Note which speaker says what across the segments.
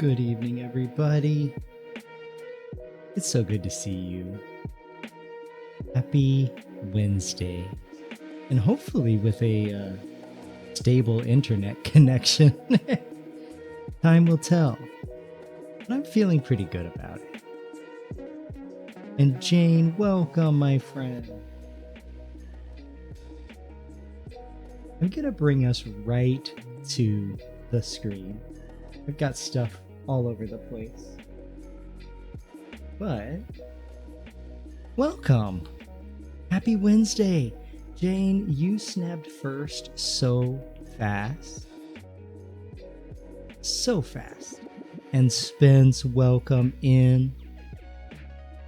Speaker 1: Good evening, everybody. It's so good to see you. Happy Wednesday. And hopefully with a stable internet connection. Time will tell. But I'm feeling pretty good about it. And Jane, welcome, my friend. I'm going to bring us right to the screen. I've got stuff all over the place. But welcome. Happy Wednesday. Jane, you snapped first so fast. So fast. And Spence, welcome in.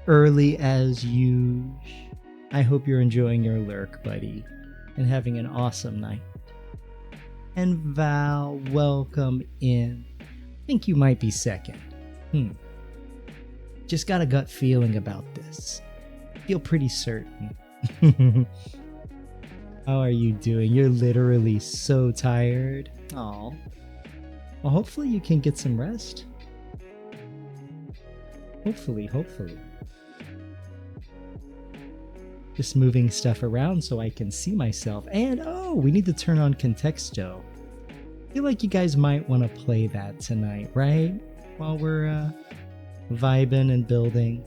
Speaker 1: Early as usual. I hope you're enjoying your lurk, buddy, and having an awesome night. And Val, welcome in. I think you might be second. Just got a gut feeling about this. Feel pretty certain. How are you doing? You're literally so tired. Aw. Well, hopefully you can get some rest. Hopefully. Just moving stuff around so I can see myself. And we need to turn on Contexto. I feel like you guys might want to play that tonight, right? While we're vibing and building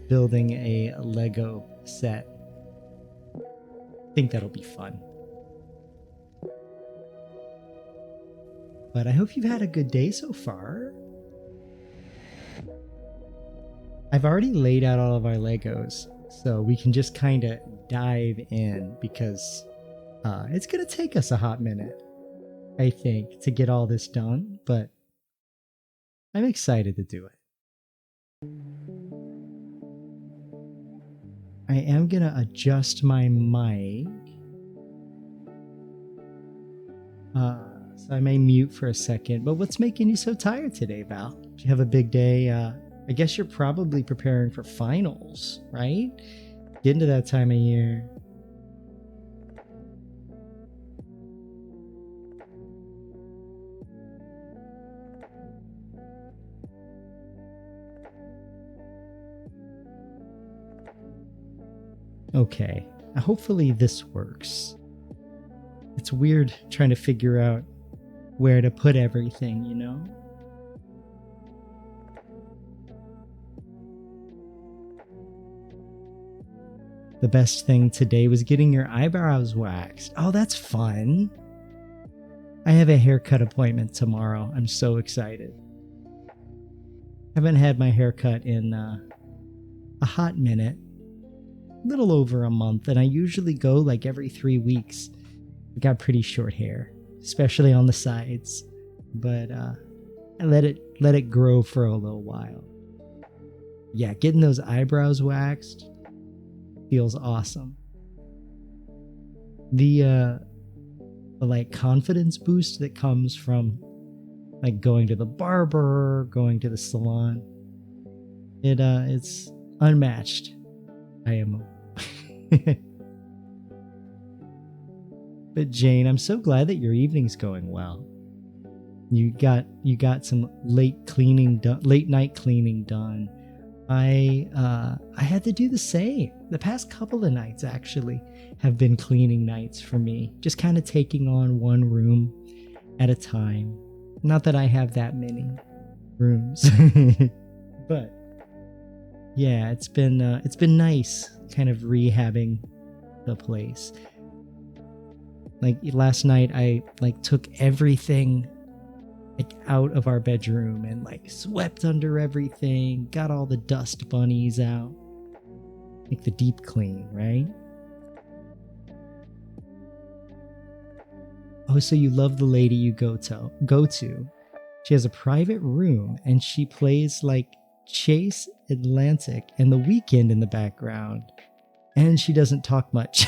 Speaker 1: a Lego set. I think that'll be fun. But I hope you've had a good day so far. I've already laid out all of our Legos, so we can just kind of dive in because it's going to take us a hot minute, I think, to get all this done, but I'm excited to do it. I am going to adjust my mic. So I may mute for a second, but what's making you so tired today, Val? Did you have a big day? I guess you're probably preparing for finals, right? Getting to that time of year. Okay, hopefully this works. It's weird trying to figure out where to put everything, you know? The best thing today was getting your eyebrows waxed. Oh, that's fun. I have a haircut appointment tomorrow. I'm so excited. Haven't had my haircut in a hot minute. Little over a month, and I usually go like every 3 weeks. I got pretty short hair, especially on the sides, but I let it grow for a little while. Yeah, getting those eyebrows waxed feels awesome. The like confidence boost that comes from like going to the barber, going to the salon, it's unmatched. But Jane, I'm so glad that your evening's going well. You got some late night cleaning done. I had to do the same. The past couple of nights actually have been cleaning nights for me. Just kind of taking on one room at a time. Not that I have that many rooms, but yeah, it's been nice kind of rehabbing the place. Like last night I like took everything like out of our bedroom and like swept under everything, got all the dust bunnies out. Like the deep clean, right? Oh, so you love the lady you go to. She has a private room and she plays like Chase Atlantic and The Weeknd in the background. And she doesn't talk much.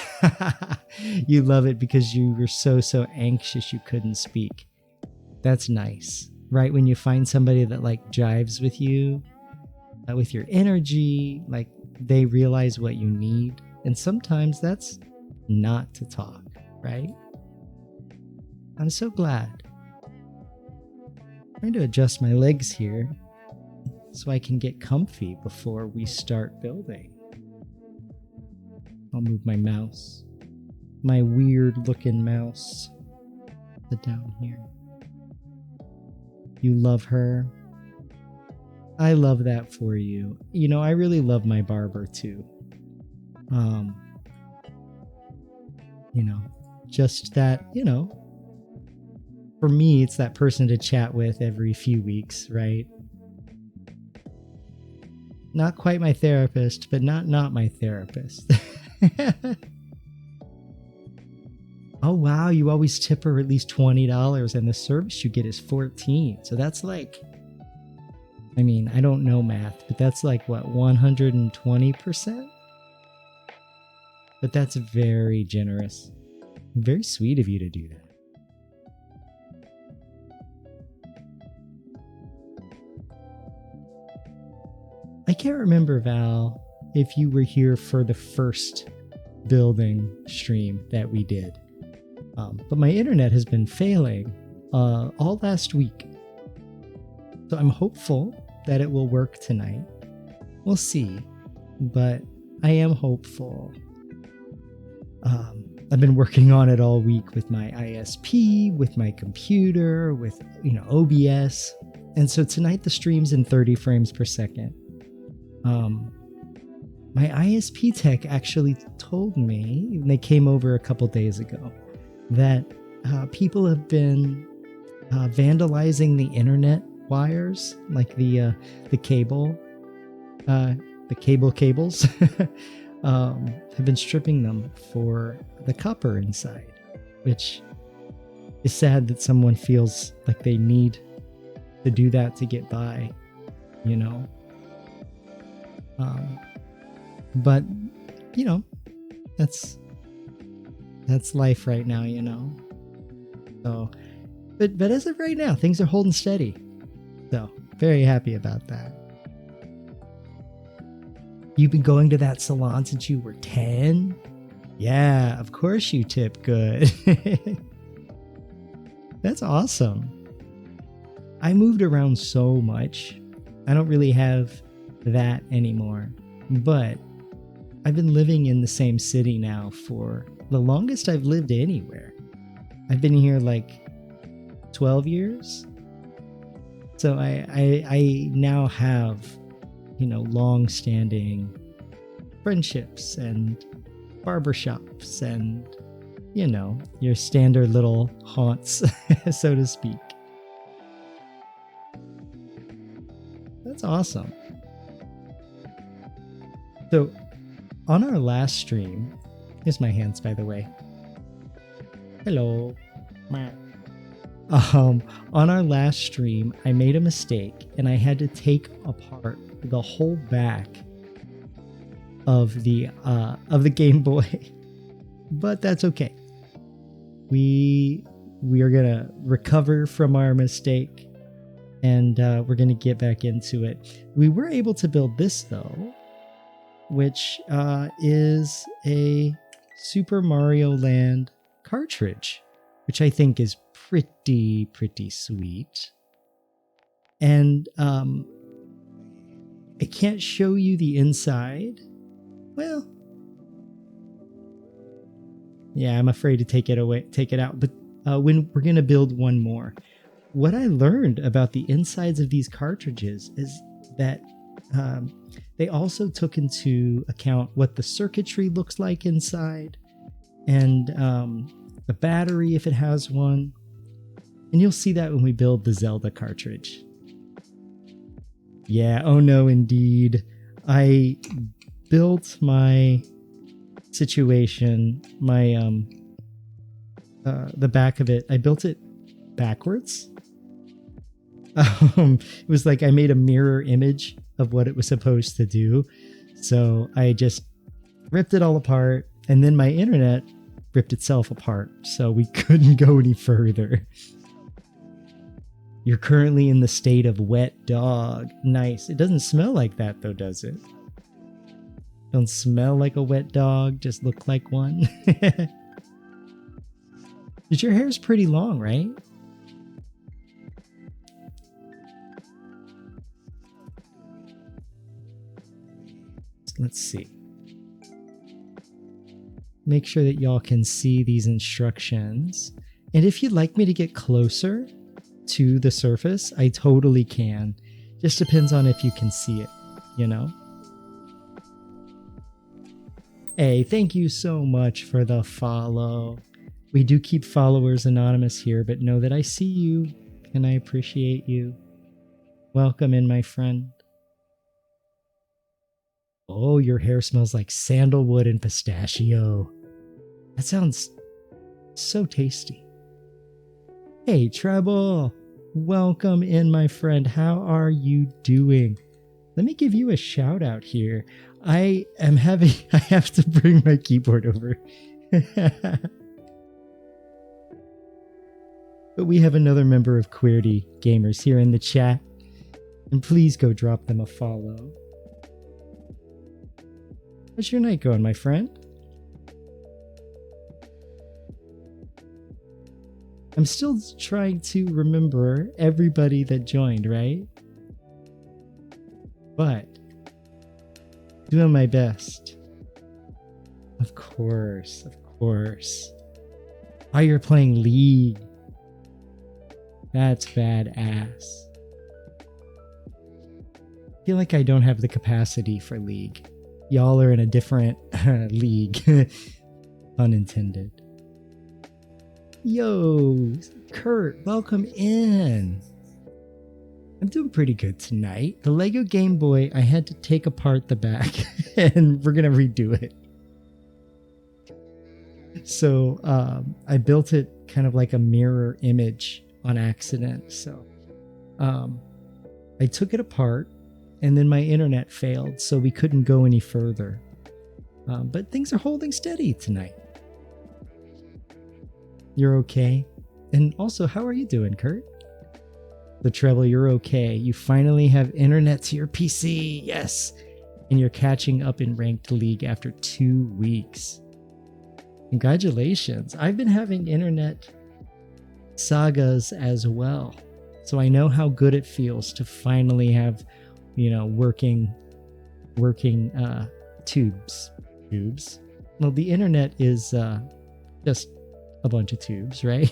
Speaker 1: You love it because you were so anxious you couldn't speak. That's nice. Right when you find somebody that like jives with you, with your energy, like they realize what you need. And sometimes that's not to talk, right? I'm so glad. Trying to adjust my legs here so I can get comfy before we start building. I'll move my mouse. My weird looking mouse. Sit down here. You love her. I love that for you. You know, I really love my barber too. You know, just that, you know, for me, it's that person to chat with every few weeks, right? Not quite my therapist, but not my therapist. Oh, wow. You always tip her at least $20 and the service you get is $14. So that's like, I mean, I don't know math, but that's like what, 120%? But that's very generous. Very sweet of you to do that. I can't remember, Val, if you were here for the first building stream that we did. But my internet has been failing all last week. So I'm hopeful that it will work tonight. We'll see. But I am hopeful. I've been working on it all week with my ISP, with my computer, with, you know, OBS. And so tonight the stream's in 30 frames per second. My ISP tech actually told me, and they came over a couple days ago, that people have been vandalizing the internet wires, like the cables, have been stripping them for the copper inside, which is sad that someone feels like they need to do that to get by, you know. But you know, that's life right now, you know. So, but as of right now, things are holding steady. So, very happy about that. You've been going to that salon since you were 10? Yeah, of course you tip good. That's awesome. I moved around so much. I don't really have that anymore. But I've been living in the same city now for the longest I've lived anywhere. I've been here like 12 years. So I now have, you know, long-standing friendships and barbershops and, you know, your standard little haunts, so to speak. That's awesome. So, on our last stream, here's my hands, by the way. Hello. On our last stream, I made a mistake and I had to take apart the whole back of the Game Boy, but that's okay. We are gonna recover from our mistake, and we're gonna get back into it. We were able to build this though, which is a Super Mario Land cartridge, which I think is pretty sweet. And I can't show you the inside. Well, yeah, I'm afraid to take it out. But when we're gonna build one more, what I learned about the insides of these cartridges is that they also took into account what the circuitry looks like inside, and the battery if it has one. And you'll see that when we build the Zelda cartridge. Yeah, oh no, indeed. I built my situation, the back of it, I built it backwards. It was like I made a mirror image of what it was supposed to do. So I just ripped it all apart, and then my internet ripped itself apart, so we couldn't go any further. You're currently in the state of wet dog. Nice. It doesn't smell like that though, does it? Don't smell like a wet dog, just look like one. But your hair's pretty long, right? let's see. Make sure that y'all can see these instructions. And if you'd like me to get closer to the surface, I totally can. Just depends on if you can see it, you know? Hey, thank you so much for the follow. We do keep followers anonymous here, but know that I see you and I appreciate you. Welcome in, my friend. Oh, your hair smells like sandalwood and pistachio. That sounds so tasty. Hey, Treble. Welcome in, my friend. How are you doing? Let me give you a shout out here. I have to bring my keyboard over. But we have another member of QWERTY Gamers here in the chat. And please go drop them a follow. How's your night going, my friend? I'm still trying to remember everybody that joined, right? But doing my best. Of course, of course. Oh, you're playing League. That's badass. I feel like I don't have the capacity for League. Y'all are in a different league. Unintended. Yo, Kurt, welcome in. I'm doing pretty good tonight. The LEGO Gameboy, I had to take apart the back and we're going to redo it. So I built it kind of like a mirror image on accident. So I took it apart and then my internet failed, so we couldn't go any further. But things are holding steady tonight. You're okay? And also, how are you doing, Kurt? The Treble, you're okay. You finally have internet to your PC. Yes. And you're catching up in Ranked League after 2 weeks. Congratulations. I've been having internet sagas as well. So I know how good it feels to finally have, you know, working tubes. Well, the internet is just a bunch of tubes, right?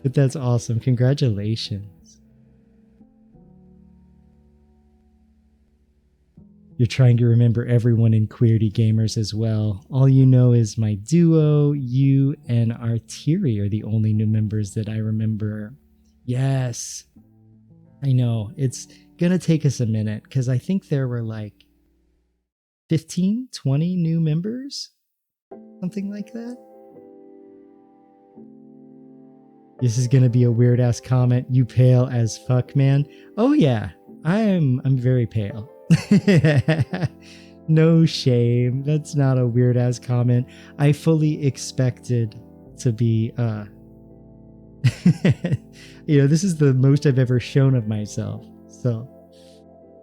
Speaker 1: But that's awesome. Congratulations. You're trying to remember everyone in QWERTY Gamers as well. All you know is my duo, you, and Artiri are the only new members that I remember. Yes. I know. It's gonna take us a minute because I think there were like 15, 20 new members. Something like that. This is gonna be a weird ass comment. You pale as fuck, man. Oh yeah, I'm very pale. No shame. That's not a weird ass comment. I fully expected to be you know, this is the most I've ever shown of myself. So,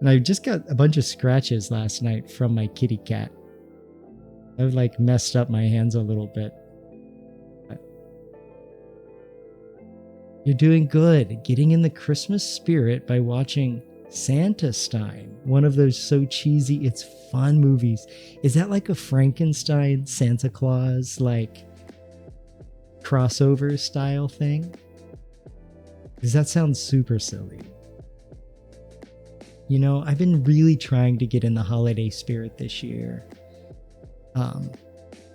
Speaker 1: and I just got a bunch of scratches last night from my kitty cat. I've like messed up my hands a little bit. But you're doing good. Getting in the Christmas spirit by watching Santastein, one of those so cheesy it's fun movies. Is that like a Frankenstein Santa Claus like crossover style thing? Because that sounds super silly. You know, I've been really trying to get in the holiday spirit this year.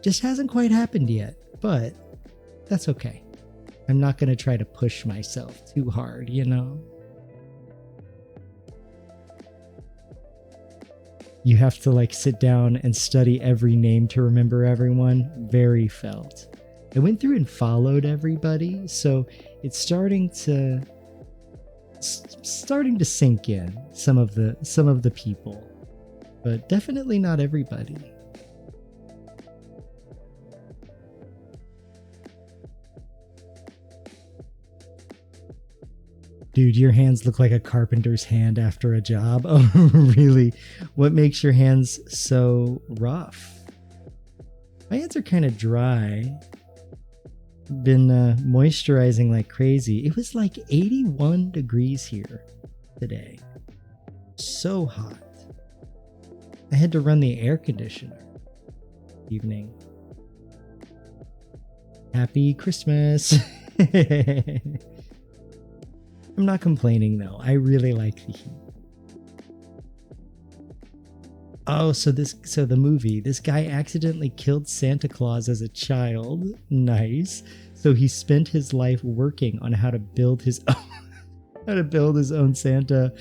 Speaker 1: Just hasn't quite happened yet, but that's okay. I'm not going to try to push myself too hard, you know? You have to like sit down and study every name to remember everyone. Very felt. I went through and followed everybody, so it's starting to sink in some of the people, but definitely not everybody. Dude, your hands look like a carpenter's hand after a job. Oh, really? What makes your hands so rough? My hands are kind of dry. Been moisturizing like crazy. It was like 81 degrees here today. So hot. I had to run the air conditioner. Evening. Happy Christmas. I'm not complaining though. I really like the heat. Oh, so the movie, this guy accidentally killed Santa Claus as a child. Nice. So he spent his life working on how to build his own Santa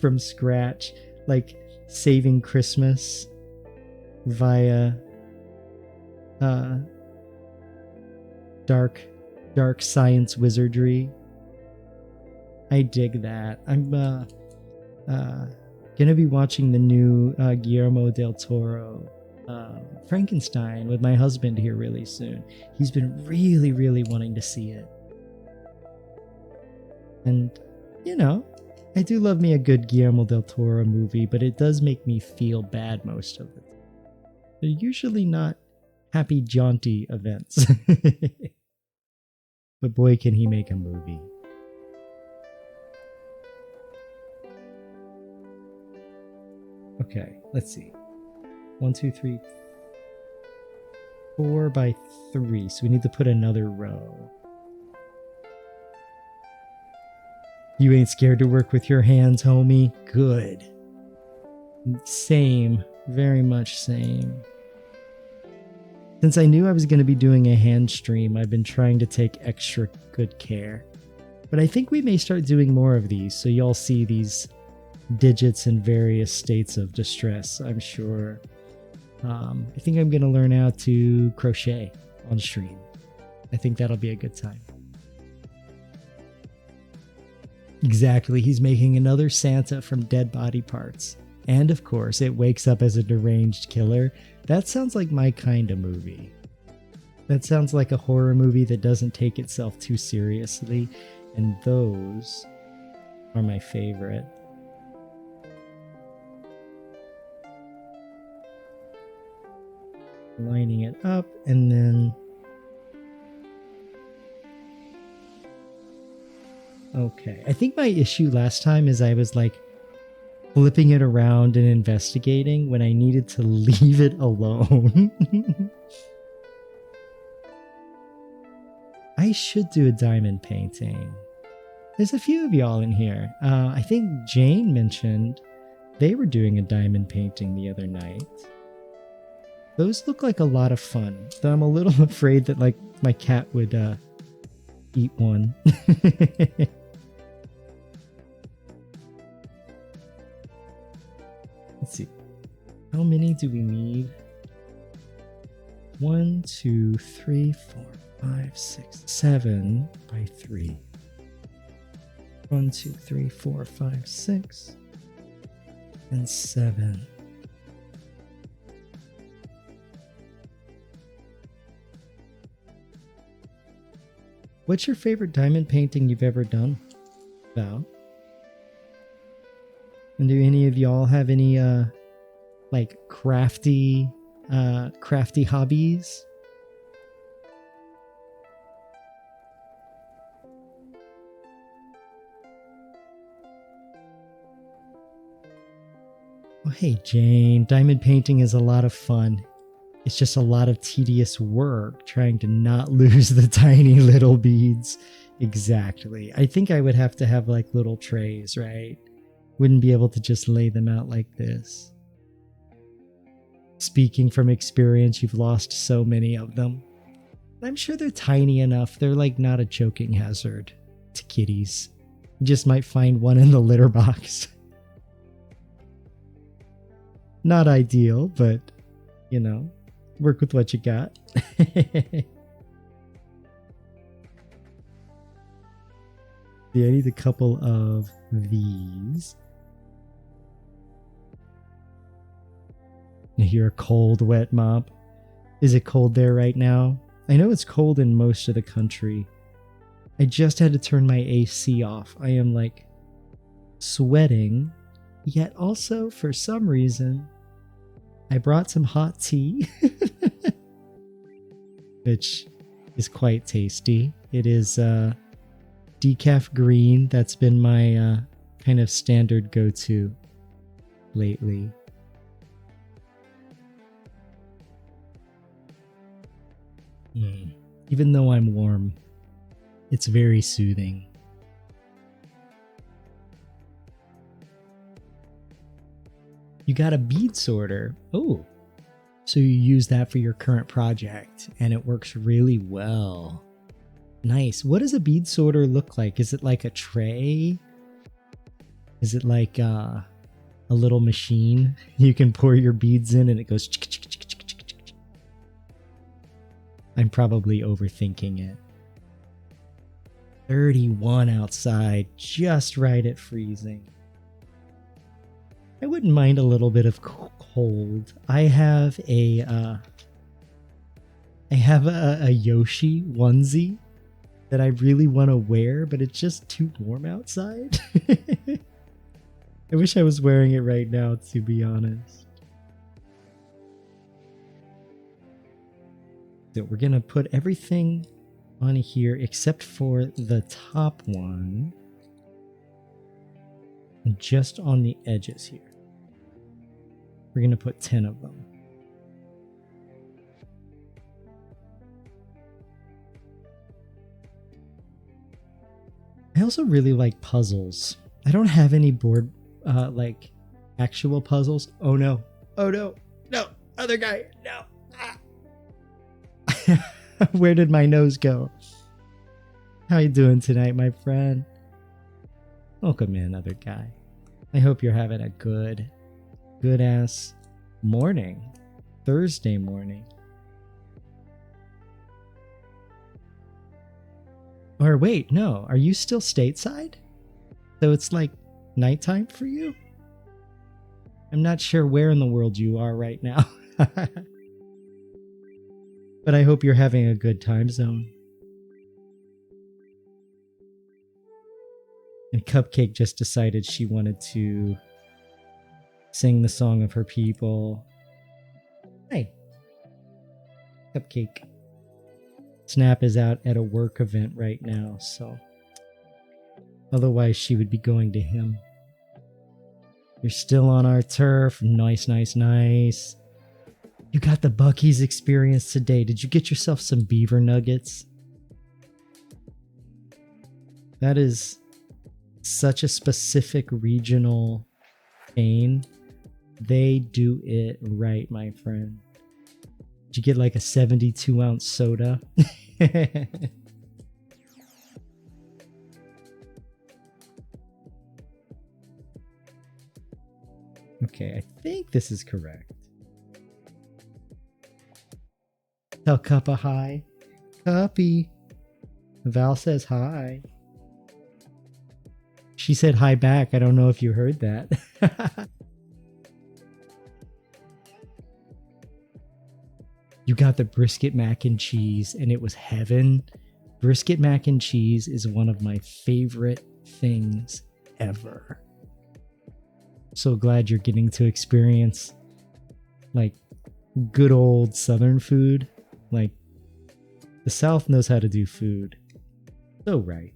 Speaker 1: from scratch, like saving Christmas via dark science wizardry. I dig that. I'm gonna be watching the new Guillermo del Toro Frankenstein with my husband here really soon. He's been really wanting to see it. And, you know, I do love me a good Guillermo del Toro movie, but it does make me feel bad most of the time. They're usually not happy, jaunty events. But boy, can he make a movie. Okay, let's see. 1, 2, 3, 4 by 3. So we need to put another row. You ain't scared to work with your hands, homie? Good. Same. Very much same. Since I knew I was going to be doing a hand stream, I've been trying to take extra good care. But I think we may start doing more of these, so y'all see these digits in various states of distress, I'm sure. I think I'm going to learn how to crochet on stream. I think that'll be a good time. Exactly, he's making another Santa from dead body parts. And of course, it wakes up as a deranged killer. That sounds like my kind of movie. That sounds like a horror movie that doesn't take itself too seriously. And those are my favorite. Lining it up, and then okay. I think my issue last time is I was like flipping it around and investigating when I needed to leave it alone. I should do a diamond painting. There's a few of y'all in here. I think Jane mentioned they were doing a diamond painting the other night. Those look like a lot of fun, though I'm a little afraid that like my cat would eat one. Let's see. How many do we need? 1, 2, 3, 4, 5, 6, 7 by 3. 1, 2, 3, 4, 5, 6, and 7. What's your favorite diamond painting you've ever done, Val? And do any of y'all have any like crafty hobbies? Oh, hey Jane, diamond painting is a lot of fun. It's just a lot of tedious work trying to not lose the tiny little beads. Exactly. I think I would have to have like little trays, right? Wouldn't be able to just lay them out like this. Speaking from experience, you've lost so many of them. I'm sure they're tiny enough. They're like not a choking hazard to kitties. You just might find one in the litter box. Not ideal, but you know, work with what you got. Yeah, I need a couple of these. I hear a cold, wet mop. Is it cold there right now? I know it's cold in most of the country. I just had to turn my AC off. I am like sweating, yet also for some reason I brought some hot tea, which is quite tasty. It is decaf green. That's been my kind of standard go-to lately. Even though I'm warm, it's very soothing. You got a bead sorter. Oh, so you use that for your current project and it works really well. Nice. What does a bead sorter look like? Is it like a tray? Is it like a little machine you can pour your beads in and it goes? I'm probably overthinking it. 31 outside, just right at freezing. I wouldn't mind a little bit of cold. I have a Yoshi onesie that I really want to wear, but it's just too warm outside. I wish I was wearing it right now, to be honest. So we're gonna put everything on here except for the top one. And just on the edges here. We're going to put 10 of them. I also really like puzzles. I don't have any board, like actual puzzles. Oh no. Oh no. No. Other guy. No. Ah. Where did my nose go? How you doing tonight, my friend? Welcome in, other guy. I hope you're having a good ass morning. Thursday morning. Or wait, no. Are you still stateside? So it's like nighttime for you? I'm not sure where in the world you are right now. But I hope you're having a good time zone. And Cupcake just decided she wanted to sing the song of her people. Hey, Cupcake. Snap is out at a work event right now, so otherwise she would be going to him. You're still on our turf. Nice, nice, nice. You got the Buc-ee's experience today. Did you get yourself some beaver nuggets? That is such a specific regional chain. They do it right, my friend. Did you get like a 72-ounce soda? Okay, I think this is correct. Tell Cuppa hi. Cuppy. Val says hi. She said hi back. I don't know if you heard that. You got the brisket mac and cheese and it was heaven. Brisket mac and cheese is one of my favorite things ever. So glad you're getting to experience like good old Southern food. Like the South knows how to do food. So right.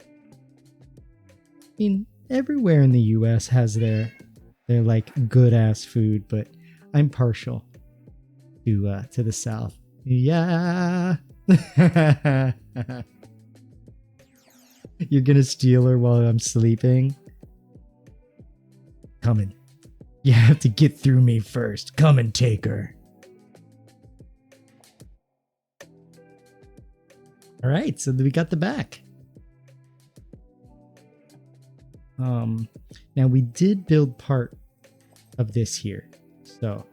Speaker 1: I mean, everywhere in the US has their like good ass food, but I'm partial to the South. Yeah. You're gonna steal her while I'm sleeping? Coming. You have to get through me first. Come and take her. All right, so we got the back. Now we did build part of this here, so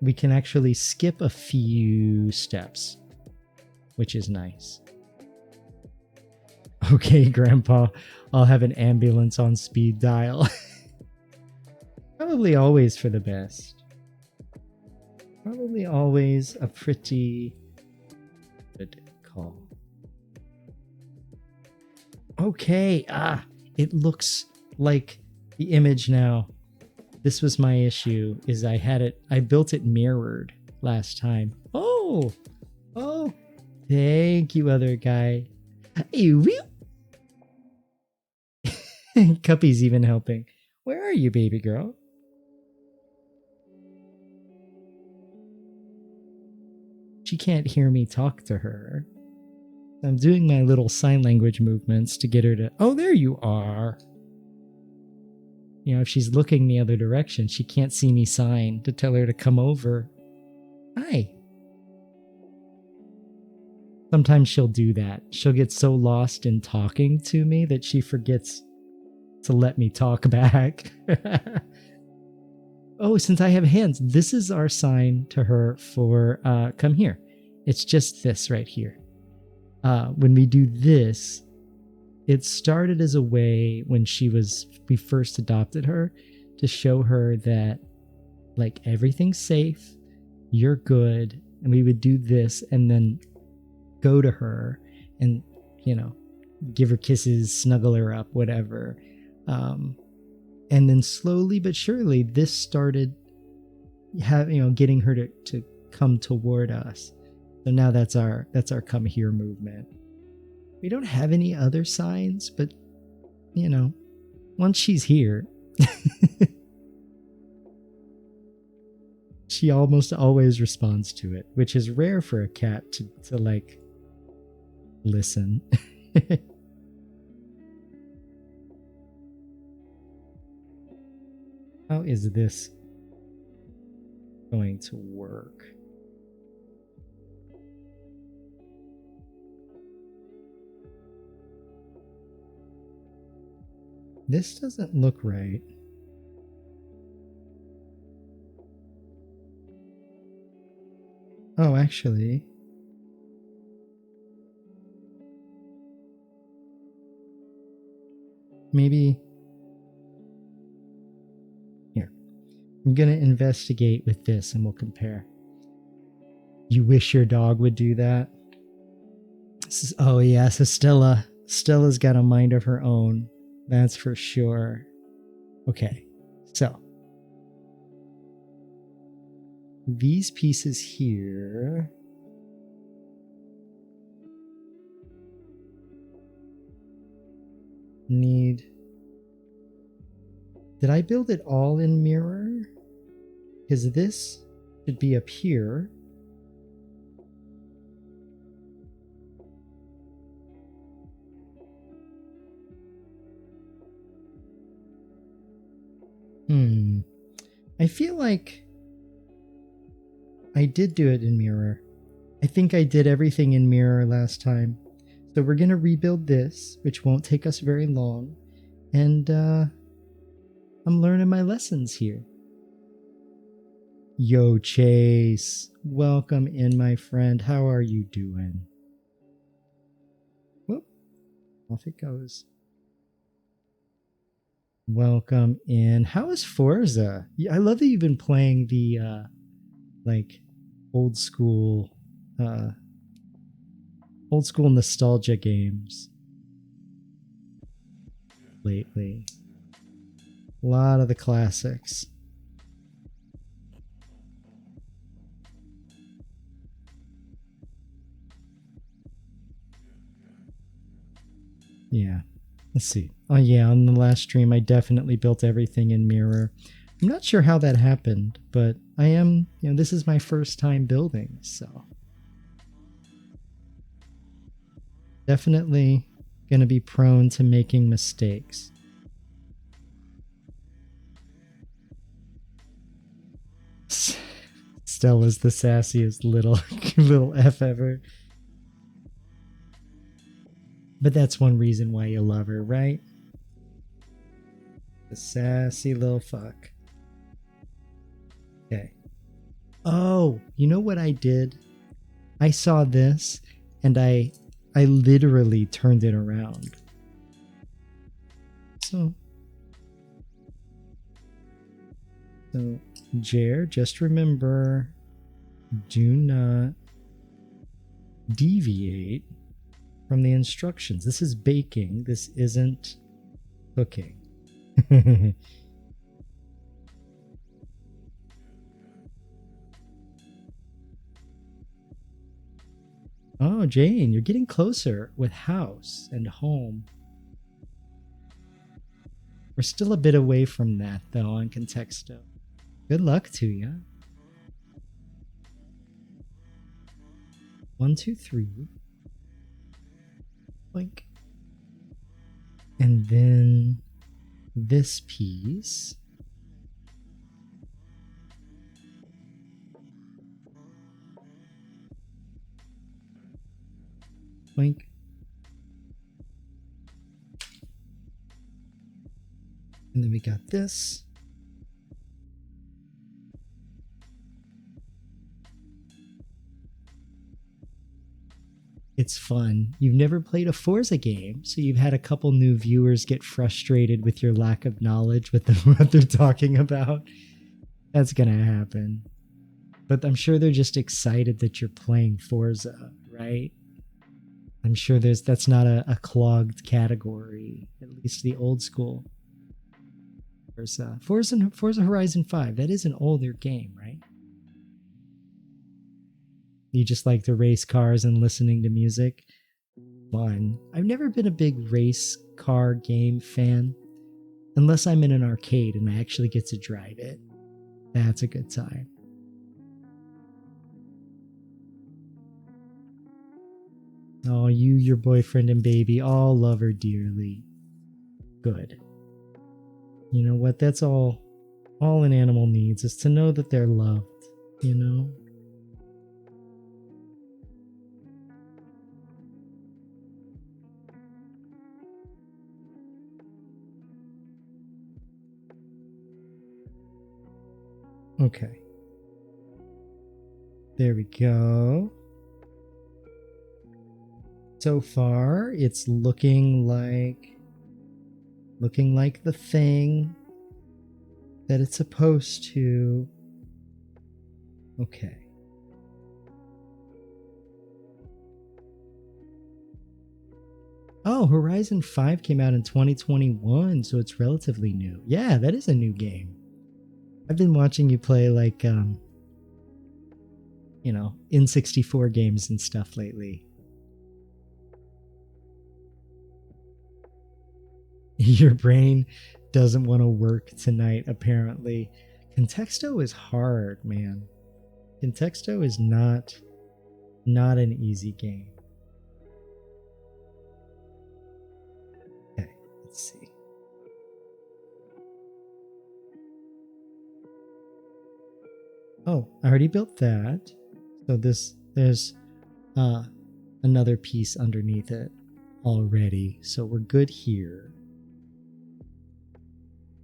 Speaker 1: we can actually skip a few steps, which is nice. Okay, Grandpa, I'll have an ambulance on speed dial. Probably always for the best. Probably always a pretty good call. Okay, it looks like the image now. This was my issue, is I built it mirrored last time. Oh, thank you, other guy. Cuppy's even helping. Where are you, baby girl? She can't hear me talk to her. I'm doing my little sign language movements to get her to. Oh, there you are. You know, if she's looking the other direction, she can't see me sign to tell her to come over. Hi. Sometimes she'll do that. She'll get so lost in talking to me that she forgets to let me talk back. Oh, since I have hands, this is our sign to her for come here. It's just this right here. When we do this, it started as a way when we first adopted her to show her that like everything's safe, you're good, and we would do this and then go to her and, you know, give her kisses, snuggle her up, whatever. And then slowly but surely, this started, getting her to come toward us. So now that's our come here movement. We don't have any other signs, but you know, once she's here, she almost always responds to it, which is rare for a cat to like listen. How is this going to work? This doesn't look right. Oh, actually. Maybe. Here. I'm going to investigate with this and we'll compare. You wish your dog would do that? Oh, yeah. So Stella's got a mind of her own. That's for sure. Okay. So. These pieces here need. Did I build it all in mirror? Because this should be up here. I feel like I did do it in mirror. I think I did everything in mirror last time. So we're going to rebuild this, which won't take us very long. And I'm learning my lessons here. Yo, Chase. Welcome in, my friend. How are you doing? Whoop. Off it goes. Welcome in. How is Forza? I love that you've been playing the like old school nostalgia games lately. A lot of the classics. Yeah. Let's see. Oh yeah, on the last stream I definitely built everything in mirror. I'm not sure how that happened, but I am, this is my first time building, so definitely going to be prone to making mistakes. Stella's the sassiest little F ever. But that's one reason why you love her, right? The sassy little fuck. Okay. Oh, you know what I did? I saw this and I literally turned it around. So Jer, just remember, do not deviate from the instructions. This is baking. This isn't cooking. Oh, Jane, you're getting closer with house and home. We're still a bit away from that, though, on Contexto. Good luck to you. 1, 2, 3. Blink. And then this piece. Blink. And then we got this. It's fun. You've never played a Forza game, so you've had a couple new viewers get frustrated with your lack of knowledge with what they're talking about. That's gonna happen. But I'm sure they're just excited that you're playing Forza, right? I'm sure that's not a clogged category, at least the old school. Forza Horizon 5, that is an older game, right? You just like to race cars and listening to music? Fun. I've never been a big race car game fan, unless I'm in an arcade and I actually get to drive it. That's a good time. Oh, you, your boyfriend and baby all love her dearly. Good. You know what? That's all an animal needs, is to know that they're loved, you know? Okay. There we go. So far, it's looking like the thing that it's supposed to. Okay. Oh, Horizon 5 came out in 2021, so it's relatively new. Yeah, that is a new game. I've been watching you play like N64 games and stuff lately. Your brain doesn't want to work tonight, apparently. Contexto is hard, man. Contexto is not an easy game. Okay, let's see. Oh, I already built that. So there's another piece underneath it already. So we're good here.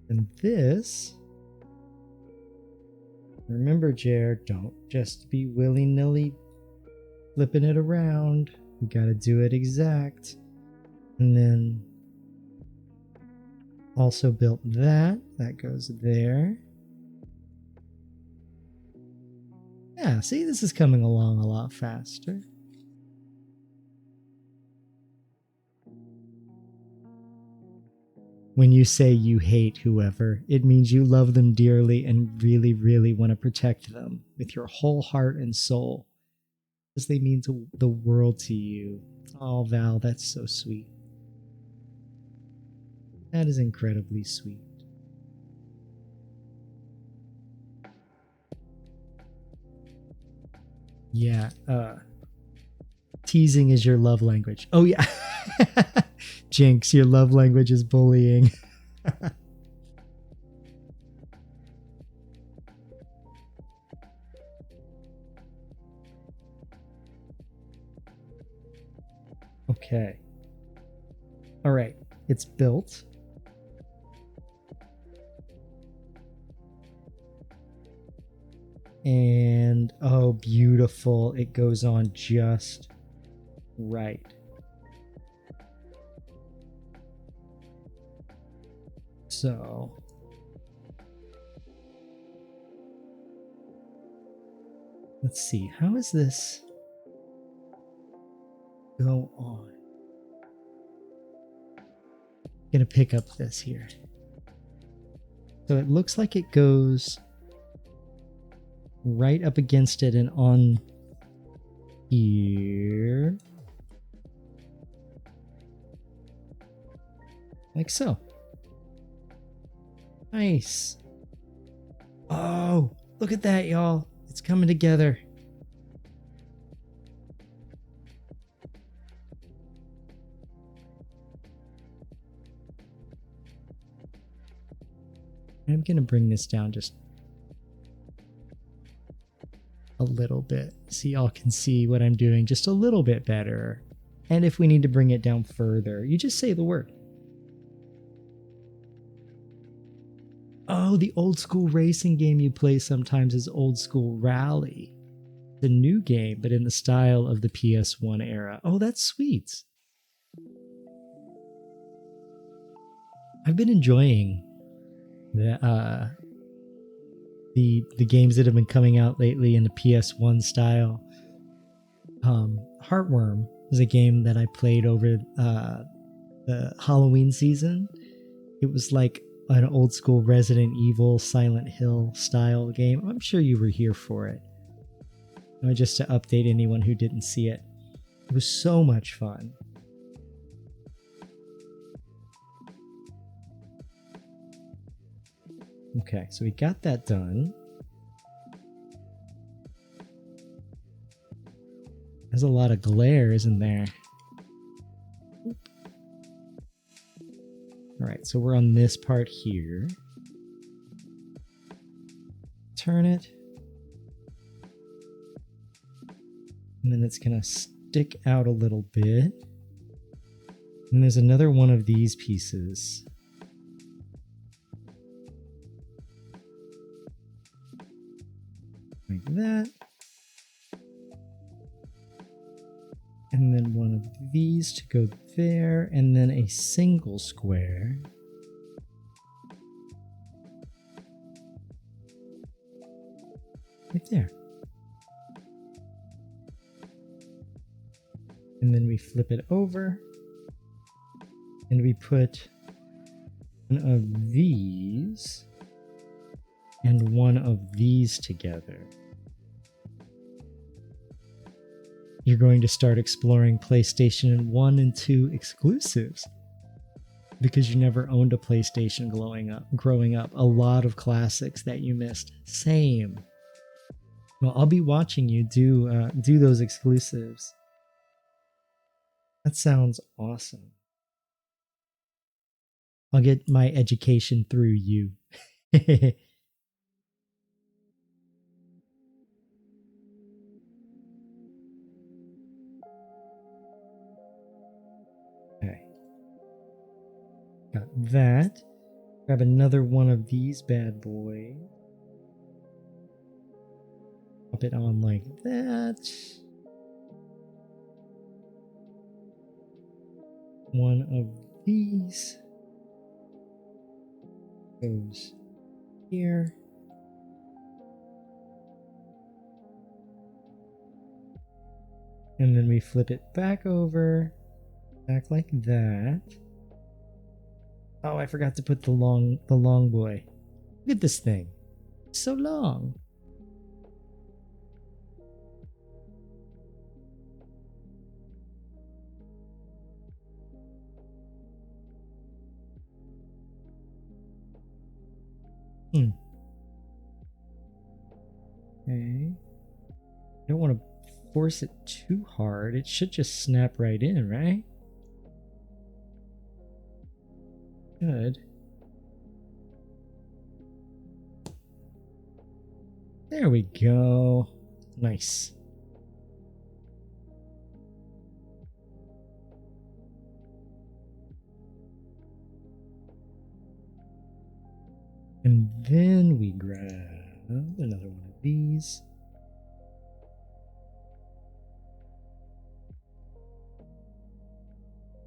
Speaker 1: And this, remember, Jared, don't just be willy-nilly flipping it around. You gotta do it exact. And then also built that goes there. Yeah, see, this is coming along a lot faster. When you say you hate whoever, it means you love them dearly and really, really want to protect them with your whole heart and soul, because they mean the world to you. Oh, Val, that's so sweet. That is incredibly sweet. Yeah, teasing is your love language. Oh, yeah. Jinx, your love language is bullying. Okay. All right. It's built. And oh, beautiful. It goes on just right. So let's see. How is this go on? I'm gonna pick up this here. So it looks like it goes right up against it and on here. Like so. Nice. Oh, look at that, y'all. It's coming together. I'm going to bring this down just a little bit so y'all can see what I'm doing just a little bit better. And if we need to bring it down further, you just say the word. Oh, the old school racing game you play sometimes is Old School Rally. The new game, but in the style of the PS1 era. Oh, that's sweet. I've been enjoying the games that have been coming out lately in the PS1 style. Heartworm is a game that I played over the Halloween season. It was like an old school Resident Evil, Silent Hill style game. I'm sure you were here for it. Just to update anyone who didn't see it. It was so much fun. Okay, so we got that done. There's a lot of glare, isn't there? Alright, so we're on this part here. Turn it. And then it's going to stick out a little bit. And there's another one of these pieces. Like that. And then one of these to go there, and then a single square. Right there. And then we flip it over, and we put one of these and one of these together. You're going to start exploring PlayStation 1 and 2 exclusives because you never owned a PlayStation growing up. A lot of classics that you missed. Same. Well, I'll be watching you do those exclusives. That sounds awesome. I'll get my education through you. Okay. Got that. Grab another one of these bad boys. Pop it on like that. One of these goes here. And then we flip it back over, back like that. Oh, I forgot to put the long boy. Look at this thing. It's so long. Okay. I don't want to force it too hard. It should just snap right in, right? Good. There we go. Nice. And then we grab another one of these.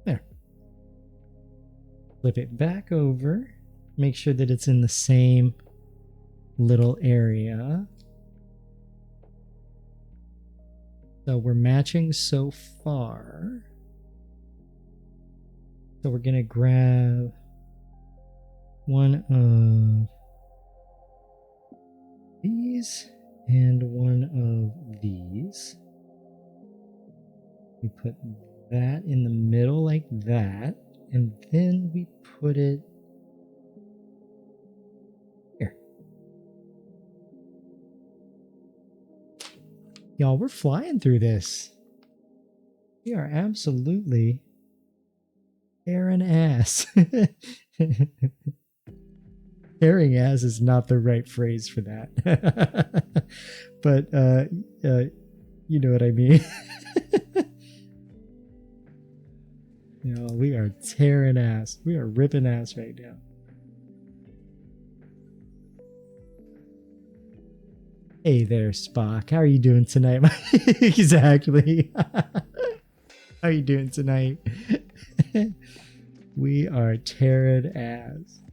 Speaker 1: There. Flip it back over. Make sure that it's in the same little area. So we're matching so far. So we're going to grab one of these and one of these. We put that in the middle like that, and then we put it Y'all, we're flying through this. We are absolutely tearing ass. Tearing ass is not the right phrase for that. But you know what I mean. You know, we are tearing ass. We are ripping ass right now. Hey there, Spock. How are you doing tonight? Exactly. How are you doing tonight? We are tearing ass.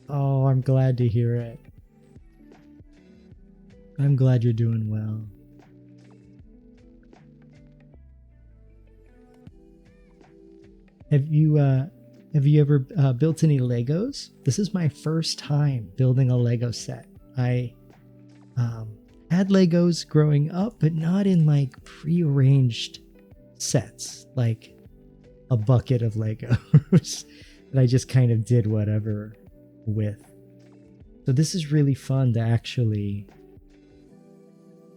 Speaker 1: Oh, I'm glad to hear it. I'm glad you're doing well. Have you ever built any Legos? This is my first time building a Lego set. I had Legos growing up, but not in like prearranged sets, like a bucket of Legos that I just kind of did whatever with. So this is really fun to actually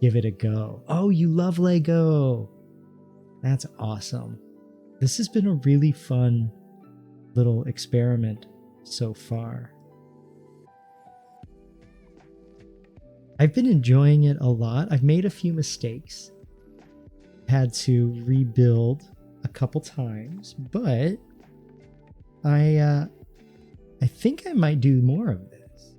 Speaker 1: give it a go. Oh, you love Lego. That's awesome. This has been a really fun little experiment so far. I've been enjoying it a lot. I've made a few mistakes. Had to rebuild a couple times, but I think I might do more of this.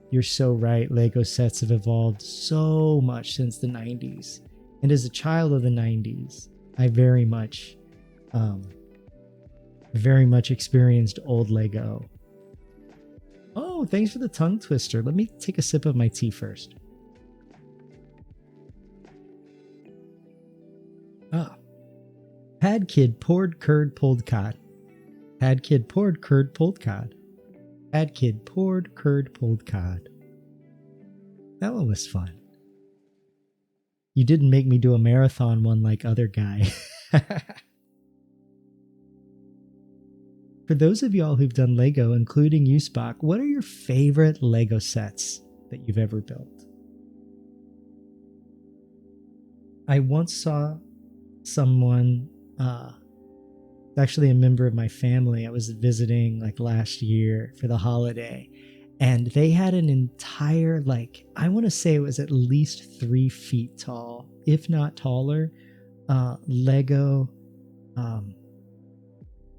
Speaker 1: You're so right. Lego sets have evolved so much since the 90s. And as a child of the 90s, I very much experienced old Lego. Oh, thanks for the tongue twister. Let me take a sip of my tea first. Ah. Had kid poured curd pulled cod. Had kid poured curd pulled cod. Had kid poured curd pulled cod. That one was fun. You didn't make me do a marathon one like other guy. For those of y'all who've done Lego, including you, Spock, what are your favorite Lego sets that you've ever built? I once saw someone, actually a member of my family, I was visiting like last year for the holiday, and they had an entire, like, I want to say it was at least 3 feet tall, if not taller, Lego,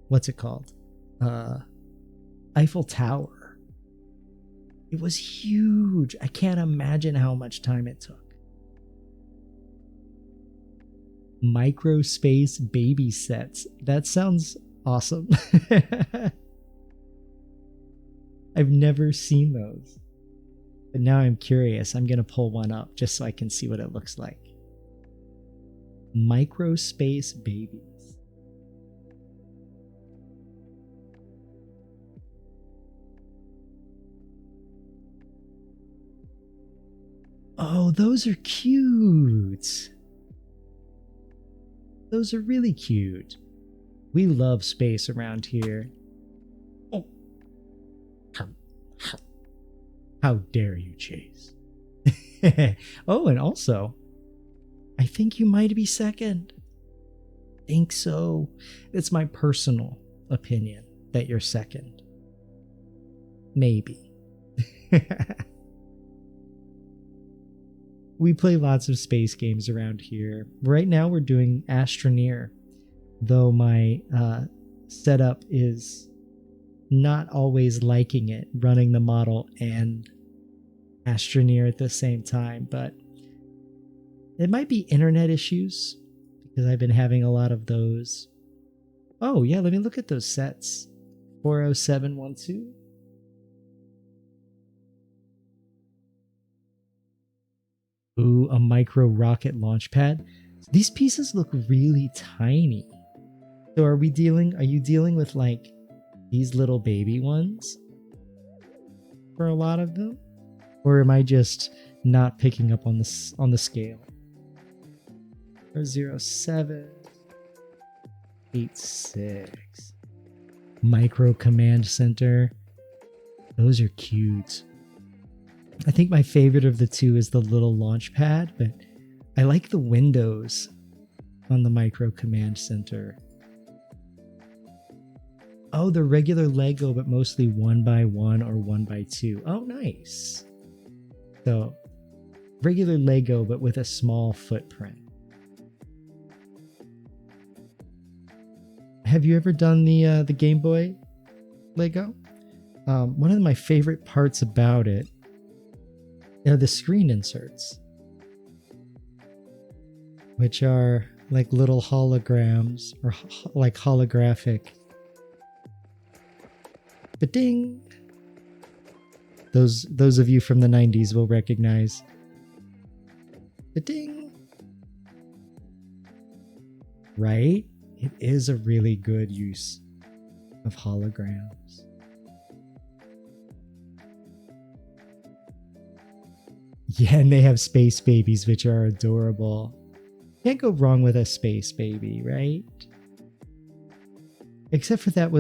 Speaker 1: what's it called? Eiffel Tower. It was huge. I can't imagine how much time it took. Microspace baby sets. That sounds awesome. I've never seen those. But now I'm curious. I'm going to pull one up just so I can see what it looks like. Microspace babies. Oh, those are cute. Those are really cute. We love space around here. Oh. How dare you, Chase? Oh, and also, I think you might be second. Think so. It's my personal opinion that you're second. Maybe. We play lots of space games around here. Right now we're doing Astroneer, though my setup is not always liking it, running the model and Astroneer at the same time, but it might be internet issues because I've been having a lot of those. Oh yeah, let me look at those sets. 40712. Ooh, a micro rocket launch pad. These pieces look really tiny. So are you dealing with like these little baby ones for a lot of them? Or am I just not picking up on the scale? 007. 8.6. Micro command center. Those are cute. I think my favorite of the two is the little launch pad, but I like the windows on the micro command center. Oh, they're regular Lego, but mostly 1x1 or 1x2. Oh, nice. So, regular Lego, but with a small footprint. Have you ever done the Game Boy Lego? One of my favorite parts about it are the screen inserts, which are like little holograms or like holographic. Ba-ding! Those of you from the 90s will recognize. Ba-ding! Right? It is a really good use of holograms. Yeah, and they have space babies, which are adorable. Can't go wrong with a space baby, right? Except for that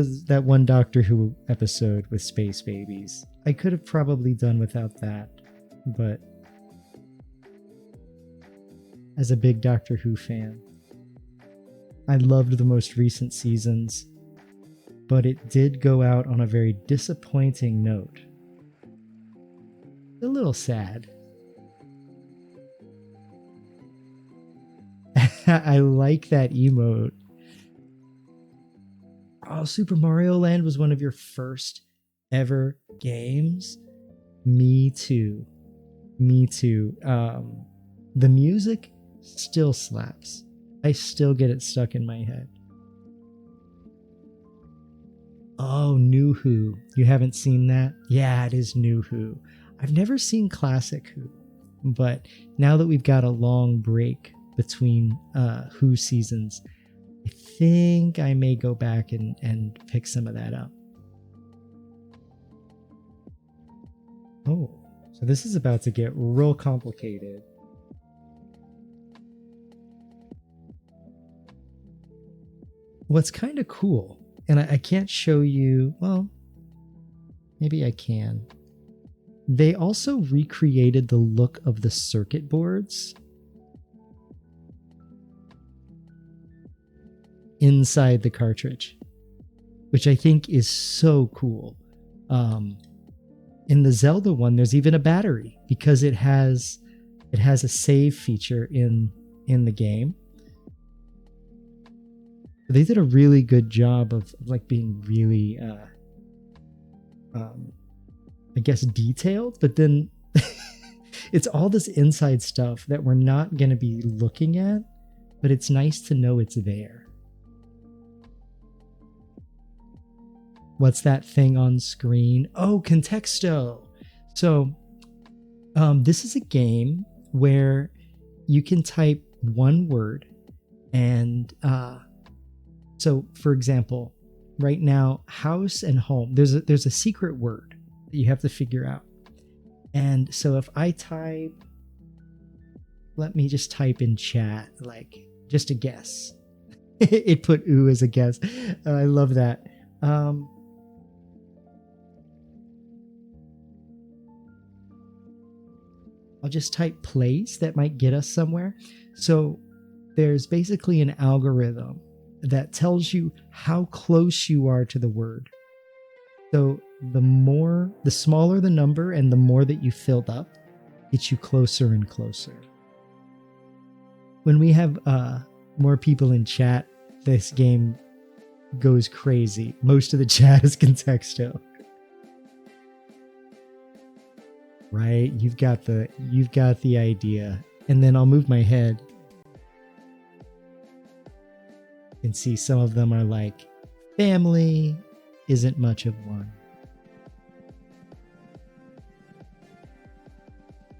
Speaker 1: one Doctor Who episode with space babies. I could have probably done without that, but as a big Doctor Who fan, I loved the most recent seasons, but it did go out on a very disappointing note. A little sad. I like that emote. Oh, Super Mario Land was one of your first ever games? Me too. Me too. The music still slaps. I still get it stuck in my head. Oh, New Who. You haven't seen that? Yeah, it is New Who. I've never seen Classic Who, but now that we've got a long break between Who seasons, I think I may go back and pick some of that up. Oh, so this is about to get real complicated. What's kind of cool, and I can't show you, well, maybe I can. They also recreated the look of the circuit boards inside the cartridge, which I think is so cool. In the Zelda one, there's even a battery because it has a save feature in the game. They did a really good job of like being really, I guess, detailed, but then it's all this inside stuff that we're not going to be looking at, but it's nice to know it's there. What's that thing on screen? Oh, Contexto. So this is a game where you can type one word and so for example, right now, house and home, there's a secret word that you have to figure out. And so if I type, let me just type in chat, like just a guess. It put ooh as a guess. I love that. I'll just type place. That might get us somewhere. So there's basically an algorithm that tells you how close you are to the word. So the smaller the number and the more that you filled up, gets you closer and closer. When we have more people in chat, this game goes crazy. Most of the chat is Contexto. Right? You've got the idea. And then I'll move my head and see some of them are like, family isn't much of one.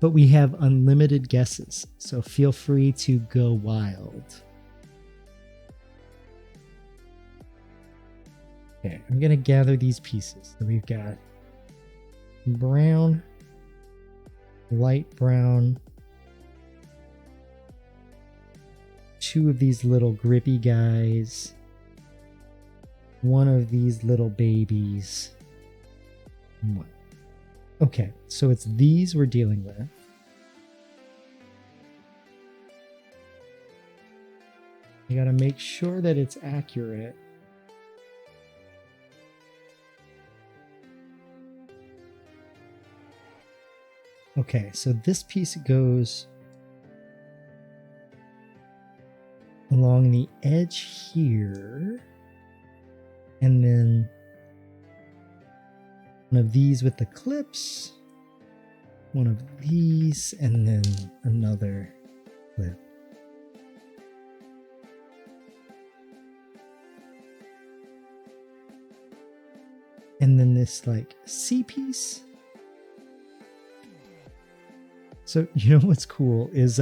Speaker 1: But we have unlimited guesses, so feel free to go wild. Okay, I'm gonna gather these pieces. So we've got brown, light brown, two of these little grippy guys, one of these little babies. What? Okay, so it's these we're dealing with. You gotta make sure that it's accurate. Okay, so this piece goes along the edge here, and then one of these with the clips, one of these, and then another clip. And then this like C piece. So you know what's cool is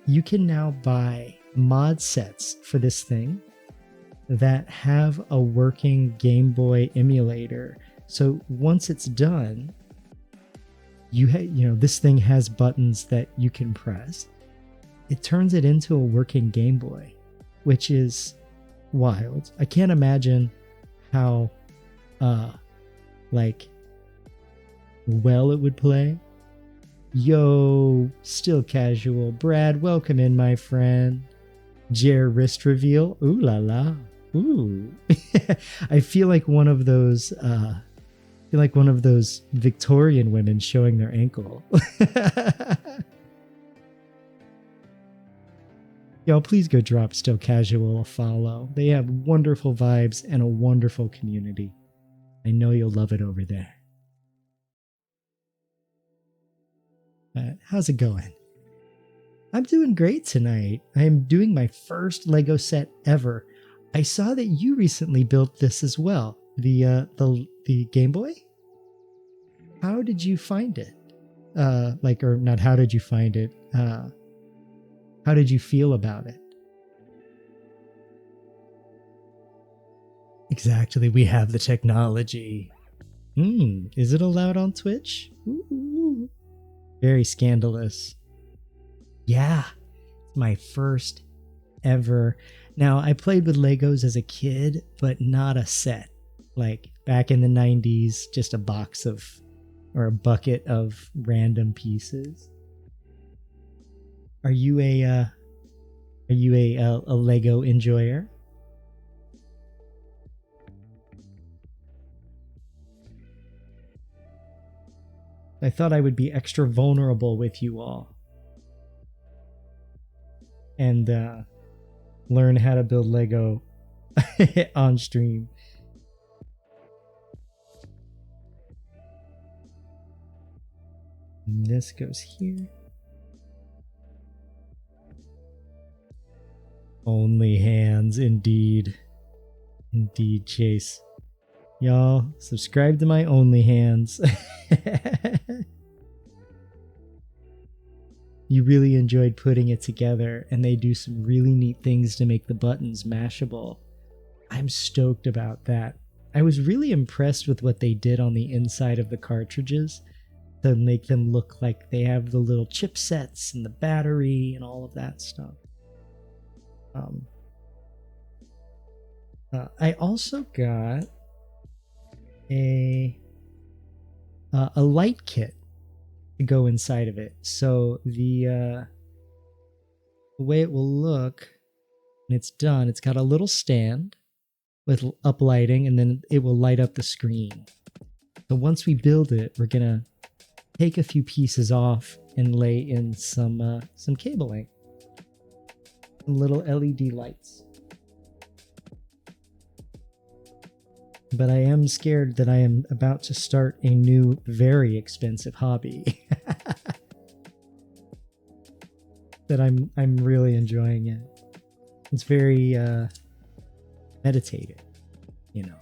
Speaker 1: you can now buy mod sets for this thing that have a working Game Boy emulator. So once it's done, you know this thing has buttons that you can press. It turns it into a working Game Boy, which is wild. I can't imagine how like well it would play. Yo, still casual. Brad, welcome in, my friend. Jer wrist reveal. Ooh la la. Ooh. I feel like one of those Victorian women showing their ankle. Y'all, please go drop Still Casual a follow. They have wonderful vibes and a wonderful community. I know you'll love it over there. How's it going? I'm doing great tonight. I am doing my first Lego set ever. I saw that you recently built this as well. The Game Boy? How did you find it? Or not how did you find it? How did you feel about it? Exactly, we have the technology. Is it allowed on Twitch? Ooh. Very scandalous. Yeah, it's my first ever. Now, I played with Legos as a kid, but not a set. Like back in the 90s, just a box of, or a bucket of random pieces. Are you a Lego enjoyer? I thought I would be extra vulnerable with you all and learn how to build Lego on stream. And this goes here. Only hands, indeed. Indeed, Chase. Y'all, subscribe to my OnlyHands. You really enjoyed putting it together, and they do some really neat things to make the buttons mashable. I'm stoked about that. I was really impressed with what they did on the inside of the cartridges to make them look like they have the little chipsets and the battery and all of that stuff. I also got a light kit to go inside of it. So the way it will look when it's done, it's got a little stand with up lighting, and then it will light up the screen. So once we build it, we're gonna take a few pieces off and lay in some cabling, some little LED lights. But I am scared that I am about to start a new, very expensive hobby. That I'm really enjoying it. It's very meditative, you know.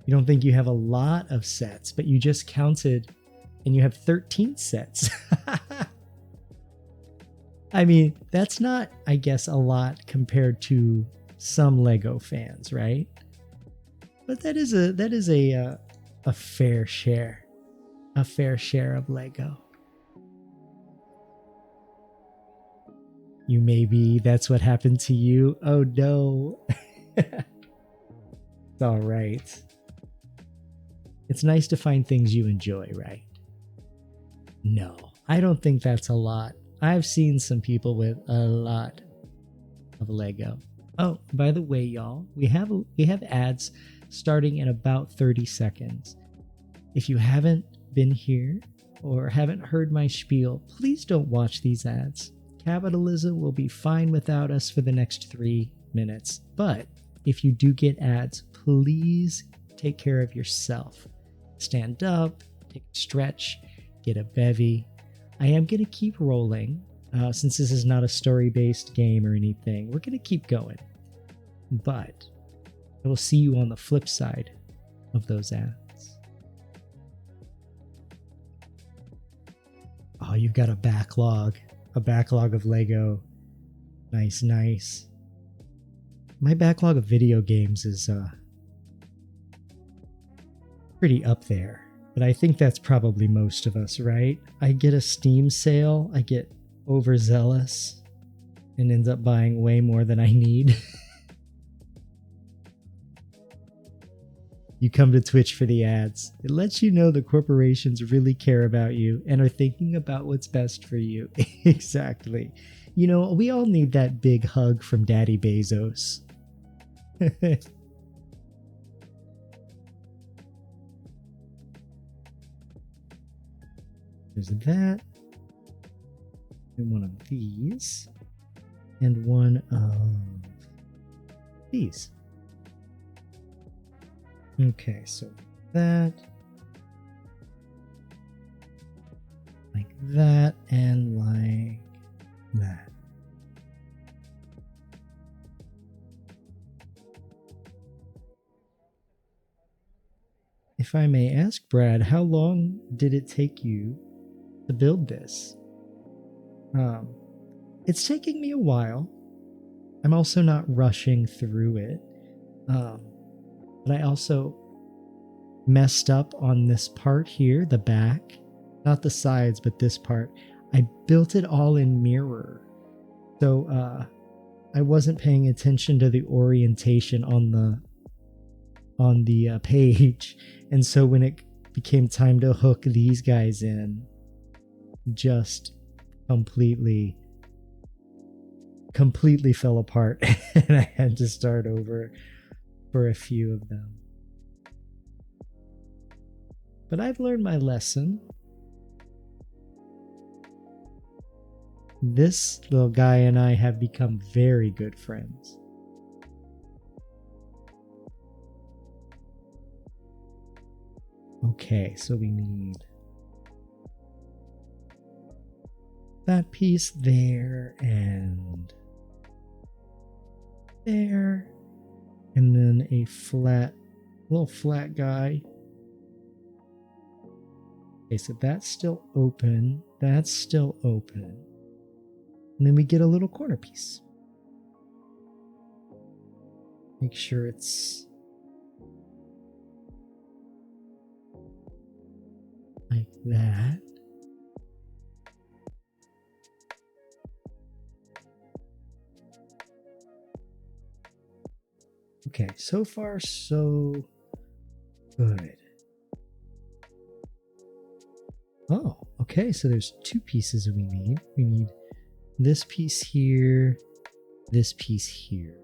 Speaker 1: You don't think you have a lot of sets, but you just counted and you have 13 sets. I mean, that's not, I guess, a lot compared to some Lego fans, right? But that is a fair share of Lego. You maybe that's what happened to you. Oh no. It's all right. It's nice to find things you enjoy, right? No, I don't think that's a lot. I've seen some people with a lot of Lego. Oh, by the way, y'all, we have ads starting in about 30 seconds. If you haven't been here or haven't heard my spiel, please don't watch these ads. Capitalism will be fine without us for the next 3 minutes. But if you do get ads, please take care of yourself. Stand up, take a stretch, get a bevy. I am going to keep rolling. Since this is not a story-based game or anything, we're going to keep going. But I will see you on the flip side of those ads. Oh, you've got a backlog of Lego. Nice, nice. My backlog of video games is pretty up there, but I think that's probably most of us, right? I get a Steam sale, I get overzealous, and ends up buying way more than I need. You come to Twitch for the ads. It lets you know the corporations really care about you and are thinking about what's best for you. Exactly. You know, we all need that big hug from Daddy Bezos. There's that. And one of these. And one of these. Okay, so that, like that, and like that. If I may ask, Brad, how long did it take you to build this? It's taking me a while. I'm also not rushing through it. But I also messed up on this part here, the back, not the sides, but this part. I built it all in mirror. So I wasn't paying attention to the orientation on the page. And so when it became time to hook these guys in, just completely fell apart. And I had to start over for a few of them. But I've learned my lesson. This little guy and I have become very good friends. Okay, so we need that piece there and there. And then a little flat guy. Okay, so that's still open. That's still open. And then we get a little corner piece. Make sure it's like that. Okay, so far so good. Oh, okay, so there's two pieces we need. We need this piece here, this piece here.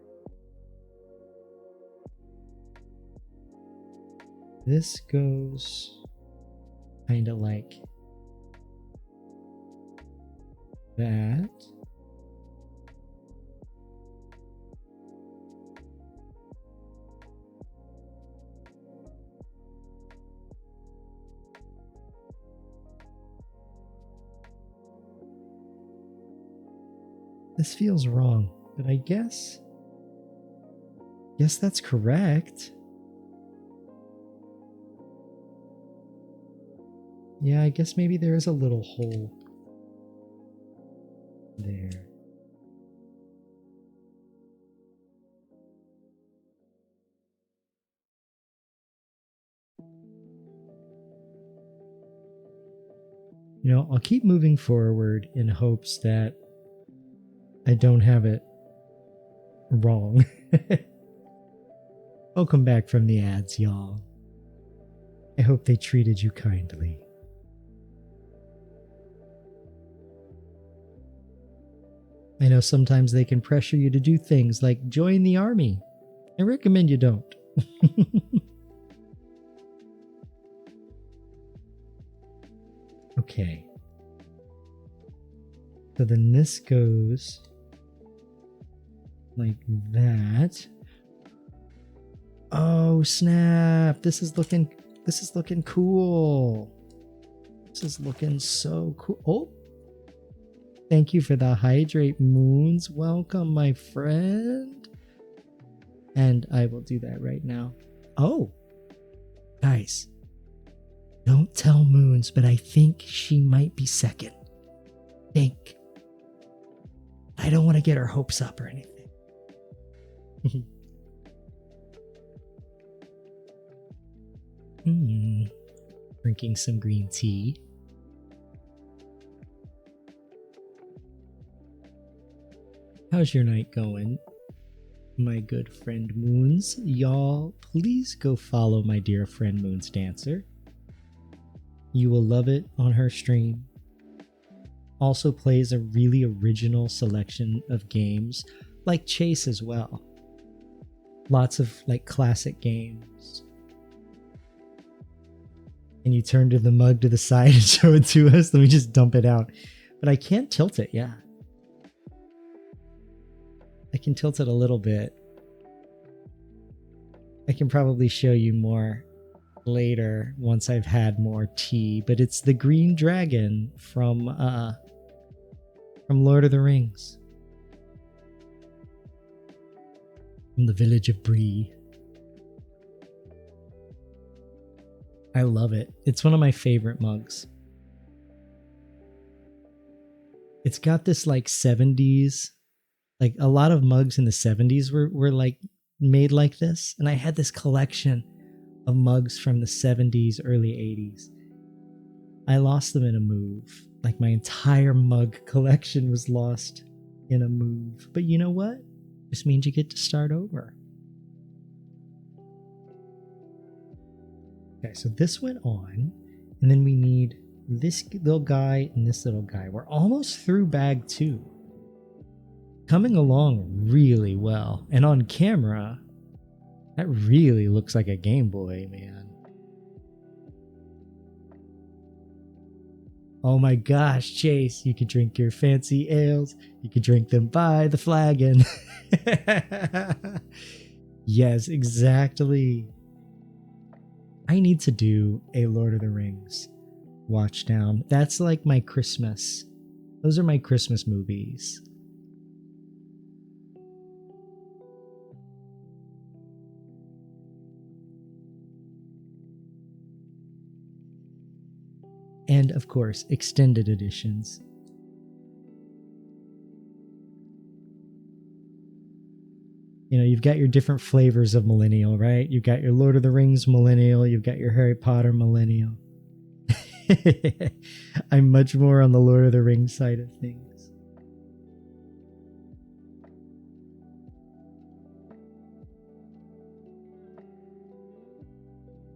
Speaker 1: This goes kind of like that. This feels wrong, but I guess that's correct. Yeah, I guess maybe there is a little hole there. You know, I'll keep moving forward in hopes that I don't have it wrong. Welcome back from the ads, y'all. I hope they treated you kindly. I know sometimes they can pressure you to do things like join the army. I recommend you don't. Okay. So then this goes like that. Oh snap! This is looking cool. This is looking so cool. Oh, thank you for the hydrate moons. Welcome, my friend. And I will do that right now. Oh, guys, don't tell Moons, but I think she might be second. I don't want to get her hopes up or anything. Drinking some green tea. How's your night going, my good friend Moons? Y'all, please go follow my dear friend Moons Dancer. You will love it on her stream. Also plays a really original selection of games, like Chase as well. Lots of like classic games. And you turn to the mug to the side and show it to us. Let me just dump it out. But I can't tilt it, yeah. I can tilt it a little bit. I can probably show you more later once I've had more tea, but it's the green dragon from Lord of the Rings. From the village of Bree. I love it. It's one of my favorite mugs. It's got this like 70s, like a lot of mugs in the 70s were like made like this. And I had this collection of mugs from the 70s, early 80s. I lost them in a move. Like my entire mug collection was lost in a move. But you know what? This means you get to start over. Okay, so this went on, and then we need this little guy and this little guy. We're almost through bag 2. Coming along really well. And on camera, that really looks like a Game Boy, man. Oh my gosh, Chase, you could drink your fancy ales. You could drink them by the flagon. Yes, exactly. I need to do a Lord of the Rings watch down. That's like my Christmas. Those are my Christmas movies. And of course, extended editions. You know, you've got your different flavors of millennial, right? You've got your Lord of the Rings millennial, you've got your Harry Potter millennial. I'm much more on the Lord of the Rings side of things.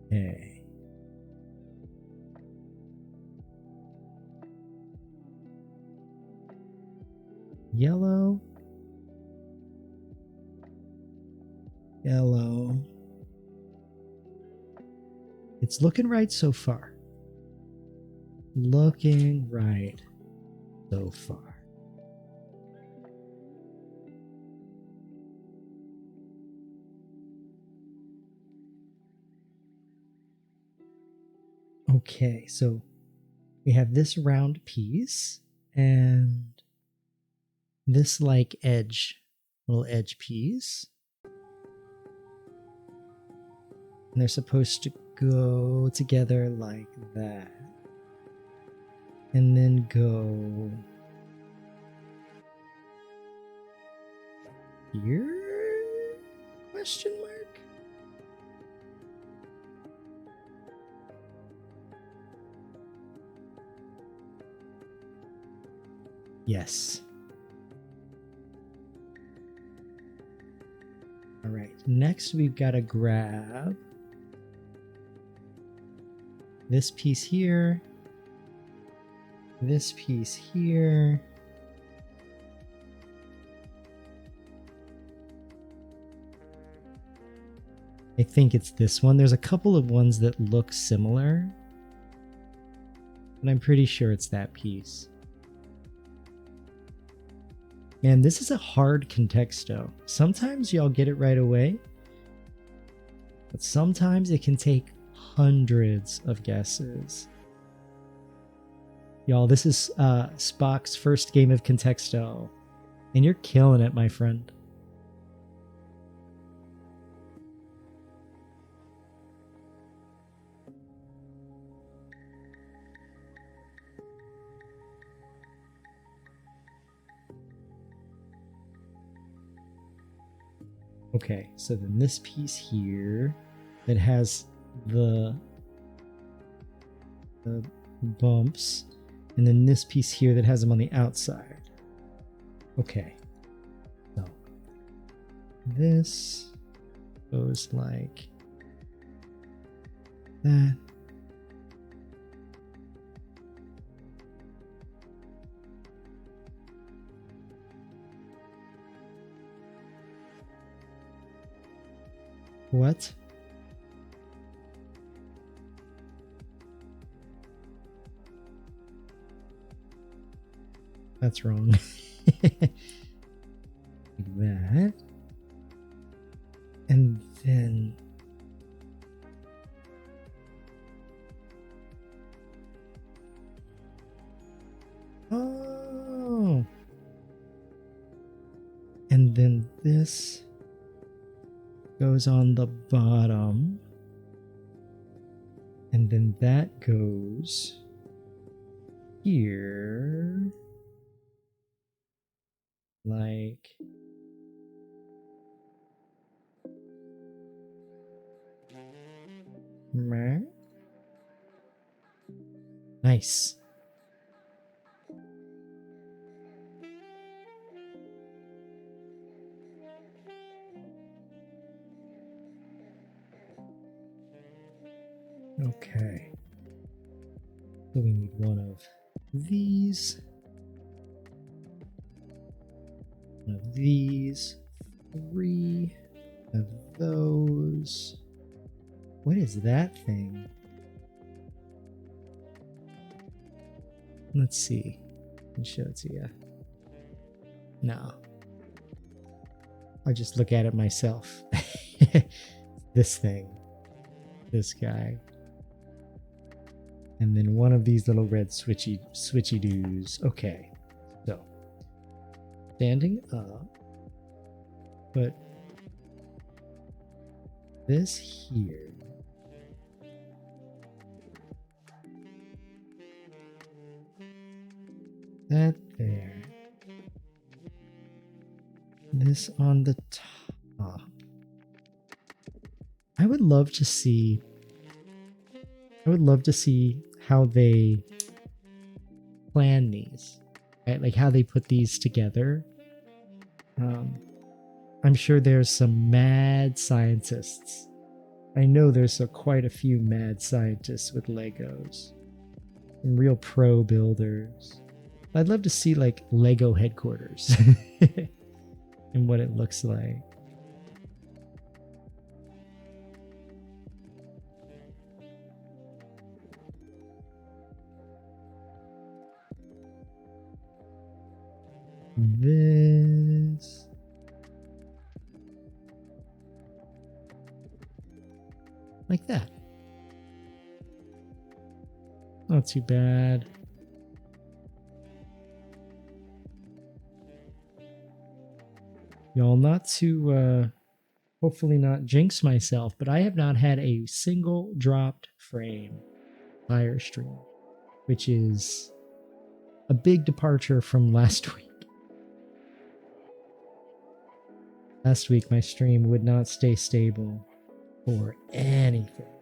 Speaker 1: Okay. Yellow. Yellow. It's looking right so far. Looking right so far. Okay, so we have this round piece and this like little edge piece. And they're supposed to go together like that. And then go here? Question mark? Yes. All right, next we've got to grab this piece here, this piece here. I think it's this one. There's a couple of ones that look similar, but I'm pretty sure it's that piece. Man, this is a hard contexto. Sometimes y'all get it right away, but sometimes it can take hundreds of guesses. Y'all, this is Spock's first game of contexto, and you're killing it, my friend. Okay, so then this piece here that has the bumps, and then this piece here that has them on the outside. Okay, so this goes like that. What? That's wrong. Like that. And then oh. And then this goes on the bottom, and then that goes here, like nice. Okay, so we need one of these, one of these, 3 of those. What is that thing? Let's see. I can show it to you. No. I'll just look at it myself. This thing. This guy. And then one of these little red switchy doos. Okay. So standing up. Put this here. That there. This on the top. I would love to see how they plan these, right? Like how they put these together. I'm sure there's some mad scientists. I know there's quite a few mad scientists with Legos. Some real pro builders. I'd love to see like Lego headquarters and what it looks like. This. Like that. Not too bad. Y'all, not to hopefully not jinx myself, but I have not had a single dropped frame fire stream, which is a big departure from last week. Last week, my stream would not stay stable for anything.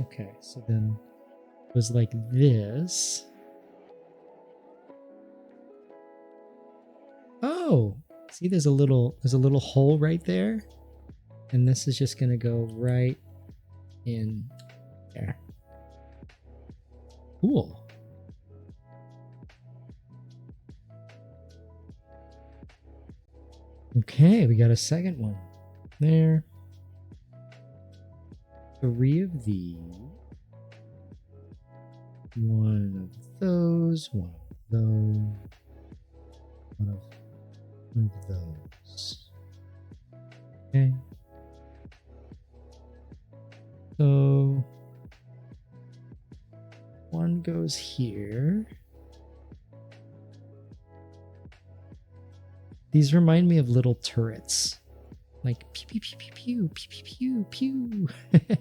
Speaker 1: Okay, so then it was like this. Oh, See, there's a little hole right there, and this is just gonna go right in there. Cool. Okay, we got a second one there. 3 of these. One of those. One of those. One of those. Okay. So one goes here. These remind me of little turrets. Like pew pew pew pew pew pew pew pew pew.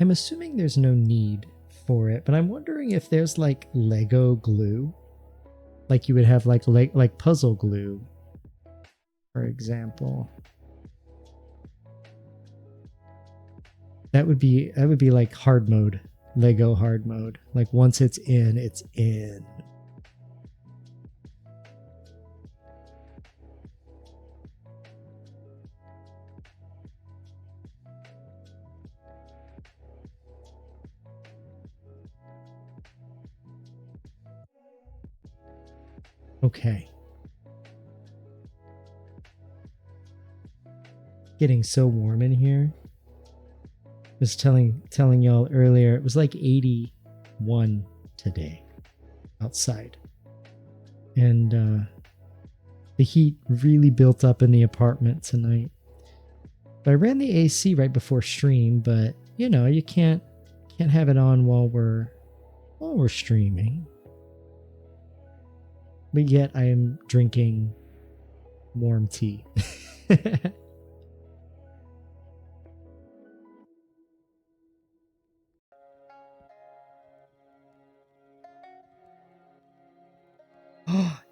Speaker 1: I'm assuming there's no need for it, but I'm wondering if there's like Lego glue, like you would have like puzzle glue, for example. That would be like hard mode, Lego hard mode. Like once it's in, it's in. Okay. Getting so warm in here. I was telling y'all earlier, it was like 81 today outside. And the heat really built up in the apartment tonight. But I ran the AC right before stream, but you know, you can't have it on while we're streaming. But yet I am drinking warm tea.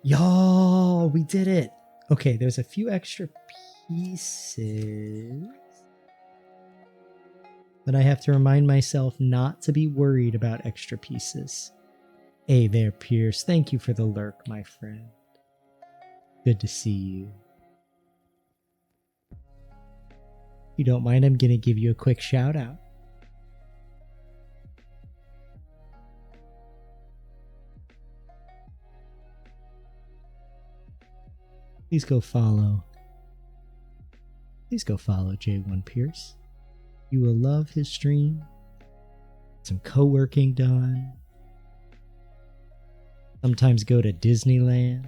Speaker 1: Y'all, we did it. Okay, there's a few extra pieces. But I have to remind myself not to be worried about extra pieces. Hey there, Pierce. Thank you for the lurk, my friend. Good to see you. If you don't mind, I'm going to give you a quick shout out. Please go follow J1 Pierce. You will love his stream. Some co-working done. Sometimes go to Disneyland.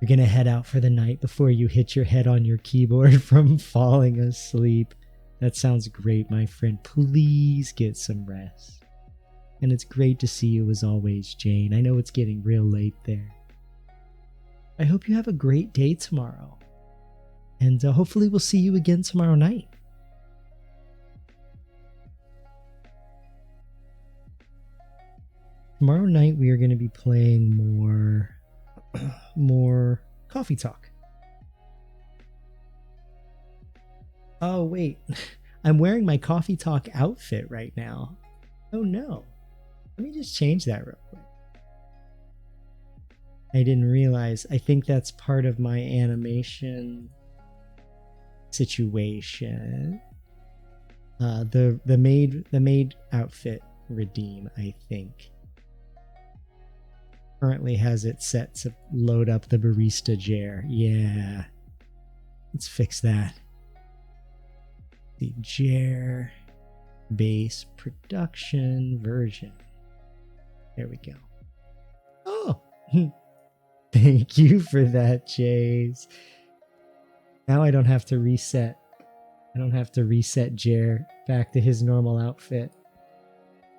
Speaker 1: You're going to head out for the night before you hit your head on your keyboard from falling asleep. That sounds great, my friend. Please get some rest. And it's great to see you as always, Jane. I know it's getting real late there. I hope you have a great day tomorrow. And hopefully we'll see you again tomorrow night. Tomorrow night we are going to be playing more coffee talk. Oh wait, I'm wearing my coffee talk outfit right now. Oh no. Let me just change that real quick. I didn't realize. I think that's part of my animation situation. The maid outfit redeem, I think. Currently has it set to load up the barista chair. Yeah. Let's fix that. The Jer base production version. There we go. Oh, thank you for that, Jays. Now I don't have to reset. I don't have to reset Jer back to his normal outfit.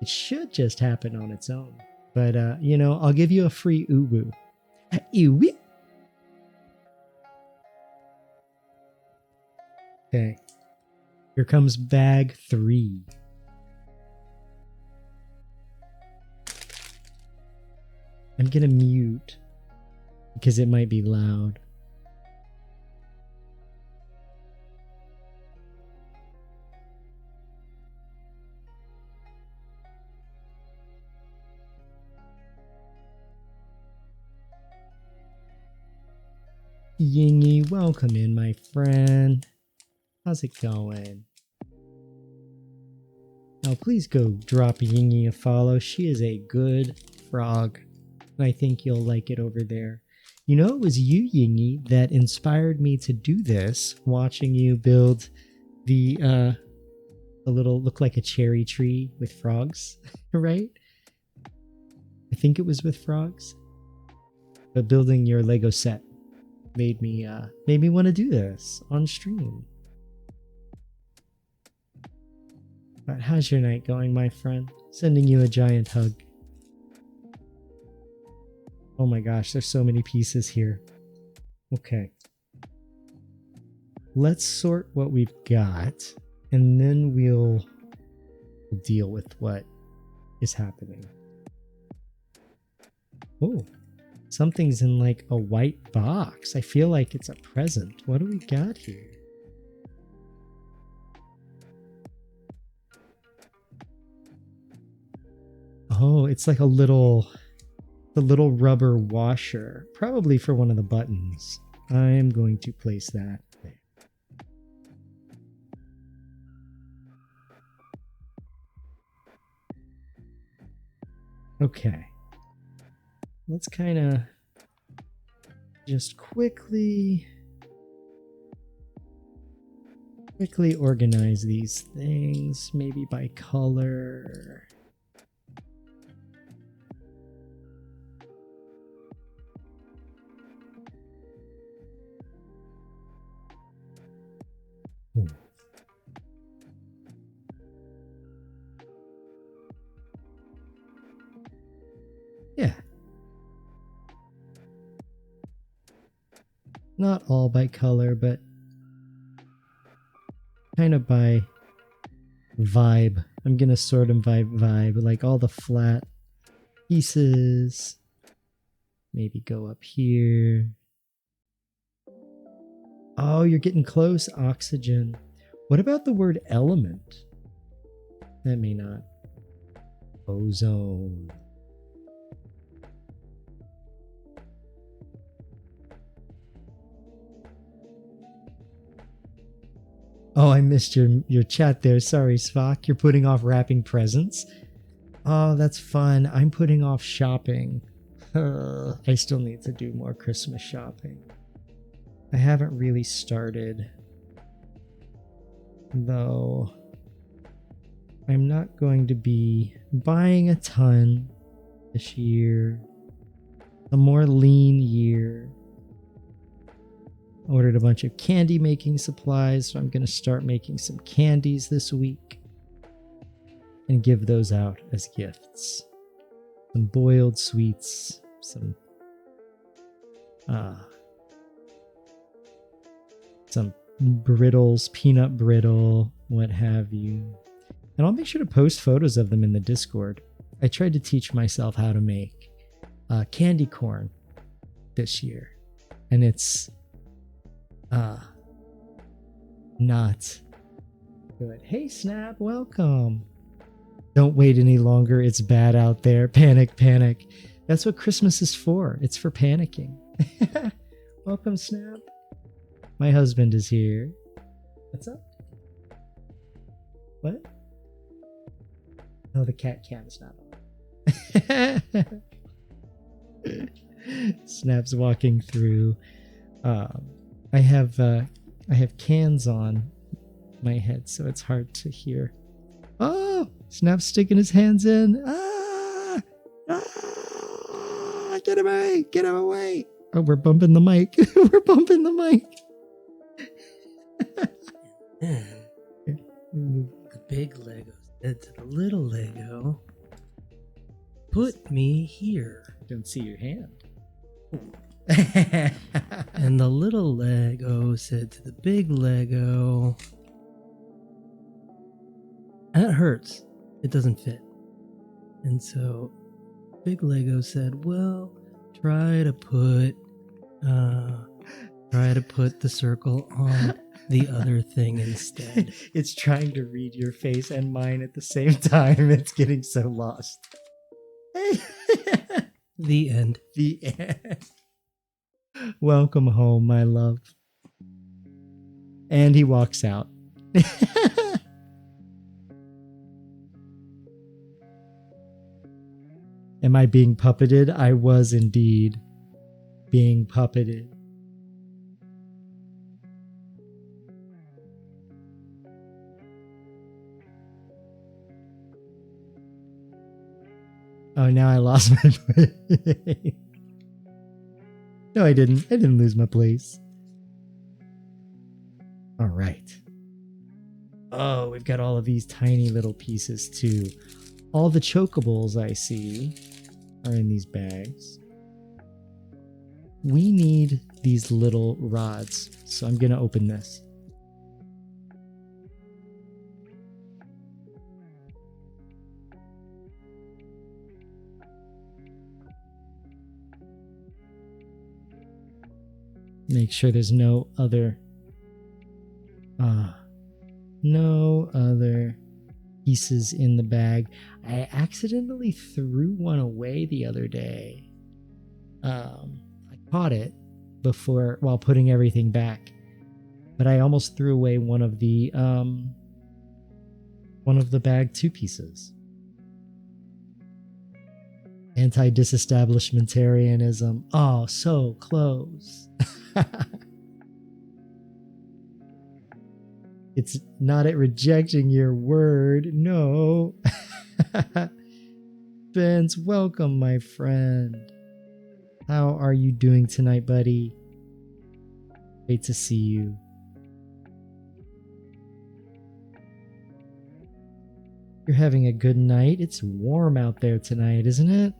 Speaker 1: It should just happen on its own. But, you know, I'll give you a free uwu. Uwu. Okay. Here comes bag 3. I'm going to mute because it might be loud. Yingy, welcome in, my friend. How's it going? Now, please go drop Yingy a follow. She is a good frog, and I think you'll like it over there. You know, it was you, Yingy, that inspired me to do this, watching you build the little, look like a cherry tree with frogs, right? I think it was with frogs. But building your Lego set made me want to do this on stream. But how's your night going, my friend? Sending you a giant hug. Oh my gosh, there's so many pieces here. Okay. Let's sort what we've got, and then we'll deal with what is happening. Oh, something's in like a white box. I feel like it's a present. What do we got here? Oh, it's like a little rubber washer, probably for one of the buttons. I'm going to place that there. Okay. Let's kind of just quickly organize these things, maybe by color. Yeah. Not all by color, but kind of by vibe. I'm going to sort them by vibe, like all the flat pieces. Maybe go up here. Oh, you're getting close. Oxygen. What about the word element? That may not. Ozone. Oh, I missed your chat there. Sorry, Svok. You're putting off wrapping presents? Oh, that's fun. I'm putting off shopping. I still need to do more Christmas shopping. I haven't really started, though. I'm not going to be buying a ton this year. A more lean year. Ordered a bunch of candy making supplies, so I'm going to start making some candies this week and give those out as gifts. Some boiled sweets, some brittles, peanut brittle, what have you. And I'll make sure to post photos of them in the Discord. I tried to teach myself how to make candy corn this year, and it's not good. Hey Snap, welcome. Don't wait any longer. It's bad out there. Panic, panic. That's what Christmas is for. It's for panicking. Welcome, Snap. My husband is here. What's up? What? Oh, the cat cam is not on. Snap's walking through. I have cans on my head, so it's hard to hear. Oh, Snap's sticking his hands in. Ah! Ah! Get him away! Get him away! Oh, we're bumping the mic. We're bumping the mic.
Speaker 2: The big Lego said to the little Lego, "Put me here."
Speaker 1: Don't see your hand.
Speaker 2: And the little Lego said to the big Lego, "That hurts. It doesn't fit." And so big Lego said, "Well, try to put Try to put the circle on the other thing instead.
Speaker 1: It's trying to read your face and mine at the same time. It's getting so lost.
Speaker 2: The end.
Speaker 1: The end. Welcome home, my love. And he walks out. Am I being puppeted? I was indeed being puppeted. Oh, now I lost my place. No, I didn't. I didn't lose my place. All right. Oh, we've got all of these tiny little pieces too. All the chokables I see are in these bags. We need these little rods, so I'm going to open this. Make sure there's no other pieces in the bag. I accidentally threw one away the other day. I caught it while putting everything back, but I almost threw away one of the bag 2 pieces. Anti-disestablishmentarianism. Oh, so close. It's not at rejecting your word. No. Spence, welcome, my friend. How are you doing tonight, buddy? Great to see you. You're having a good night. It's warm out there tonight, isn't it?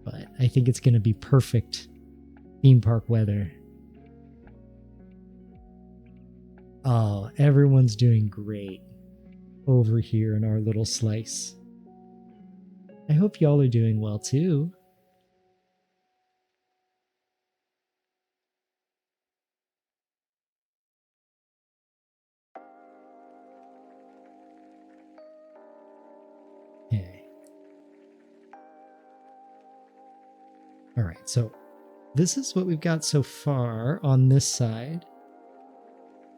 Speaker 1: But I think it's going to be perfect theme park weather. Oh, everyone's doing great over here in our little slice. I hope y'all are doing well too. Okay. All right, so this is what we've got so far on this side.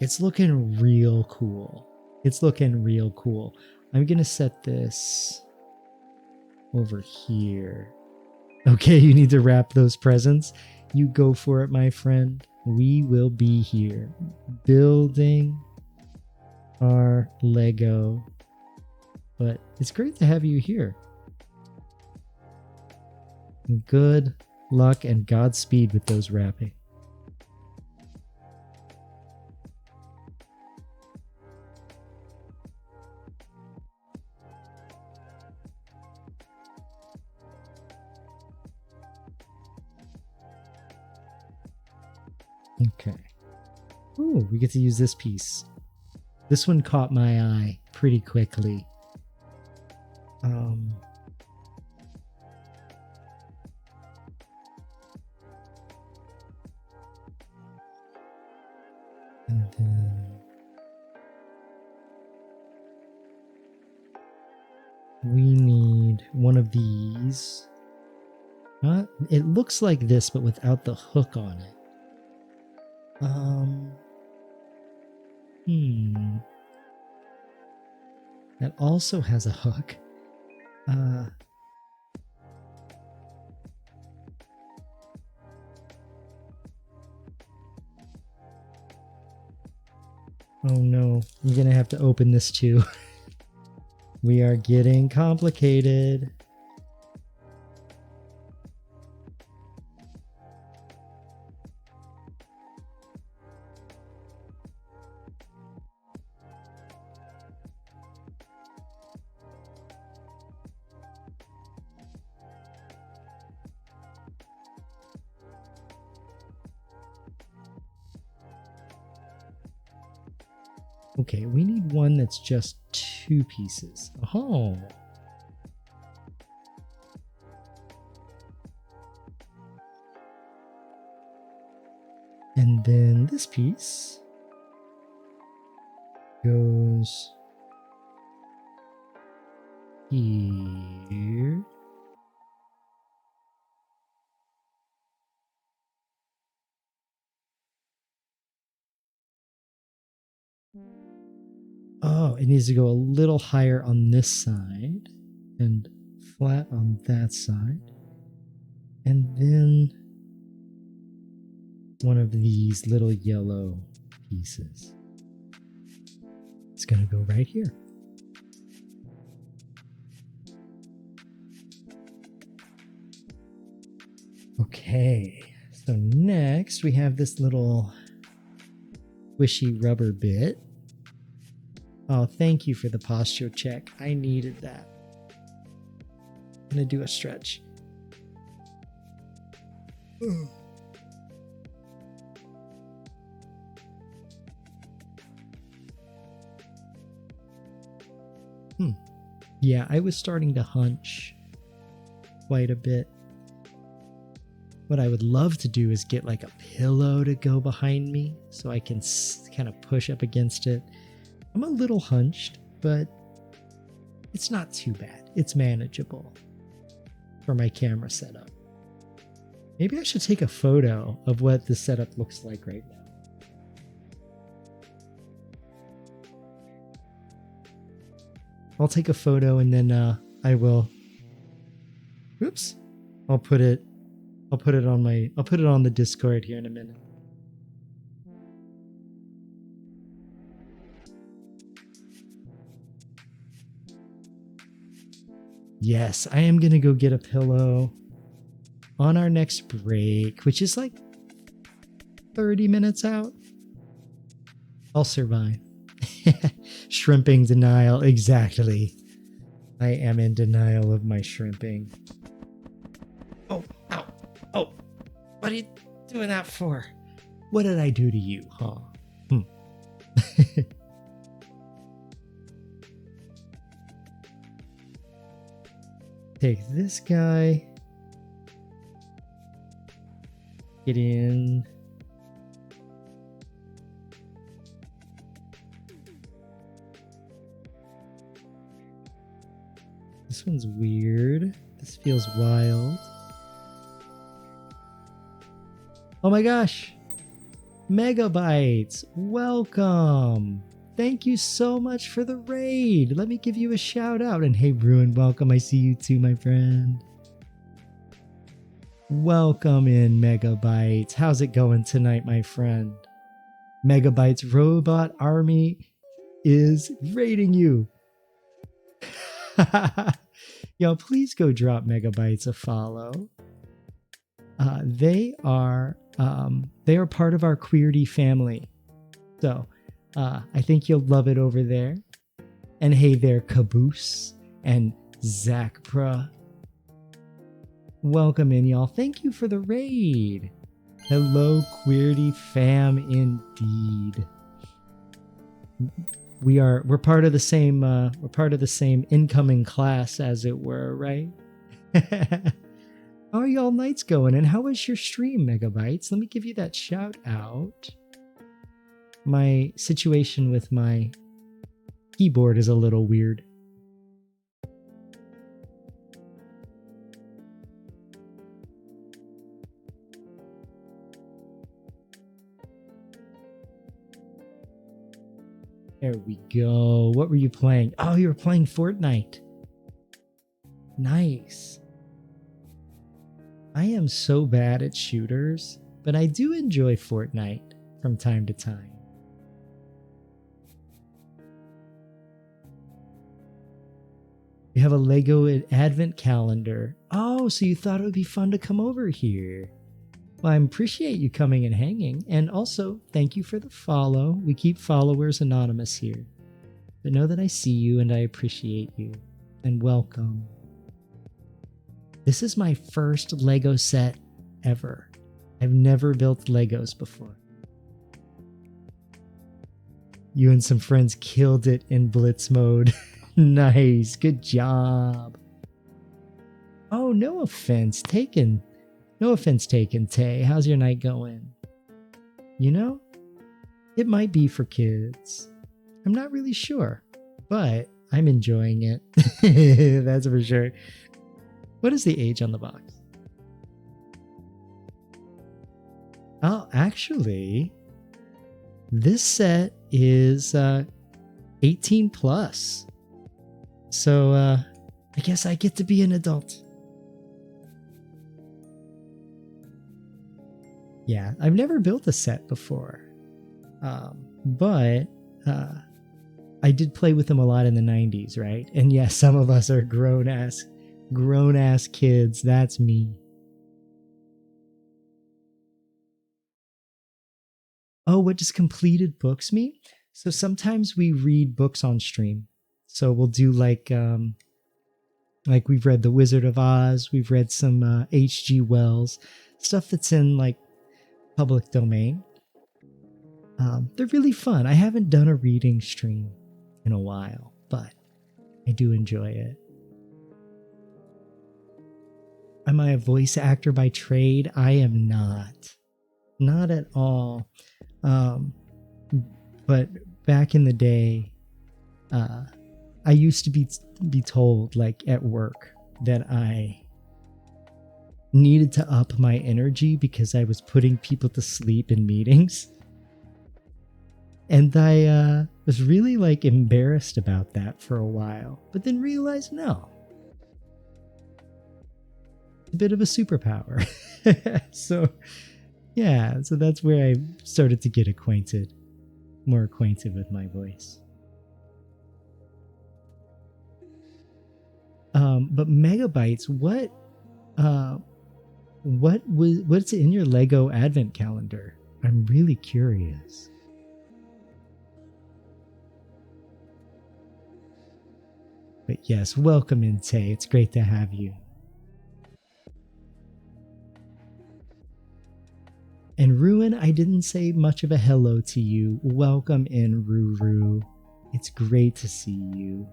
Speaker 1: It's looking real cool. It's looking real cool. I'm going to set this over here. Okay, you need to wrap those presents. You go for it, my friend. We will be here building our Lego. But it's great to have you here. Good luck and Godspeed with those wrapping. Okay. Ooh, we get to use this piece. This one caught my eye pretty quickly. And then we need one of these. It looks like this, but without the hook on it. That also has a hook. Oh no, you're gonna have to open this too. We are getting complicated. Okay, we need one that's just 2 pieces. Oh. then this piece goes here. Oh, it needs to go a little higher on this side and flat on that side. And then one of these little yellow pieces. It's going to go right here. Okay, so next we have this little squishy rubber bit. Oh, thank you for the posture check. I needed that. I'm going to do a stretch. Yeah, I was starting to hunch quite a bit. What I would love to do is get like a pillow to go behind me so I can kind of push up against it. I'm a little hunched, but it's not too bad. It's manageable for my camera setup. Maybe I should take a photo of what the setup looks like right now. I'll take a photo and then I will. Oops. I'll put it on the Discord here in a minute. Yes, I am going to go get a pillow on our next break, which is like 30 minutes out. I'll survive. Shrimping denial, exactly. I am in denial of my shrimping. Oh, ow, oh, what are you doing that for? What did I do to you, huh? Take this guy. Get in. This one's weird. This feels wild. Oh my gosh. Megabytes, welcome. Thank you so much for the raid. Let me give you a shout out. And hey, Bruin, welcome. I see you too, my friend. Welcome in, Megabytes. How's it going tonight, my friend? Megabytes Robot Army is raiding you. Yo, please go drop Megabytes a follow. They are part of our Queerty family. So I think you'll love it over there. And hey there, Caboose and Zachpra. Welcome in, y'all. Thank you for the raid. Hello, Queerty fam, indeed. We're part of the same incoming class, as it were, right? How are y'all nights going? And how was your stream, Megabytes? Let me give you that shout out. My situation with my keyboard is a little weird. There we go. What were you playing? Oh, you were playing Fortnite. Nice. I am so bad at shooters, but I do enjoy Fortnite from time to time. We have a LEGO advent calendar. Oh, so you thought it would be fun to come over here. Well, I appreciate you coming and hanging. And also, thank you for the follow. We keep followers anonymous here. But know that I see you and I appreciate you. And welcome. This is my first LEGO set ever. I've never built Legos before. You and some friends killed it in Blitz mode. Nice. Good job. Oh, no offense taken. No offense taken, Tay. How's your night going? you know, it might be for kids. I'm not really sure, but I'm enjoying it. That's for sure. What is the age on the box? Oh, actually, this set is 18 plus. So I guess I get to be an adult. Yeah, I've never built a set before. But I did play with them a lot in the 90s, right? And yes, some of us are grown ass kids. That's me. Oh, what does completed books mean? So sometimes we read books on stream. So we'll do like we've read The Wizard of Oz, we've read some H.G. Wells, stuff that's in like public domain. They're really fun. I haven't done a reading stream in a while, but I do enjoy it. Am I a voice actor by trade? I am not. Not at all. But back in the day, I used to be told, like at work, that I needed to up my energy because I was putting people to sleep in meetings. And I was really like embarrassed about that for a while, but then realized no. It's a bit of a superpower. So yeah, so that's where I started to get more acquainted with my voice. But megabytes, what's in your Lego Advent calendar? I'm really curious. But yes, welcome in, Tay. It's great to have you. And Ruin, I didn't say much of a hello to you. Welcome in, Ruru. It's great to see you.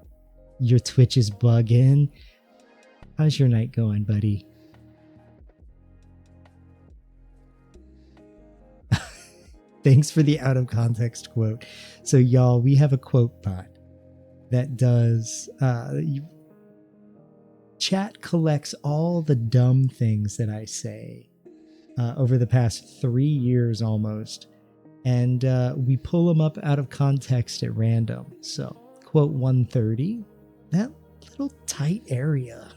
Speaker 1: Your Twitch is bugging. How's your night going, buddy? Thanks for the out of context quote. So y'all, we have a quote bot that does chat collects all the dumb things that I say over the past 3 years almost, and we pull them up out of context at random. So quote 130, that little tight area.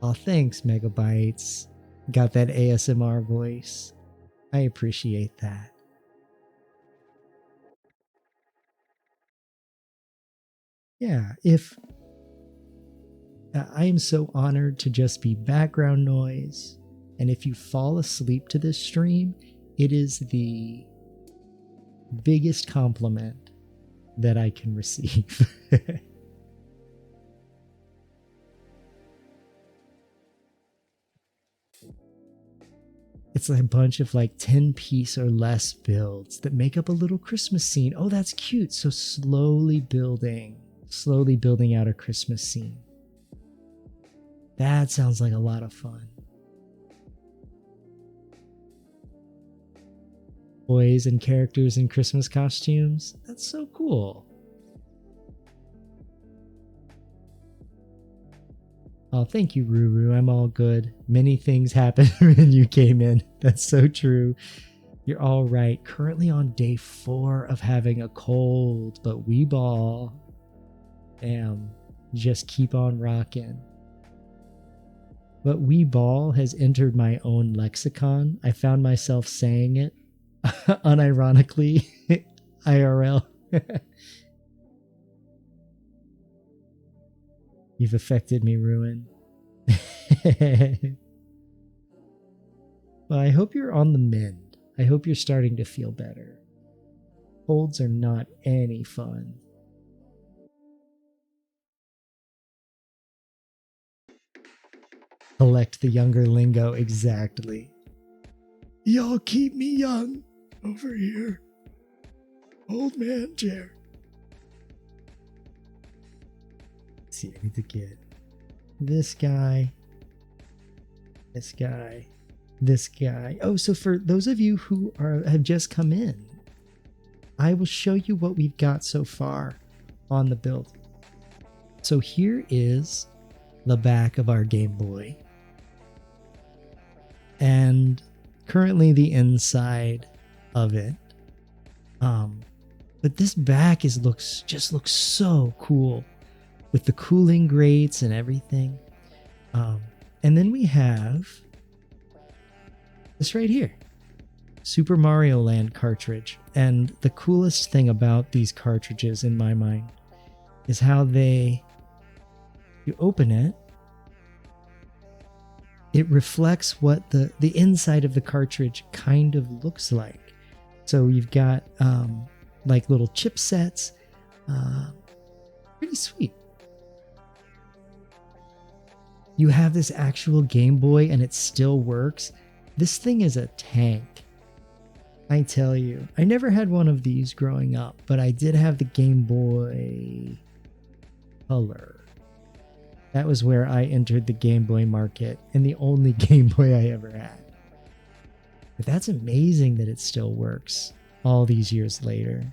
Speaker 1: Oh, thanks, Megabytes. Got that ASMR voice. I appreciate that. Yeah, if I am so honored to just be background noise, and if you fall asleep to this stream, it is the biggest compliment that I can receive. It's like a bunch of like 10-piece or less builds that make up a little Christmas scene. Oh, that's cute. So slowly building out a Christmas scene. That sounds like a lot of fun. Boys and characters in Christmas costumes. That's so cool. Oh, thank you, Ruru. I'm all good. Many things happened when you came in. That's so true. You're all right. Currently on day 4 of having a cold, but we ball. Damn. Just keep on rocking. But we ball has entered my own lexicon. I found myself saying it unironically IRL. You've affected me, Ruin. Well, I hope you're on the mend. I hope you're starting to feel better. Colds are not any fun. Collect the younger lingo, exactly. Y'all keep me young over here. Old man chair. Let's see, I need to get this guy. This guy. This guy. Oh, so for those of you who have just come in, I will show you what we've got so far on the build. So here is the back of our Game Boy. And currently the inside of it. But this back just looks so cool with the cooling grates and everything. And then we have this right here, Super Mario Land cartridge. And the coolest thing about these cartridges in my mind is how you open it, it reflects what the inside of the cartridge kind of looks like. So you've got like little chipsets, pretty sweet. You have this actual Game Boy and it still works. This thing is a tank. I tell you, I never had one of these growing up, but I did have the Game Boy Color. That was where I entered the Game Boy market and the only Game Boy I ever had. But that's amazing that it still works all these years later.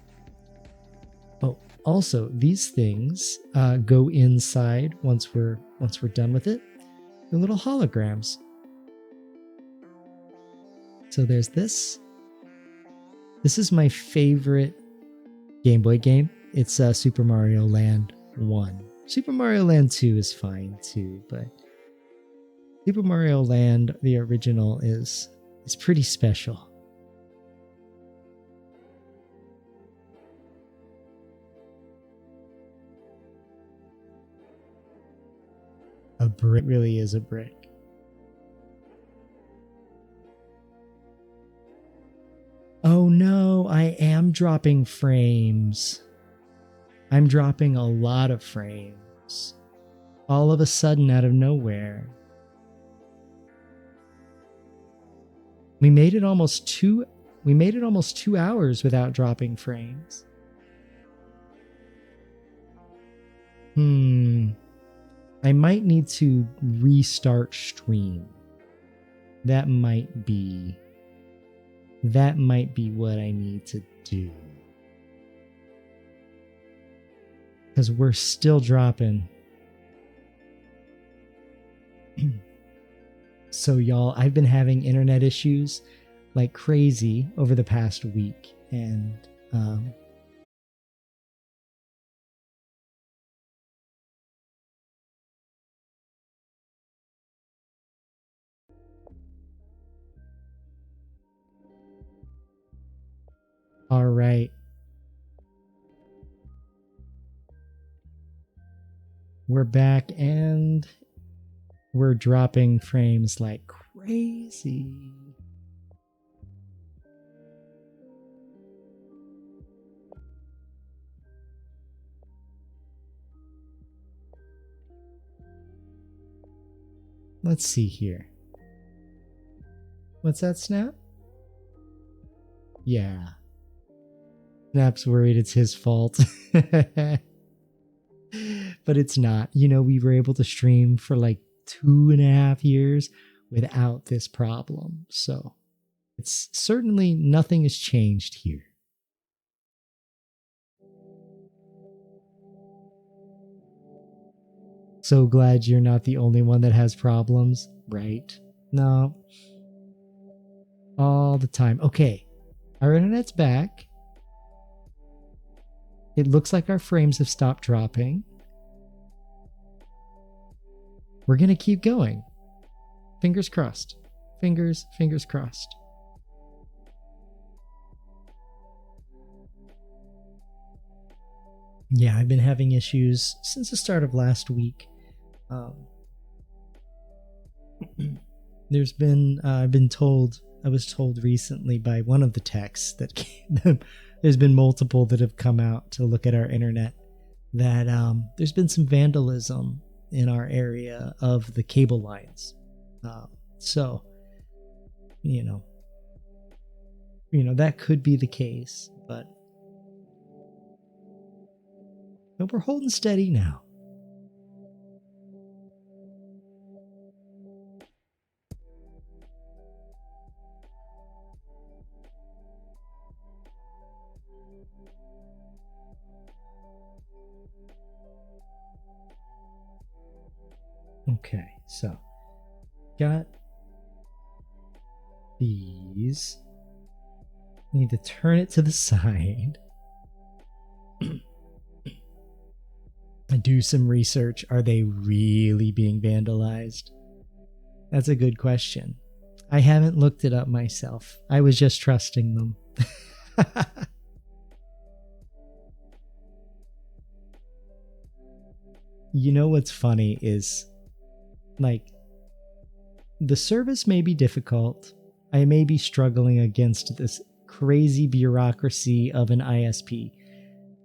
Speaker 1: Oh, also, these things go inside once we're done with it. They're little holograms. So there's this. This is my favorite Game Boy game. It's Super Mario Land 1. Super Mario Land 2 is fine too, but Super Mario Land, the original, is pretty special. A brick really is a brick. Oh no, I am dropping frames. I'm dropping a lot of frames. All of a sudden, out of nowhere. We made it almost 2 hours without dropping frames. I might need to restart stream. That might be what I need to do. Because we're still dropping. So y'all, I've been having internet issues like crazy over the past week. And all right. We're back and we're dropping frames like crazy. Let's see here. What's that, Snap? Yeah. Snap's worried it's his fault. But it's not. You know, we were able to stream for like 2.5 years without this problem. So it's certainly nothing has changed here. So glad you're not the only one that has problems, right? No. All the time. Okay. Our internet's back. It looks like our frames have stopped dropping. We're going to keep going. Fingers crossed. Fingers crossed. Yeah, I've been having issues since the start of last week. I was told recently by one of the techs that there's been multiple that have come out to look at our internet that there's been some vandalism in our area of the cable lines. So, you know, that could be the case, but we're holding steady now. Okay, so got these. Need to turn it to the side. Do some research. Are they really being vandalized? That's a good question. I haven't looked it up myself. I was just trusting them. You know what's funny is, like, the service may be difficult. I may be struggling against this crazy bureaucracy of an ISP,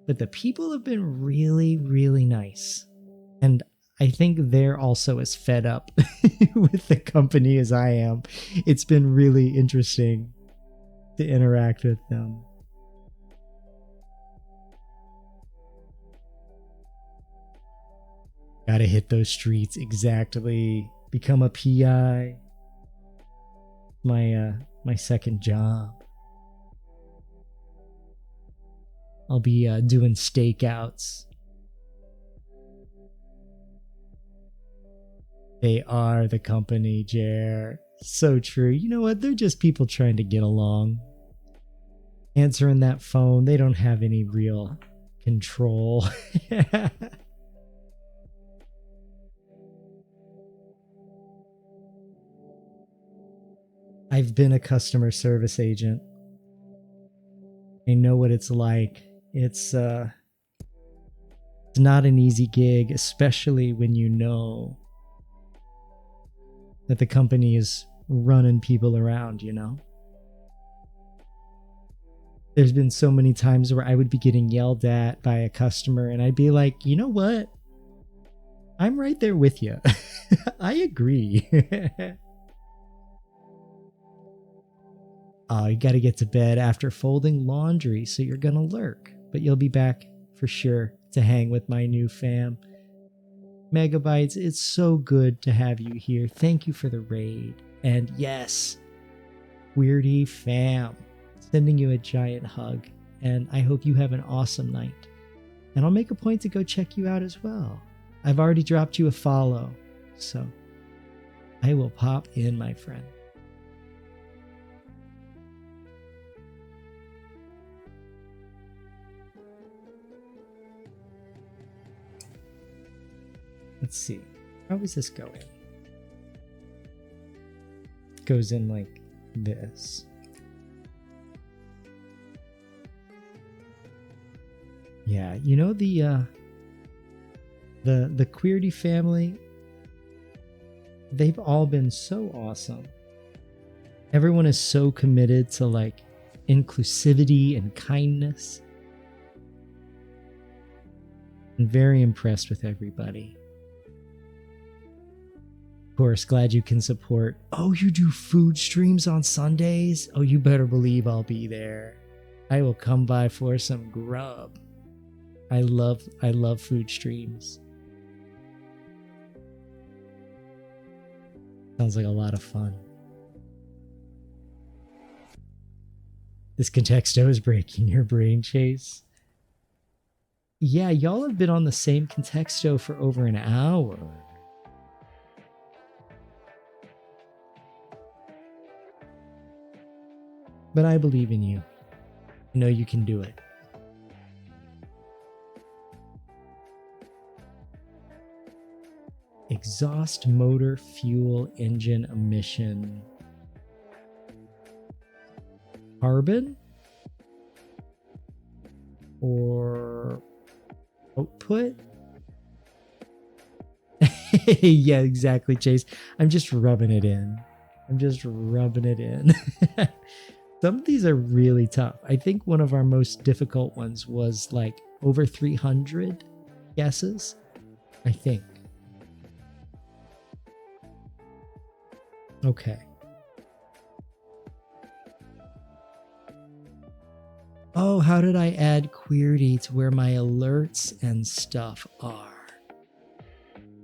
Speaker 1: but the people have been really, really nice. And I think they're also as fed up with the company as I am. It's been really interesting to interact with them. Gotta hit those streets exactly. Become a PI. My second job. I'll be doing stakeouts. They are the company, Jer. So true. You know what? They're just people trying to get along. Answering that phone, they don't have any real control. I've been a customer service agent. I know what it's like. It's not an easy gig, especially when you know that the company is running people around, you know? There's been so many times where I would be getting yelled at by a customer and I'd be like, you know what? I'm right there with you. I agree. Oh, you got to get to bed after folding laundry, so you're going to lurk. But you'll be back for sure to hang with my new fam. Megabytes, it's so good to have you here. Thank you for the raid. And yes, Weirdy fam, sending you a giant hug. And I hope you have an awesome night. And I'll make a point to go check you out as well. I've already dropped you a follow, so I will pop in, my friend. Let's see. How is this going? It goes in like this. Yeah, you know the Queerty family, they've all been so awesome. Everyone is so committed to like inclusivity and kindness. I'm very impressed with everybody. Of course, glad you can support. Oh, you do food streams on Sundays? Oh, you better believe I'll be there. I will come by for some grub. I love food streams. Sounds like a lot of fun. This contexto is breaking your brain, Chase. Yeah, y'all have been on the same contexto for over an hour. But I believe in you. I know you can do it. Exhaust motor fuel engine emission. Carbon? Or output? Yeah, exactly, Chase. I'm just rubbing it in. Some of these are really tough. I think one of our most difficult ones was like over 300 guesses, I think. Okay. Oh, how did I add Queerty to where my alerts and stuff are?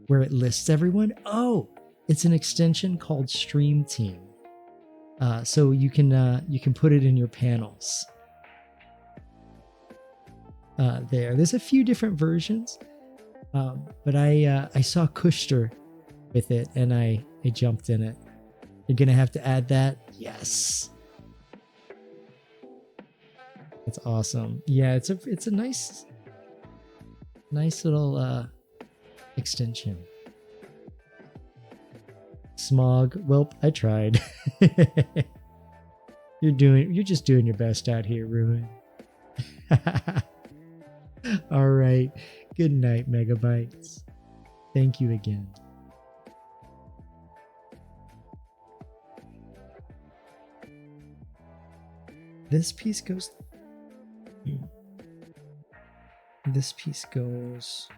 Speaker 1: Where it lists everyone? Oh, it's an extension called Stream Team. So you can put it in your panels. There's a few different versions, but I saw Kushter with it, and I jumped in it. You're gonna have to add that. Yes, that's awesome. Yeah, it's a nice little extension. Smog. Welp, I tried. You're just doing your best out here, Ruin. All right. Good night, Megabytes. Thank you again. This piece goes. This piece goes.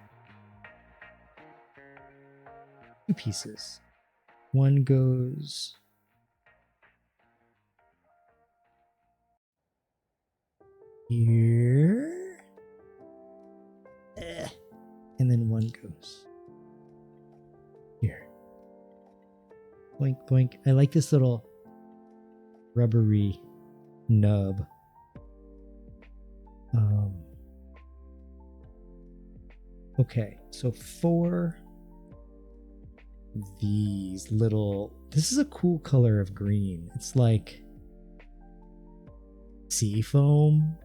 Speaker 1: 2 pieces. One goes. Here. And then one goes here. Boink, boink. I like this little rubbery nub. Okay, so for these little, this is a cool color of green. It's like seafoam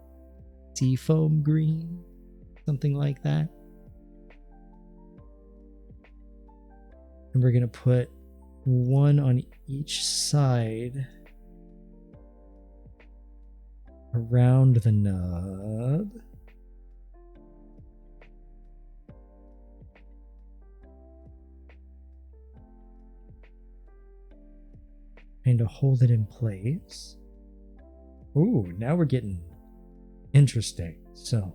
Speaker 1: green, something like that. And we're gonna put one on each side around the nub. And to hold it in place. Ooh, now we're getting interesting. So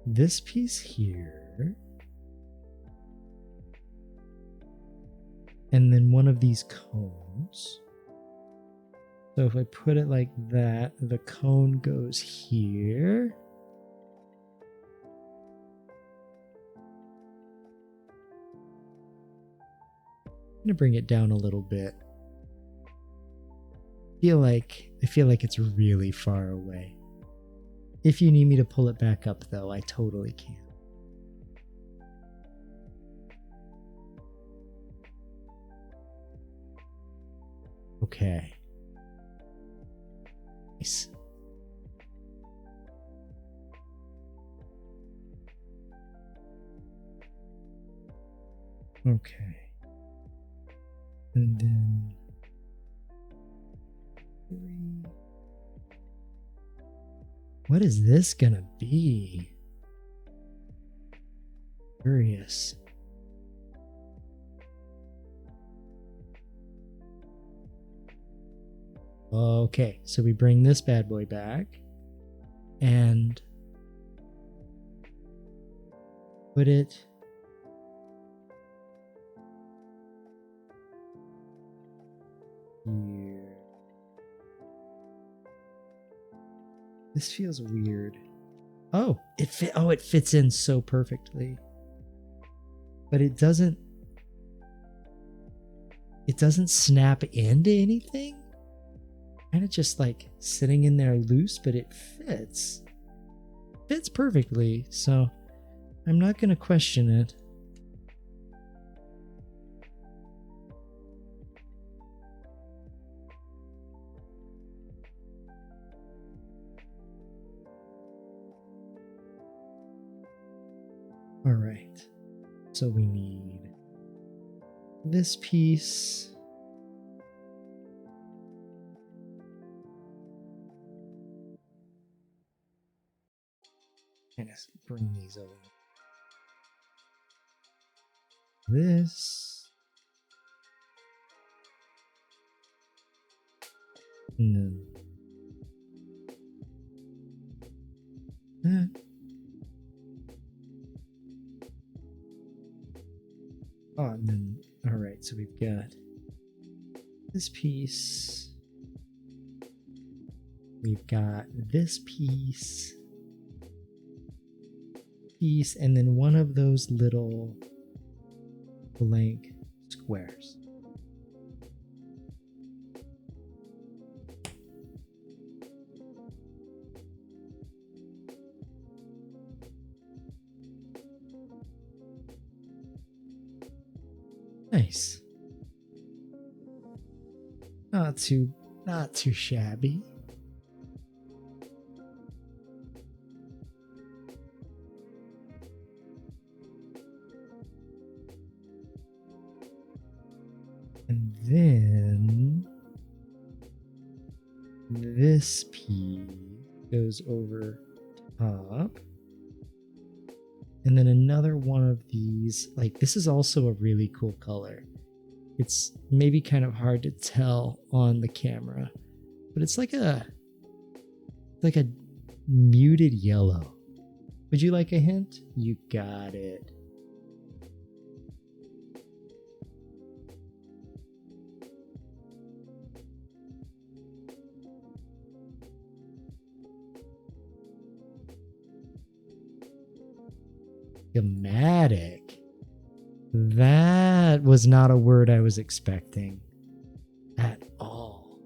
Speaker 1: this piece here, and then one of these cones. So if I put it like that, the cone goes here. I'm gonna bring it down a little bit. I feel like it's really far away. If you need me to pull it back up though, I totally can. Okay. Nice. Okay. And then 3. What is this gonna be? Curious. Okay, so we bring this bad boy back and put it here. This feels weird. Oh, it fits in so perfectly. But it doesn't snap into anything. Kind of just like sitting in there loose, but it fits. Fits perfectly, so I'm not going to question it. All right, so we need this piece. And just bring these over. This. And then that. Oh, and then, all right, so we've got this piece. We've got this piece, and then one of those little blank squares. Nice. Not too shabby. And then this piece goes over top. And then another one of these, like this is also a really cool color. It's maybe kind of hard to tell on the camera, but it's like a muted yellow. Would you like a hint? You got it. Schematic. That was not a word I was expecting at all.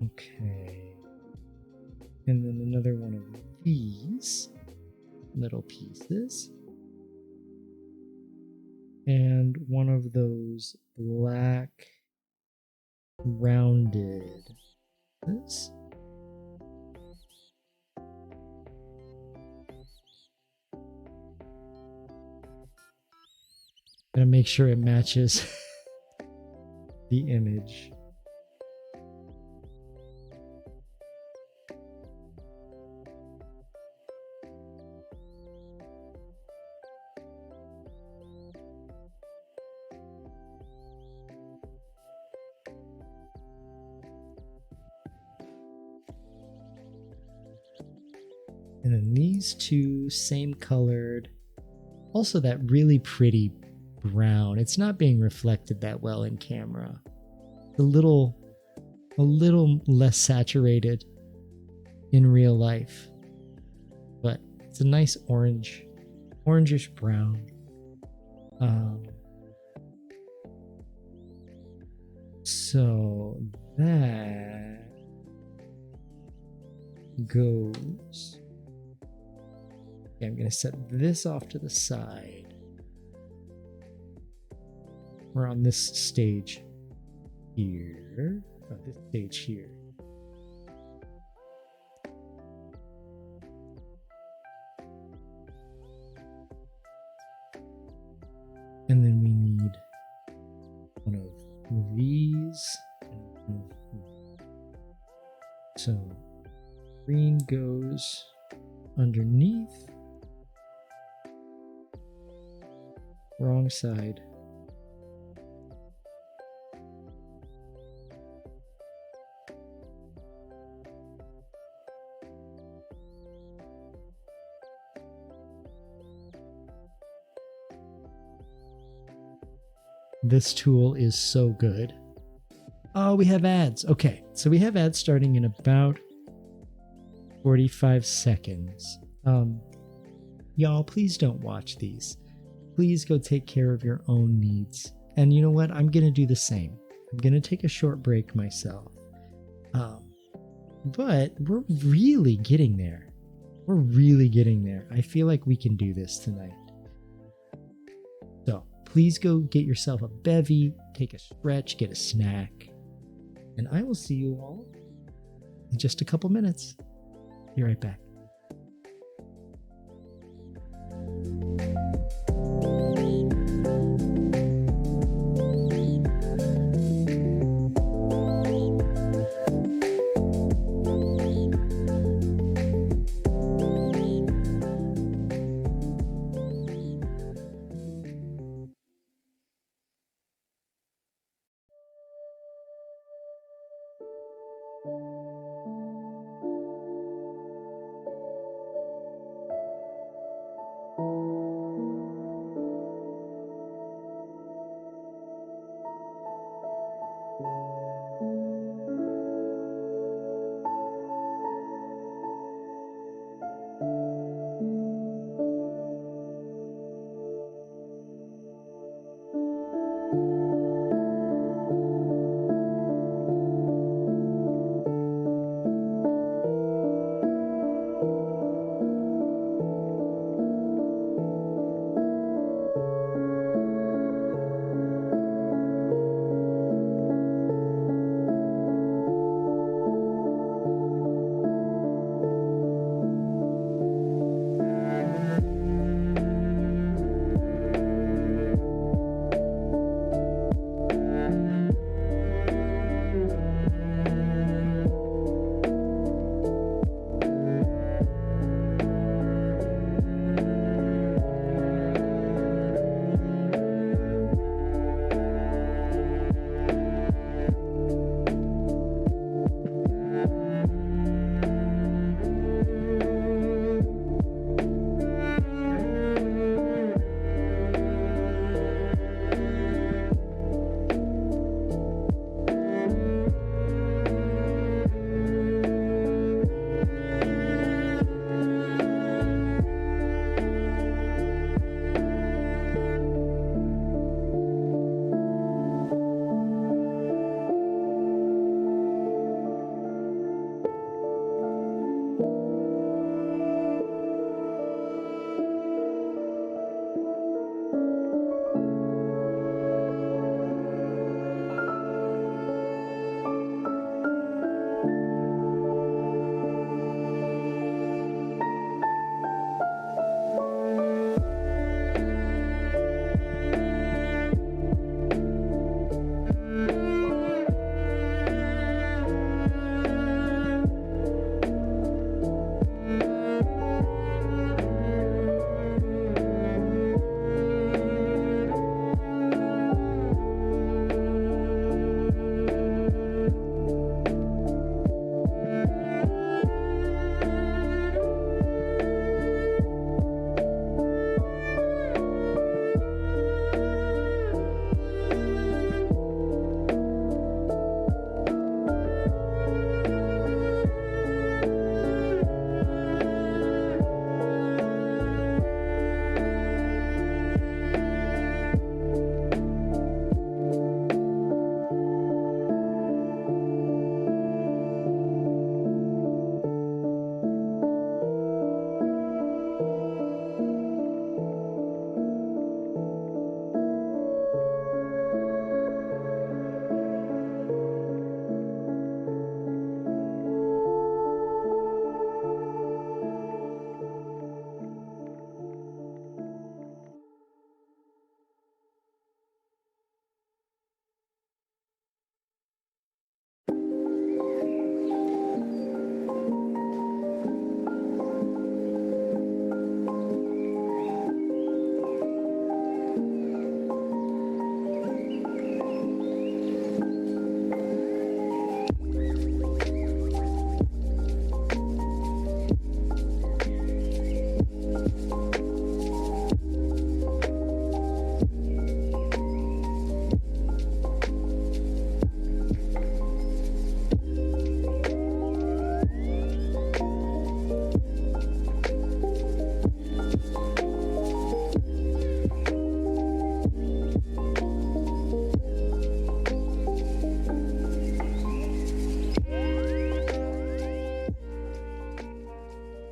Speaker 1: Okay. And then another one of these little pieces. And one of those black rounded this. Gotta make sure it matches the image. And then these two, same colored. Also that really pretty brown. It's not being reflected that well in camera. A little less saturated in real life. But it's a nice orangish brown. So that goes. Okay, I'm going to set this off to the side. We're on this stage here. Oh, this stage here. And then we need one of these. So green goes underneath. Wrong side. This tool is so good. Oh, we have ads. Okay, so we have ads starting in about 45 seconds. Y'all, please don't watch these. Please go take care of your own needs. And you know what? I'm going to do the same. I'm going to take a short break myself. But we're really getting there. We're really getting there. I feel like we can do this tonight. So please go get yourself a bevy, take a stretch, get a snack. And I will see you all in just a couple minutes. Be right back.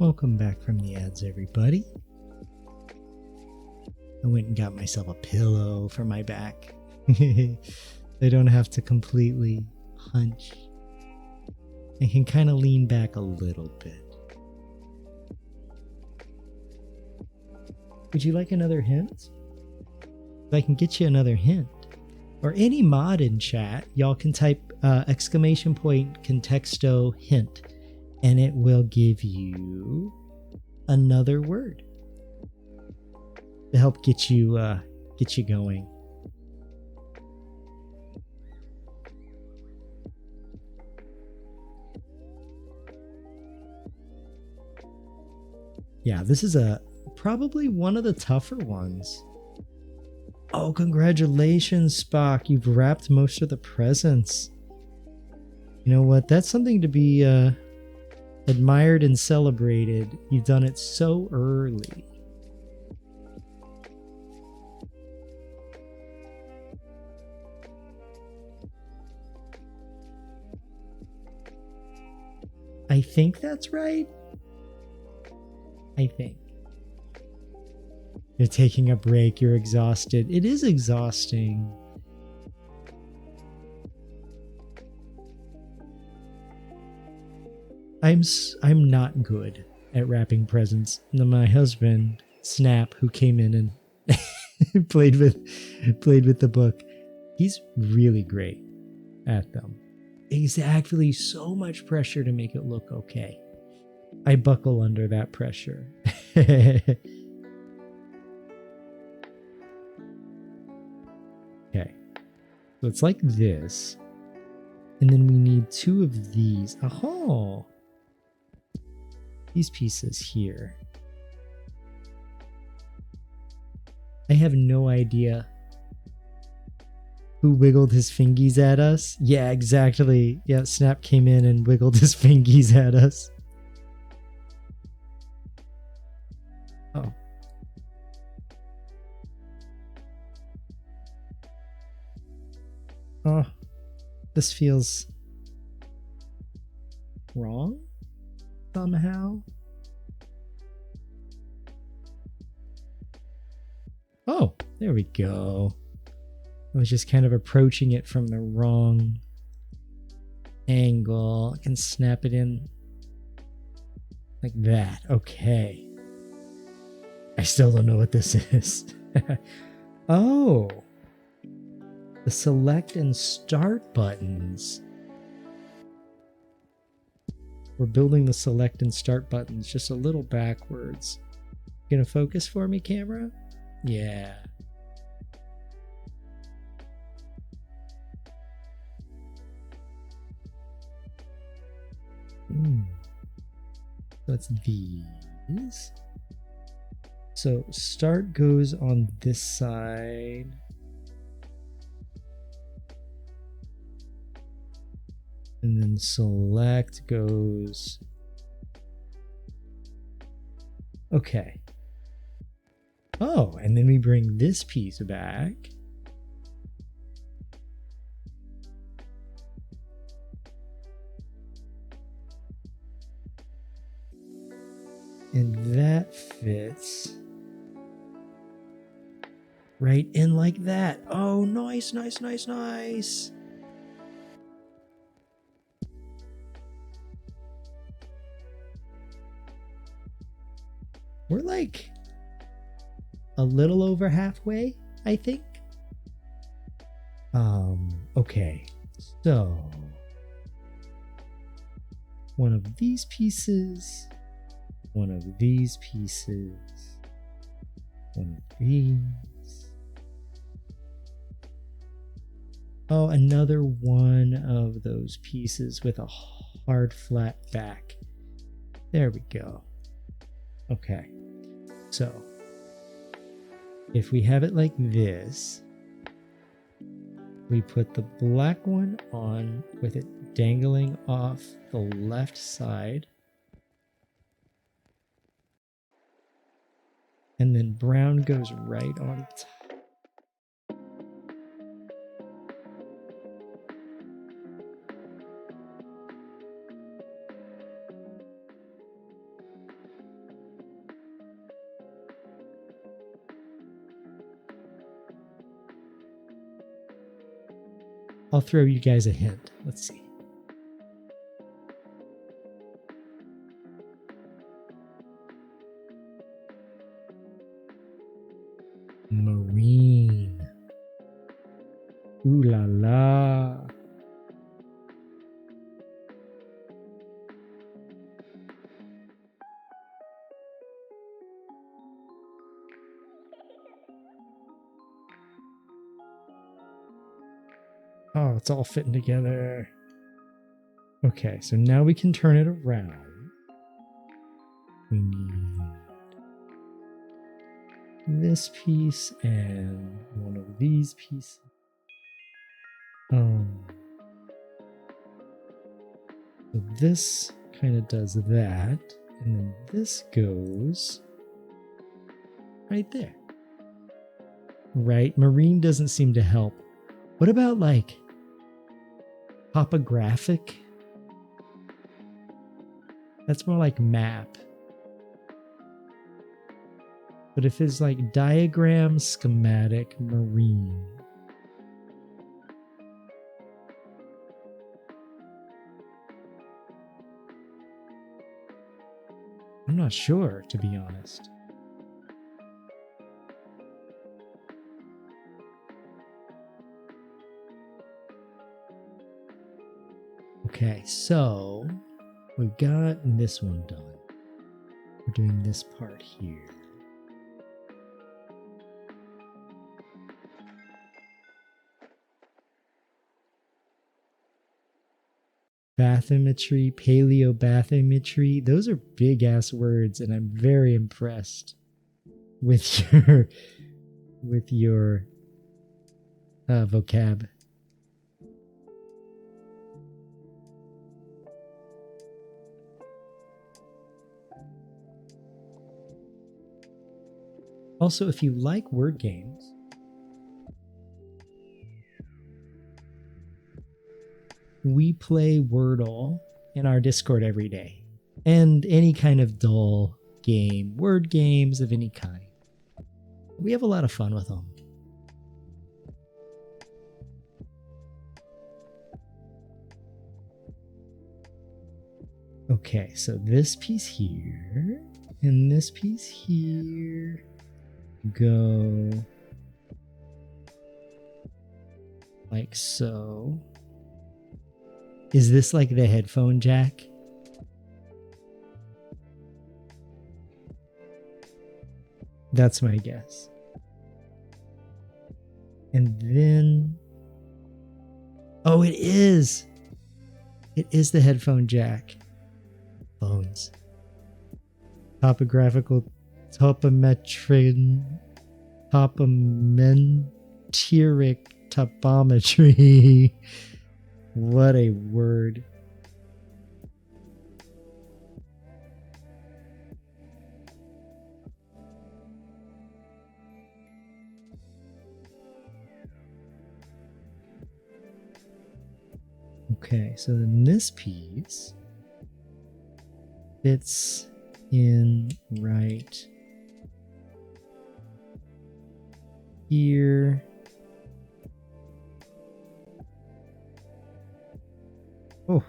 Speaker 1: Welcome back from the ads, everybody. I went and got myself a pillow for my back. I don't have to completely hunch. I can kind of lean back a little bit. Would you like another hint? I can get you another hint. Or any mod in chat, y'all can type exclamation point contexto hint, and it will give you another word to help get you going. Yeah, this is probably one of the tougher ones. Oh, congratulations, Spock. You've wrapped most of the presents. You know what? That's something to be admired and celebrated. You've done it so early. I think that's right. I think. You're taking a break. You're exhausted. It is exhausting. I'm not good at wrapping presents. My husband, Snap, who came in and played with the book, he's really great at them. It's actually so much pressure to make it look okay. I buckle under that pressure. Okay, so it's like this, and then we need two of these. Oh, these pieces here. I have no idea who wiggled his fingies at us. Yeah, exactly. Yeah, Snap came in and wiggled his fingies at us. Oh. Oh, this feels wrong somehow. Oh, there we go. I was just kind of approaching it from the wrong angle. I can snap it in like that. Okay. I still don't know what this is. Oh. The select and start buttons. We're building the select and start buttons just a little backwards. Gonna focus for me, camera? Yeah. So it's these. So start goes on this side. And then select goes. Okay. Oh, and then we bring this piece back. And that fits right in like that. Oh, nice, nice, nice, nice. We're like a little over halfway, I think. Okay. So one of these pieces, one of these pieces, one of these. Oh, another one of those pieces with a hard flat back. There we go. Okay. So if we have it like this, we put the black one on with it dangling off the left side. And then brown goes right on top. I'll throw you guys a hint. Let's see. Marine. Ooh la la. Oh, it's all fitting together. Okay, so now we can turn it around. We need this piece and one of these pieces. So this kind of does that, and then this goes right there. Right? Marine doesn't seem to help. What about like topographic? That's more like map. But if it's like diagram, schematic, marine. I'm not sure, to be honest. Okay, so we've got this one done. We're doing this part here. Bathymetry, paleobathymetry, those are big ass words, and I'm very impressed with your vocab. Also, if you like word games, we play Wordle in our Discord every day. And any kind of dull game, word games of any kind. We have a lot of fun with them. Okay, so this piece here and this piece here go like so. Is this like the headphone jack? That's my guess. And then... oh, it is! It is the headphone jack. Phones. Topographical topometric topometry. What a word. Okay, so then this piece fits in right here. Oh,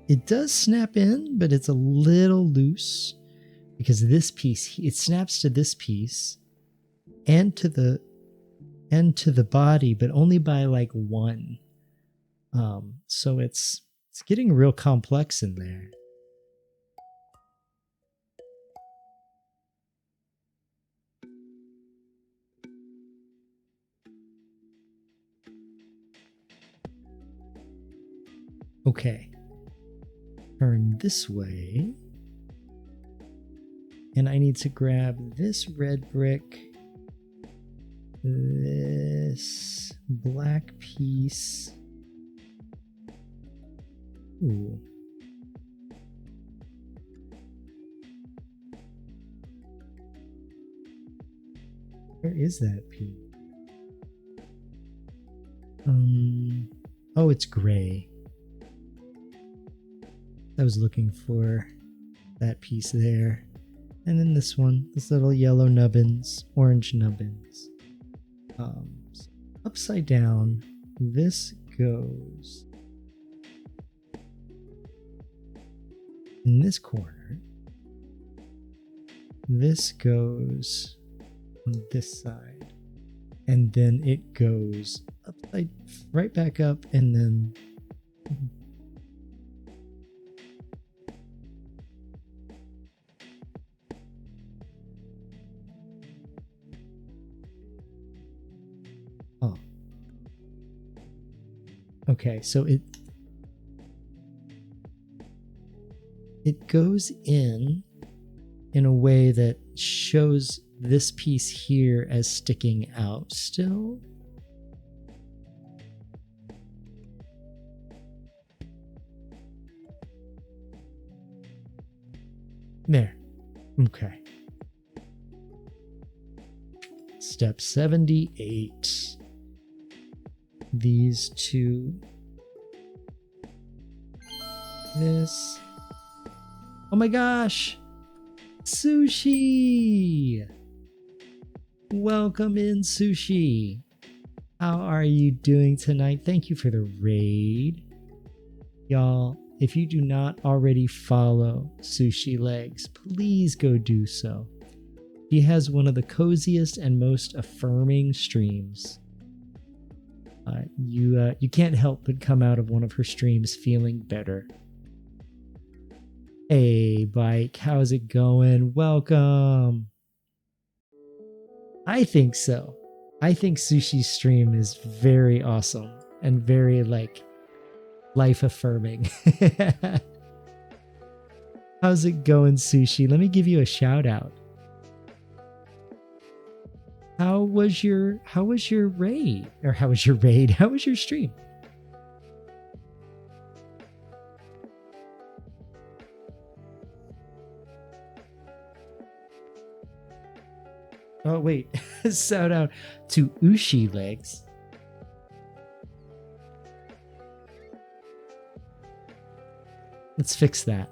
Speaker 1: it does snap in, but it's a little loose because this piece, it snaps to this piece and to the body, but only by like one. So it's getting real complex in there. Okay. Turn this way. And I need to grab this red brick, this black piece. Ooh. Where is that piece? Oh, it's gray. I was looking for that piece there. And then this one, this little yellow nubbins, orange nubbins. upside down, this goes in this corner. This goes on this side. And then it goes upside right back up and then oh. Okay, so it goes in a way that shows this piece here as sticking out still. There. Okay. Step 78. These two. This. Oh my gosh! Sushi! Welcome in, Sushi. How are you doing tonight? Thank you for the raid. Y'all, if you do not already follow Sushi Legs, please go do so. She has one of the coziest and most affirming streams. You can't help but come out of one of her streams feeling better. Hey, Bike, how's it going? Welcome. I think so. I think Sushi's stream is very awesome and very life affirming. How's it going, Sushi? Let me give you a shout out. How was your raid? Or how was your raid? How was your stream? Oh wait, shout out to Ushi Legs. Let's fix that.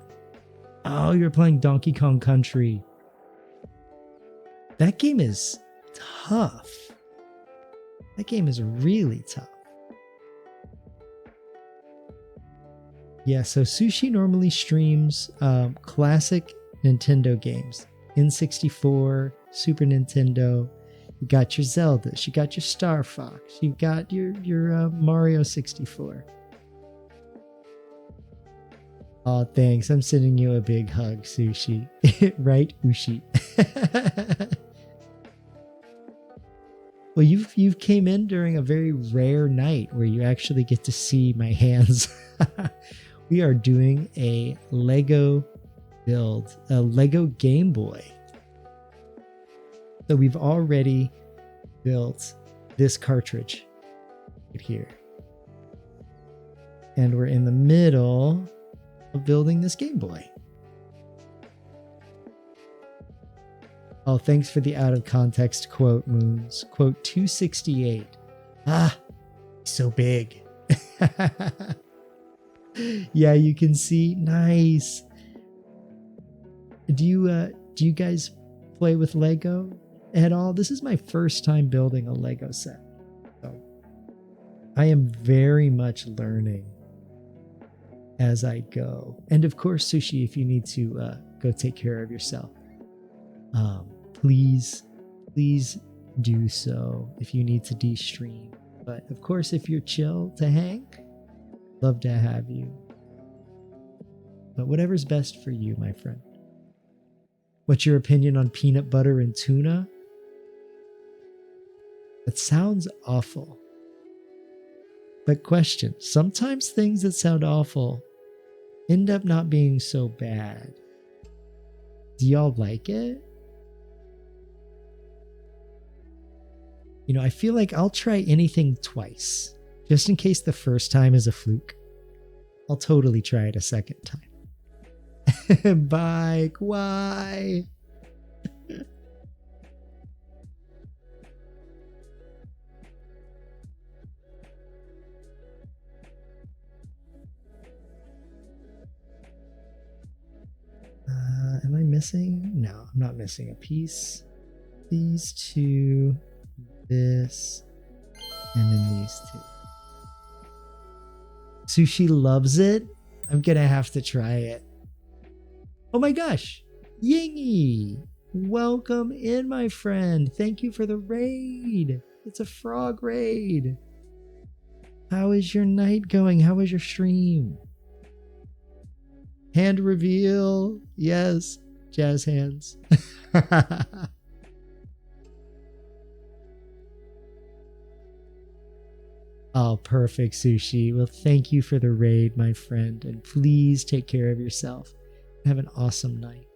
Speaker 1: Oh, you're playing Donkey Kong Country. That game is tough. That game is really tough. Yeah, so Sushi normally streams classic Nintendo games. N64, Super Nintendo. You got your Zeldas, you got your Star Fox, you got your Mario 64. Oh, thanks. I'm sending you a big hug, Sushi. Right, Ushi? Well, you've came in during a very rare night where you actually get to see my hands. We are doing a Lego build, a Lego Gameboy. So we've already built this cartridge right here. And we're in the middle of building this Game Boy. Oh, thanks for the out of context quote, Moons. Quote 268. Ah, so big. Yeah, you can see. Nice. Do you guys play with Lego at all? This is my first time building a Lego set. So I am very much learning as I go. And of course, Sushi, if you need to go take care of yourself, please do so if you need to de-stream. But of course, if you're chill to hang, love to have you. But whatever's best for you, my friend. What's your opinion on peanut butter and tuna? That sounds awful. But question, sometimes things that sound awful end up not being so bad. Do y'all like it? You know, I feel like I'll try anything twice, just in case the first time is a fluke. I'll totally try it a second time. Bike, why? Am I missing? No, I'm not missing a piece. These two, this. And then these two. Sushi loves it. I'm gonna have to try it. Oh my gosh. Yingy. Welcome in, my friend. Thank you for the raid. It's a frog raid. How is your night going? How was your stream? Hand reveal. Yes. Jazz hands. Oh, perfect, Sushi. Well, thank you for the raid, my friend. And please take care of yourself. Have an awesome night.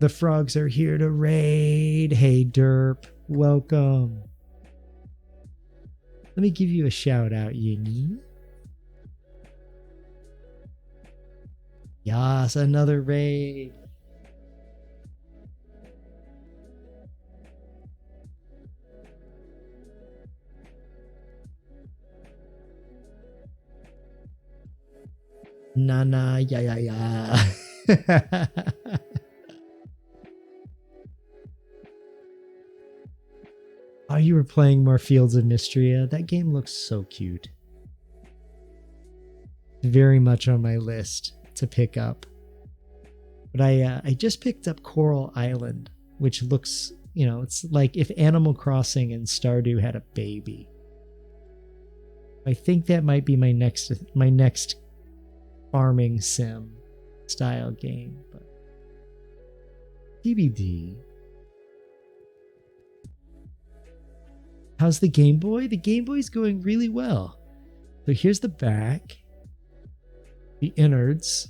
Speaker 1: The frogs are here to raid. Hey, Derp. Welcome. Let me give you a shout out, Yingy. Yas, another raid. Nana, ya. Oh, you were playing more Fields of Mystria. That game looks so cute. Very much on my list to pick up. But I just picked up Coral Island, which looks, you know, it's like if Animal Crossing and Stardew had a baby. I think that might be my next farming sim style game, but TBD. How's the Game Boy? The Game Boy's going really well. So here's the back, the innards,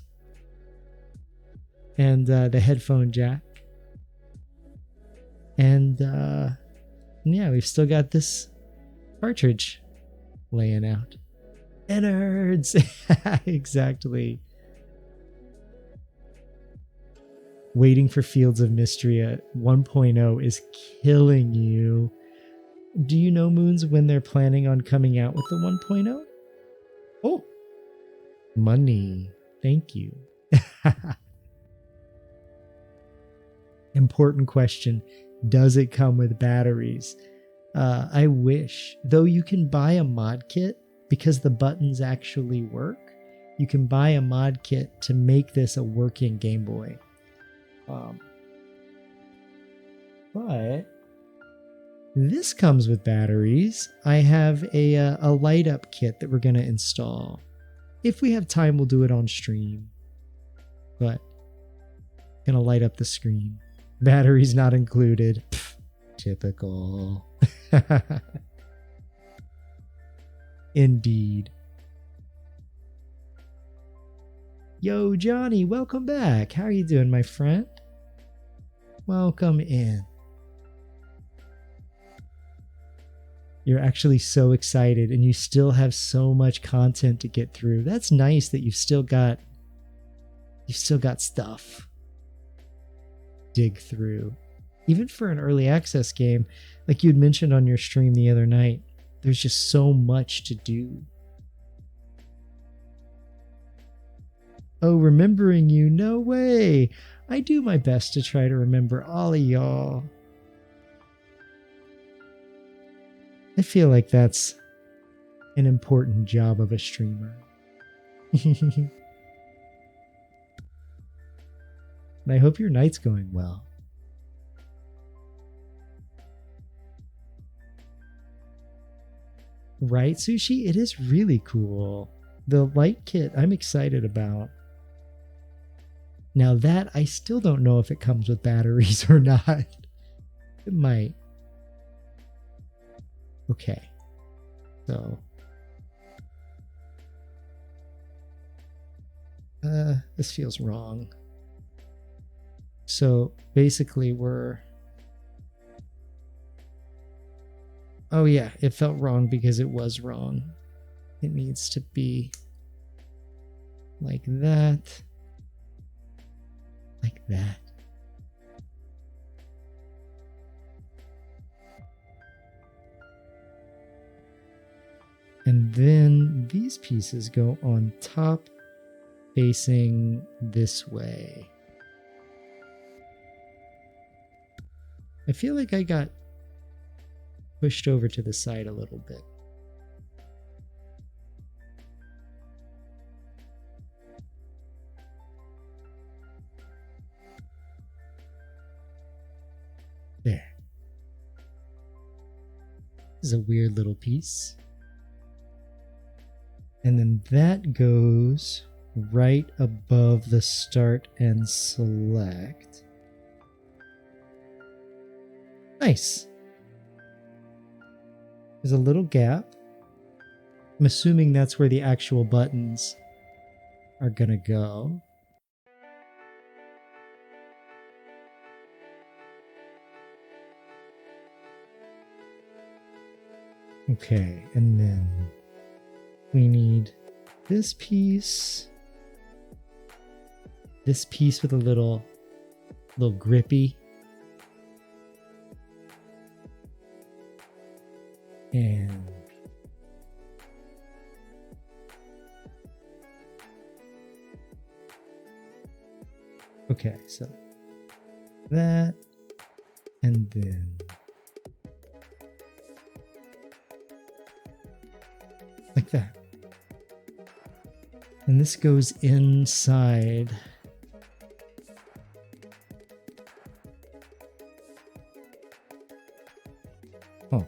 Speaker 1: and the headphone jack. And yeah, we've still got this cartridge laying out. Innards! Exactly. Waiting for Fields of Mystria 1.0 is killing you. Do you know, Moons, when they're planning on coming out with the 1.0? Oh, money. Thank you. Important question. Does it come with batteries? I wish. Though you can buy a mod kit because the buttons actually work. You can buy a mod kit to make this a working Game Boy. But this comes with batteries. I have a light up kit that we're going to install. If we have time, we'll do it on stream. But going to light up the screen. Batteries not included. Pfft, typical. Indeed. Yo, Johnny, welcome back. How are you doing, my friend? Welcome in. You're actually so excited and you still have so much content to get through. That's nice that you've still got stuff dig through. Even for an early access game, like you'd mentioned on your stream the other night, there's just so much to do. Oh, remembering you? No way. I do my best to try to remember all of y'all. I feel like that's an important job of a streamer. And I hope your night's going well. Right, Sushi? It is really cool. The light kit I'm excited about. Now that I still don't know if it comes with batteries or not. It might. Okay. So. This feels wrong. So basically we're... Oh yeah, it felt wrong because it was wrong. It needs to be like that. Like that. And then these pieces go on top, facing this way. I feel like I got pushed over to the side a little bit. There. This is a weird little piece. And then that goes right above the start and select. Nice. There's a little gap. I'm assuming that's where the actual buttons are gonna go. Okay, and then we need this piece with a little grippy, and okay, so that, and then like that. And this goes inside. Oh.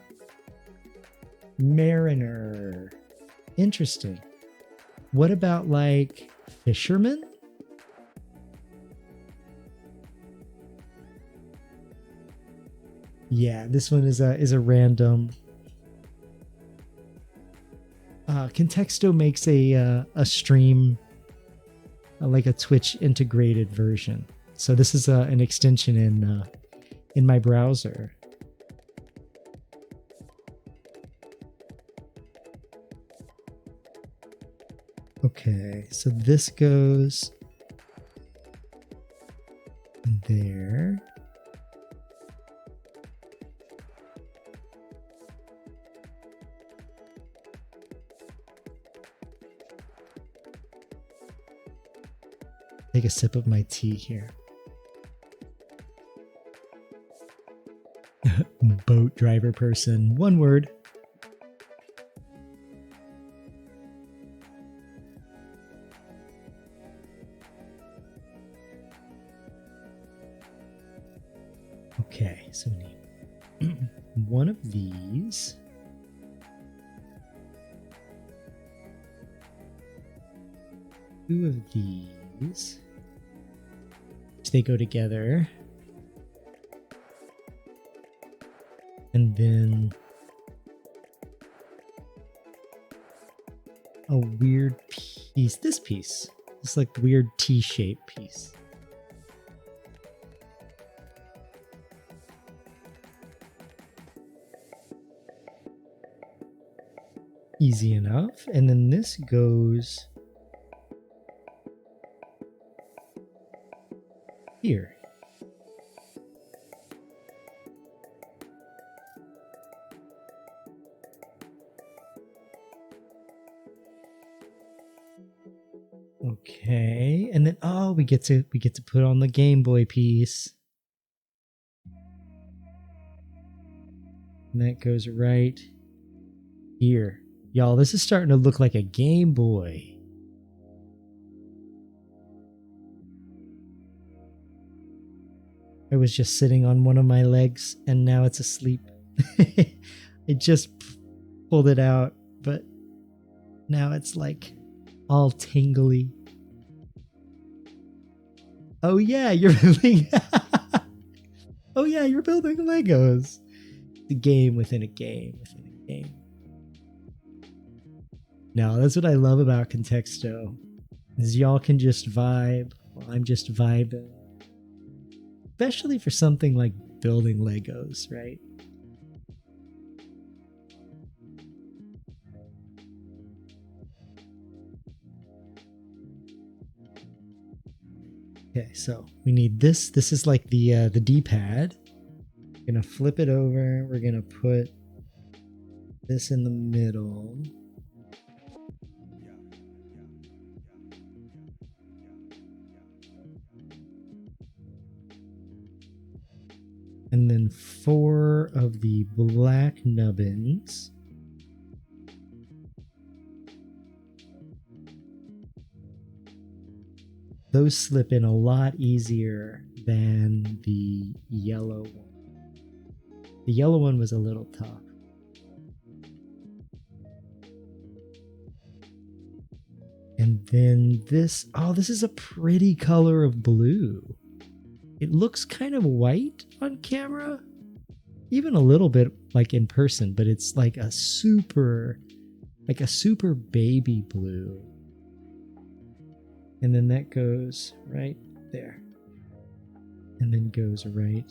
Speaker 1: Mariner. Interesting. What about like fisherman? Yeah, this one is a random. Contexto makes a stream, like a Twitch integrated version. So this is an extension in my browser. Okay, so this goes there. Take a sip of my tea here. Boat driver person. One word. Okay, so we need one of these. Two of these. They go together. And then a weird piece. This piece. This like weird T-shaped piece. Easy enough. And then this goes here. Okay, and then we get to put on the Game Boy piece. And that goes right here. Y'all, this is starting to look like a Game Boy. I was just sitting on one of my legs and now it's asleep. I just pulled it out, but now it's like all tingly. Oh yeah, you're building. Oh yeah, you're building Legos. The game within a game within a game. No, that's what I love about Contexto. Is y'all can just vibe while I'm just vibing. Especially for something like building Legos, right? Okay, so we need this. This is like the D-pad. We're gonna flip it over. We're gonna put this in the middle. And then 4 of the black nubbins. Those slip in a lot easier than the yellow one. The yellow one was a little tough. And then this, oh, this is a pretty color of blue. It looks kind of white on camera, even a little bit like in person, but it's like a super baby blue. And then that goes right there. And then goes right.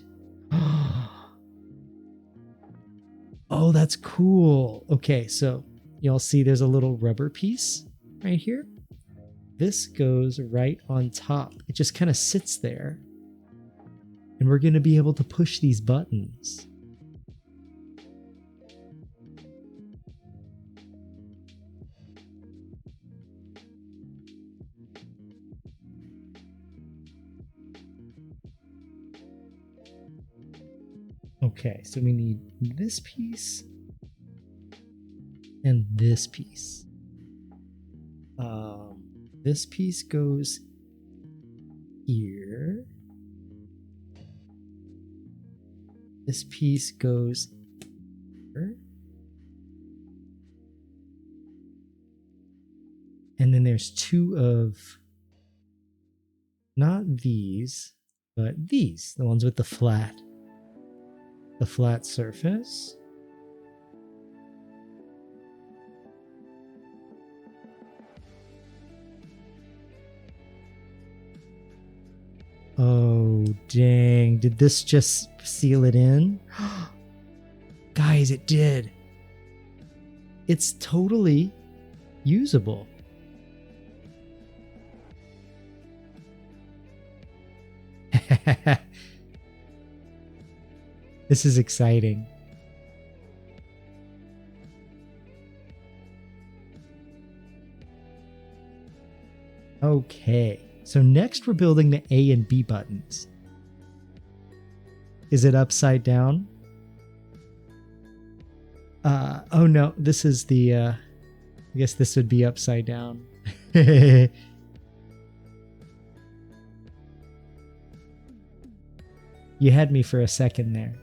Speaker 1: Oh, that's cool. Okay, so y'all see there's a little rubber piece right here. This goes right on top. It just kind of sits there. And we're going to be able to push these buttons. Okay, so we need this piece and this piece. This piece goes here. This piece goes here. And then there's 2 of, not these, but these, the ones with the flat surface. Oh, dang. Did this just seal it in? Guys, it did. It's totally usable. This is exciting. Okay, so next we're building the A and B buttons. Is it upside down? Oh no, this is the, I guess this would be upside down. You had me for a second there.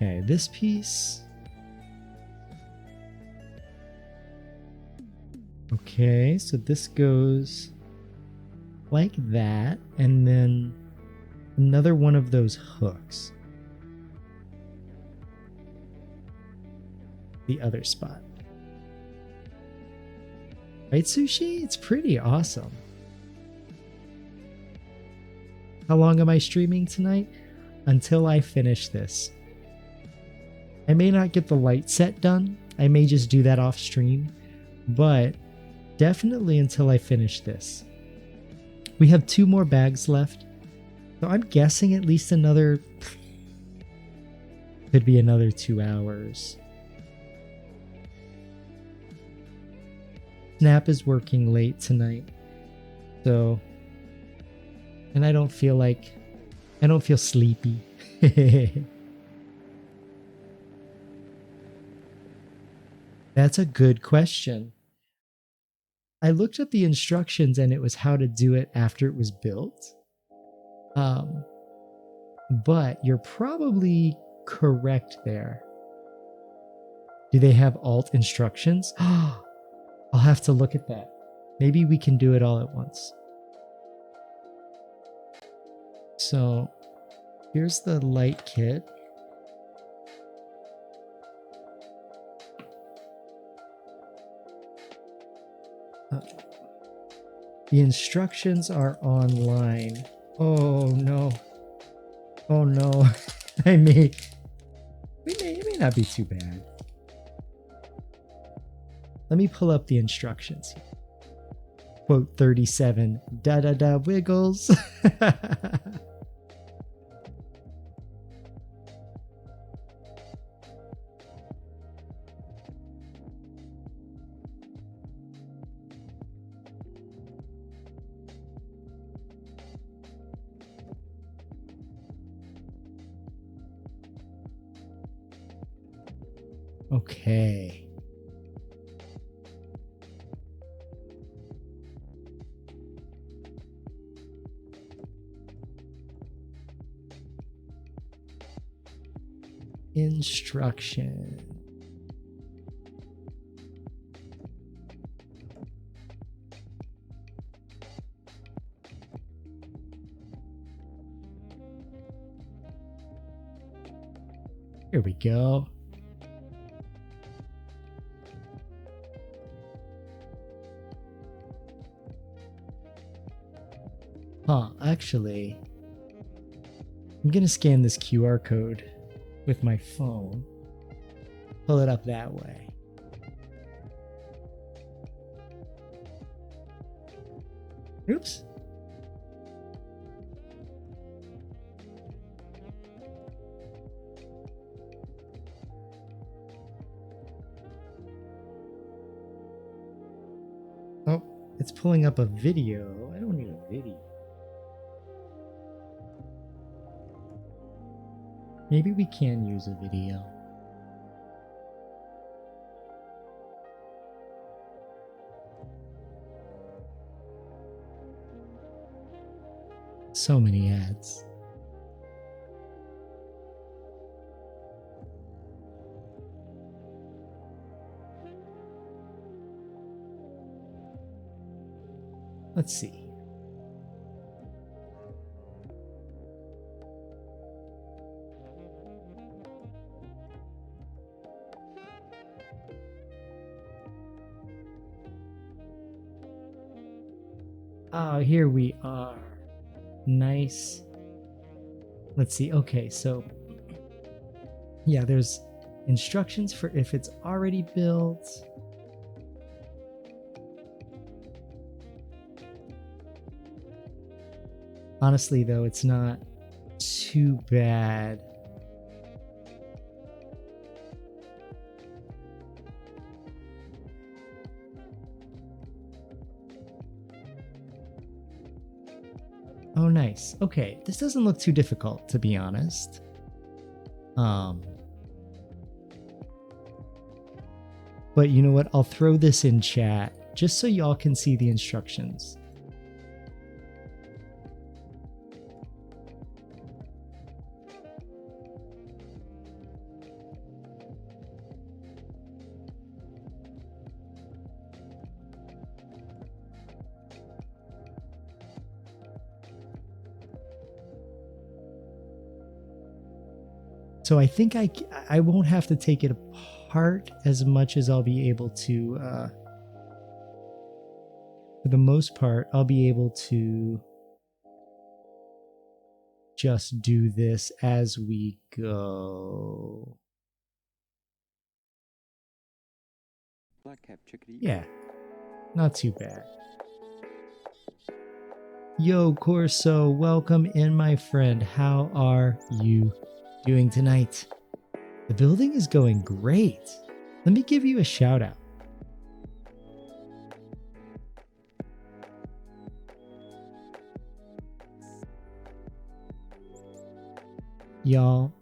Speaker 1: Okay, this piece. Okay, so this goes like that, and then another one of those hooks. The other spot. Right, Sushi? It's pretty awesome. How long am I streaming tonight? Until I finish this. I may not get the light set done. I may just do that off stream, but definitely until I finish this. We have 2 more bags left, so I'm guessing at least another, could be another 2 hours. Snap is working late tonight, so, and I don't feel sleepy. That's a good question. I looked up the instructions and it was how to do it after it was built. But you're probably correct there. Do they have alt instructions? I'll have to look at that. Maybe we can do it all at once. So here's the light kit. The instructions are online. Oh no. Oh no. It may not be too bad. Let me pull up the instructions. Quote 37. Da da da wiggles. Okay. Instruction. Here we go. Actually, I'm gonna scan this QR code with my phone. Pull it up that way. Oops. Oh, it's pulling up a video. I don't need a video. Maybe we can use a video. So many ads. Let's see. Oh, here we are. Nice. Let's see. Okay, so yeah, there's instructions for if it's already built. Honestly, though, it's not too bad. Oh, nice. Okay, this doesn't look too difficult, to be honest. But you know what? I'll throw this in chat just so y'all can see the instructions. So I think I won't have to take it apart as much as I'll be able to, for the most part, I'll be able to just do this as we go.
Speaker 3: Black cap chickadee.
Speaker 1: Yeah, not too bad. Yo, Corso, welcome in, my friend. How are you doing tonight? The building is going great. Let me give you a shout out. Y'all,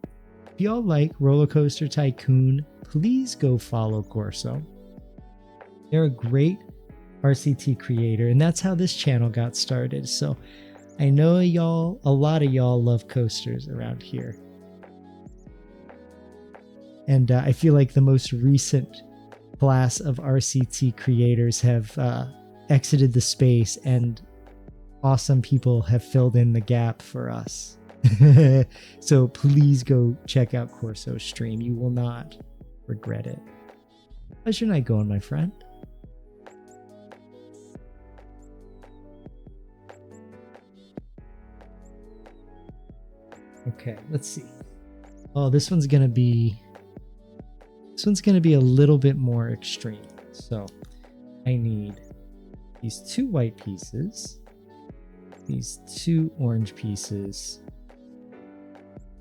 Speaker 1: if y'all like Roller Coaster Tycoon, please go follow Corso. They're a great RCT creator, and that's how this channel got started. So I know y'all, a lot of y'all love coasters around here. And I feel like the most recent class of RCT creators have exited the space, and awesome people have filled in the gap for us. So please go check out Corso's stream. You will not regret it. How's your night going, my friend? Okay, let's see. Oh, this one's gonna be a little bit more extreme. So I need these 2 white pieces, these 2 orange pieces,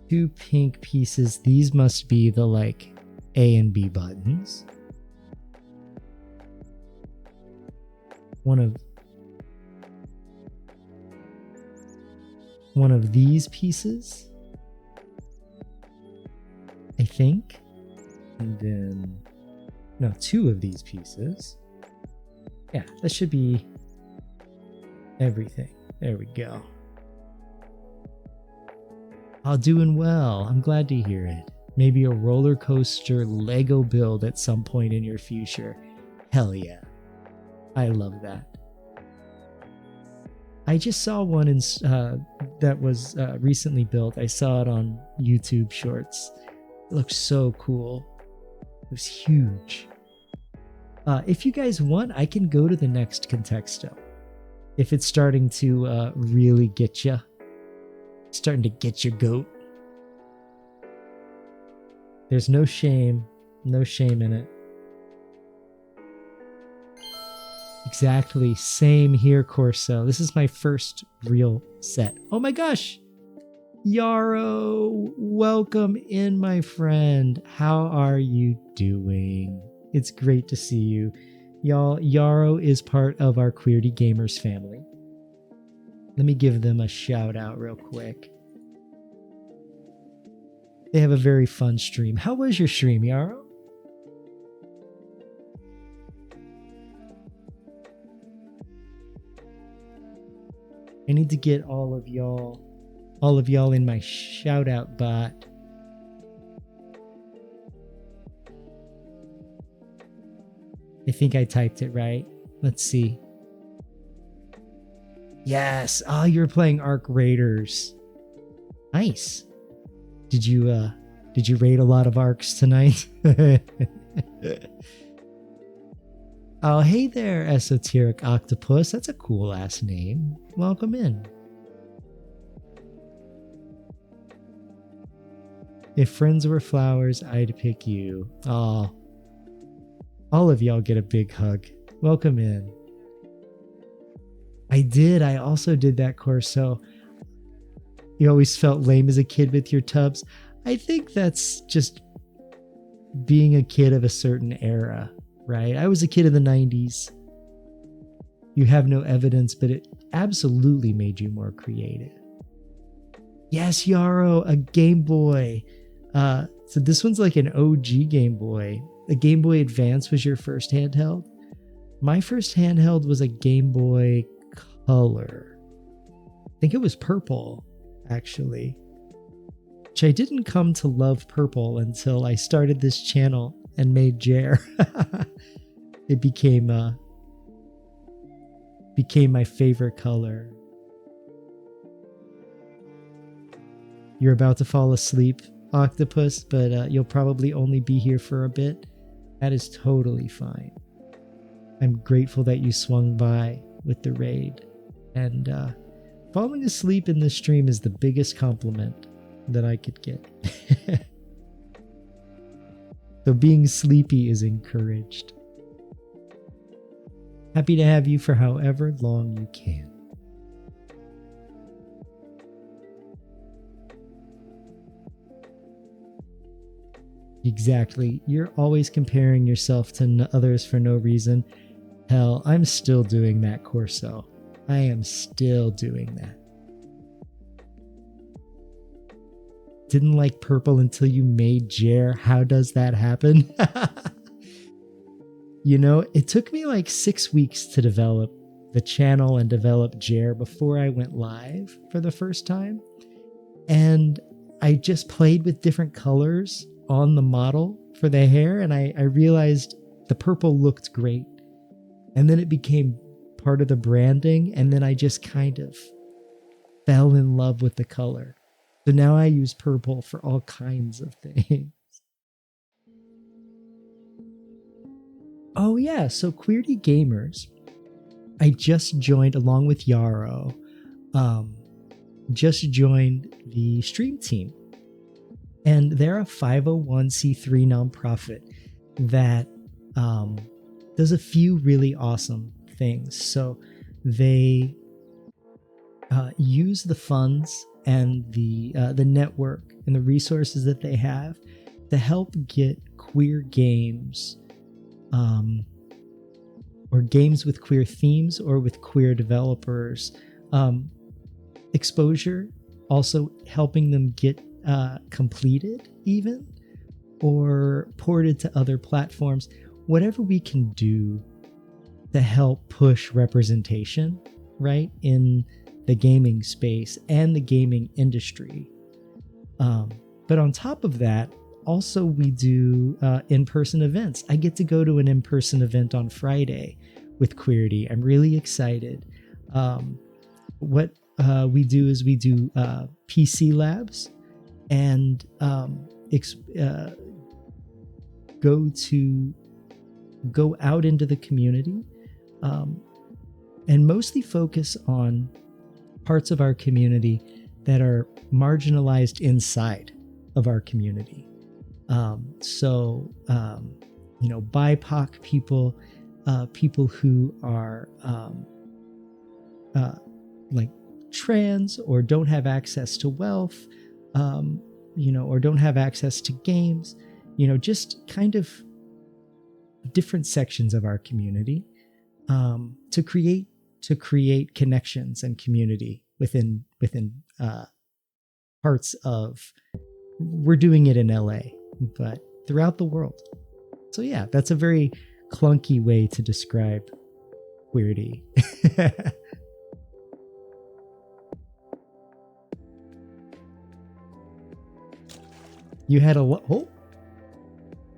Speaker 1: 2 pink pieces. These must be the like A and B buttons. One of these pieces, I think. And then, no, 2 of these pieces. Yeah, that should be everything. There we go. Oh, doing well. I'm glad to hear it. Maybe a roller coaster Lego build at some point in your future. Hell yeah. I love that. I just saw one that was recently built. I saw it on YouTube Shorts. It looks so cool. It was huge. If you guys want, I can go to the next contexto. If it's starting to really get you. Starting to get your goat. There's no shame in it. Exactly, same here, Corso. This is my first real set. Oh my gosh! Yarrow, welcome in, my friend. How are you doing? It's great to see you. Y'all, Yarrow is part of our Queerty Gamers family. Let me give them a shout out real quick. They have a very fun stream. How was your stream, Yarrow? I need to get all of y'all in my shout out bot. I think I typed it right. Let's see. Yes. Oh, you're playing Arc Raiders. Nice. Did you raid a lot of arcs tonight? Oh, hey there, Esoteric Octopus. That's a cool ass name. Welcome in. If friends were flowers, I'd pick you. Oh, all of y'all get a big hug. Welcome in. I did. I also did that course. So you always felt lame as a kid with your tubs. I think that's just being a kid of a certain era, right? I was a kid of the 90s. You have no evidence, but it absolutely made you more creative. Yes, Yarrow, a Game Boy. So this one's like an OG Game Boy. The Game Boy Advance was your first handheld? My first handheld was a Game Boy Color. I think it was purple, actually. Which I didn't come to love purple until I started this channel and made Jer. It became my favorite color. You're about to fall asleep, Octopus, but you'll probably only be here for a bit. That is totally fine. I'm grateful that you swung by with the raid. And falling asleep in this stream is the biggest compliment that I could get. So being sleepy is encouraged. Happy to have you for however long you can. Exactly. You're always comparing yourself to others for no reason. Hell, I'm still doing that, Corso. I am still doing that. Didn't like purple until you made Jer. How does that happen? You know, it took me like 6 weeks to develop the channel and develop Jer before I went live for the first time. And I just played with different colors on the model for the hair, and I realized the purple looked great. And then it became part of the branding, and then I just kind of fell in love with the color. So now I use purple for all kinds of things. Oh yeah, so Queerty Gamers, I just joined along with Yarrow, just joined the stream team. And they're a 501c3 nonprofit that does a few really awesome things. So they use the funds and the network and the resources that they have to help get queer games, or games with queer themes or with queer developers, exposure. Also helping them get completed even. or ported to other platforms, whatever we can do to help push representation, right, in the gaming space and the gaming industry. But on top of that, also we do in-person events. I get to go to an in-person event on Friday with Queerty. I'm really excited. What we do is we do PC labs and go out into the community and mostly focus on parts of our community that are marginalized inside of our community. BIPOC people, people who are like trans or don't have access to wealth, or don't have access to games, just kind of different sections of our community, to create connections and community within parts of. We're doing it in LA, but throughout the world. So yeah, that's a very clunky way to describe Queerty. You had a oh,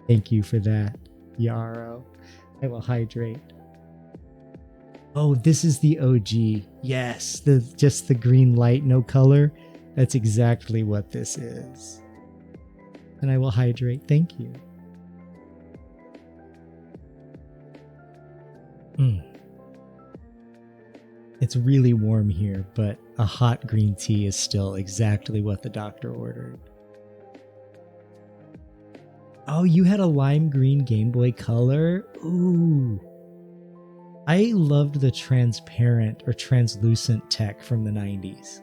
Speaker 1: thank you for that, Yarrow. I will hydrate. Oh, this is the OG. Yes, just the green light, no color. That's exactly what this is. And I will hydrate. Thank you. It's really warm here, but a hot green tea is still exactly what the doctor ordered. Oh, you had a lime green Game Boy Color? Ooh. I loved the transparent or translucent tech from the 90s.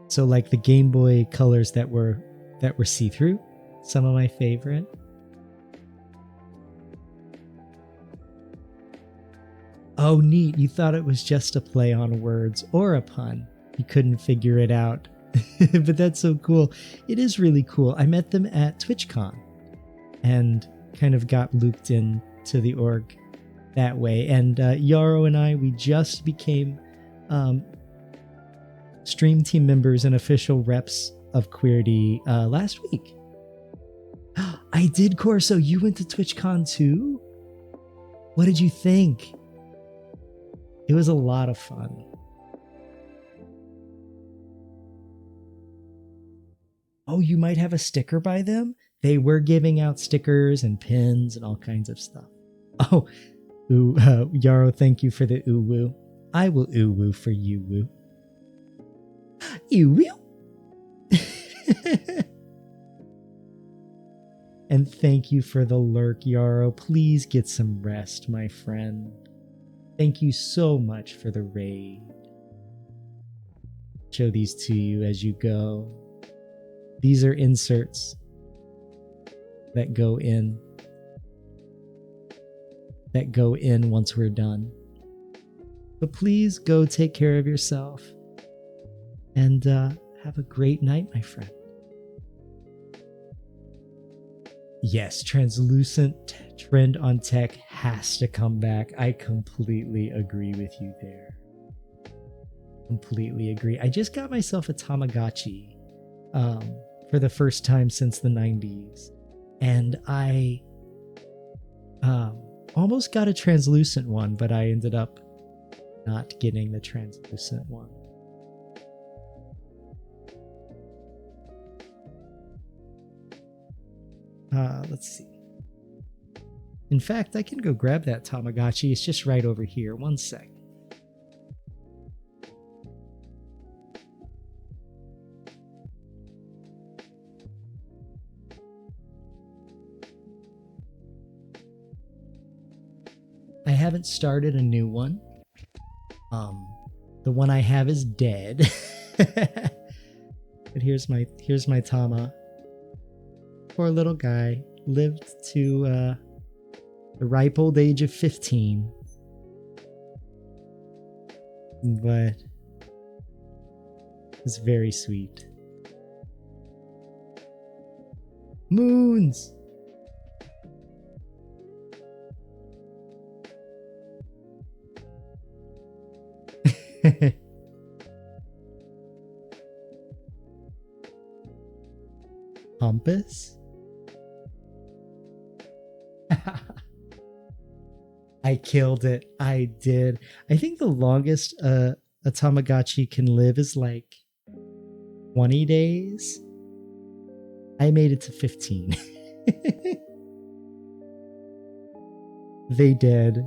Speaker 1: So like the Game Boy colors that were see-through, some of my favorite. Oh, neat. You thought it was just a play on words or a pun. You couldn't figure it out. But that's so cool. It is really cool. I met them at TwitchCon and kind of got looped into the org that way. And Yarrow and I, we just became stream team members and official reps of Queerty last week. I did, Corso. You went to TwitchCon too? What did you think? It was a lot of fun. Oh, you might have a sticker by them? They were giving out stickers and pins and all kinds of stuff. Oh, Yarrow, thank you for the ooh-woo. I will ooh-woo for you, woo. Ooh-woo. And thank you for the lurk, Yarrow. Please get some rest, my friend. Thank you so much for the raid. Show these to you as you go. These are inserts that go in once we're done. But please go take care of yourself and have a great night, my friend. Yes, translucent trend on tech has to come back. I completely agree with you there. Completely agree. I just got myself a Tamagotchi for the first time since the 90s. And I almost got a translucent one, but I ended up not getting the translucent one. Let's see. In fact, I can go grab that Tamagotchi. It's just right over here. One sec. I haven't started a new one. The one I have is dead. But here's my Tama. Poor little guy. Lived to the ripe old age of 15. But it's very sweet. Moons. Compass? I killed it. I did. I think the longest a Tamagotchi can live is like 20 days. I made it to 15. They did.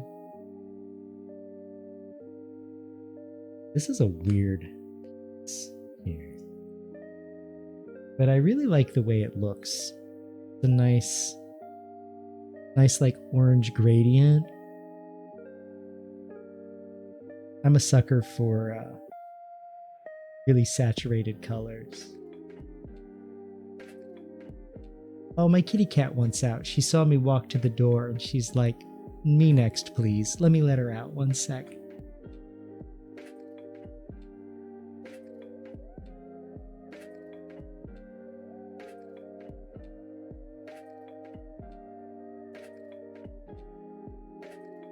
Speaker 1: This is a weird here. But I really like the way it looks. It's a nice like orange gradient. I'm a sucker for really saturated colors. Oh, my kitty cat wants out. She saw me walk to the door and she's like, me next, please. Let me let her out 1 sec.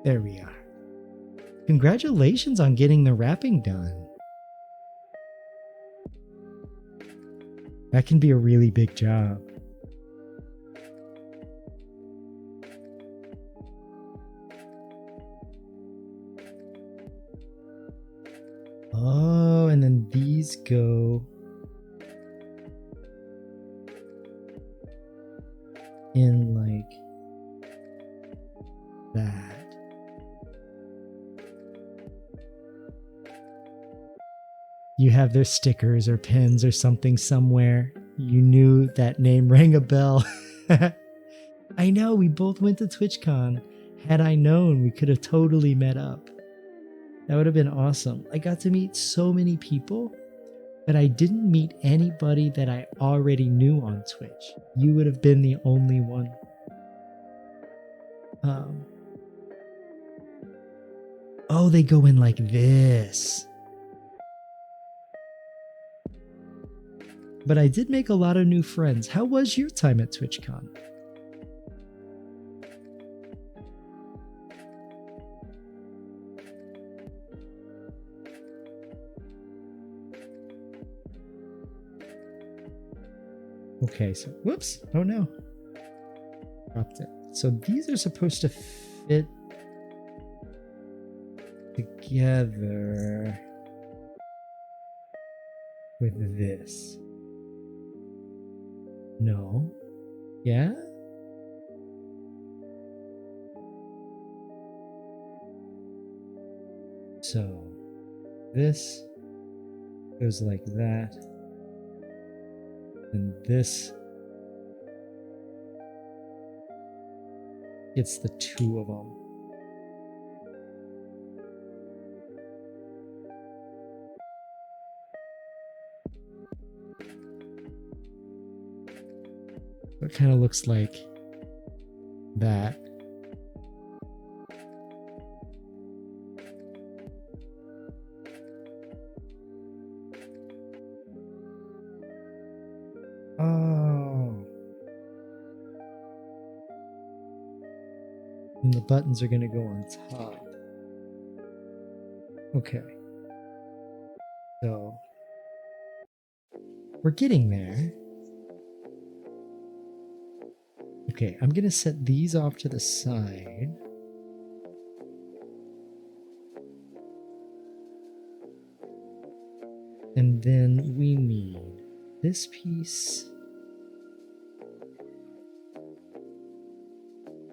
Speaker 1: There we are. Congratulations on getting the wrapping done. That can be a really big job. Oh, and then these go in like that. You have their stickers or pins or something somewhere. You knew that name rang a bell. I know, we both went to TwitchCon. Had I known, we could have totally met up. That would have been awesome. I got to meet so many people, but I didn't meet anybody that I already knew on Twitch. You would have been the only one. Oh, they go in like this. But I did make a lot of new friends. How was your time at TwitchCon? Okay, so whoops. Oh no. Dropped it. So these are supposed to fit together with this. No. Yeah? So this goes like that. And this gets the two of them. It kind of looks like that. Oh. And the buttons are going to go on top. Okay. So we're getting there. Okay, I'm going to set these off to the side. And then we need this piece,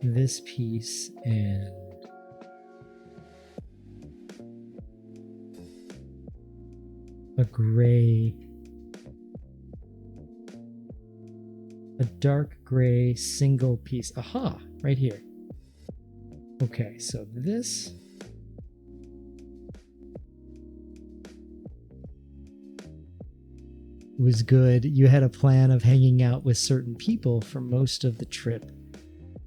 Speaker 1: this piece, and a gray, a dark gray single piece. Aha, right here. Okay, so this was good. You had a plan of hanging out with certain people for most of the trip,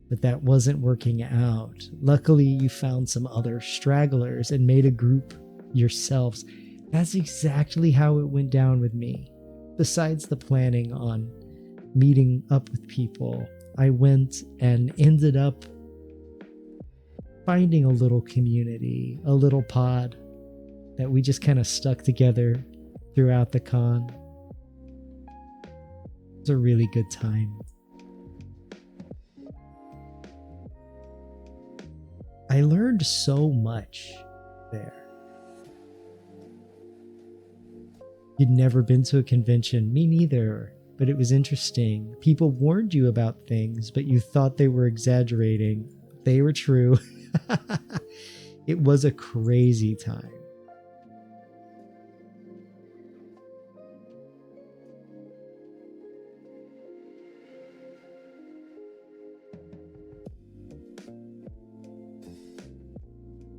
Speaker 1: but that wasn't working out. Luckily, you found some other stragglers and made a group yourselves. That's exactly how it went down with me. Besides the planning on meeting up with people. I went and ended up finding a little community, a little pod that we just kind of stuck together throughout the con. It was a really good time. I learned so much there. You'd never been to a convention, me neither, but it was interesting. People warned you about things, but you thought they were exaggerating. They were true. It was a crazy time.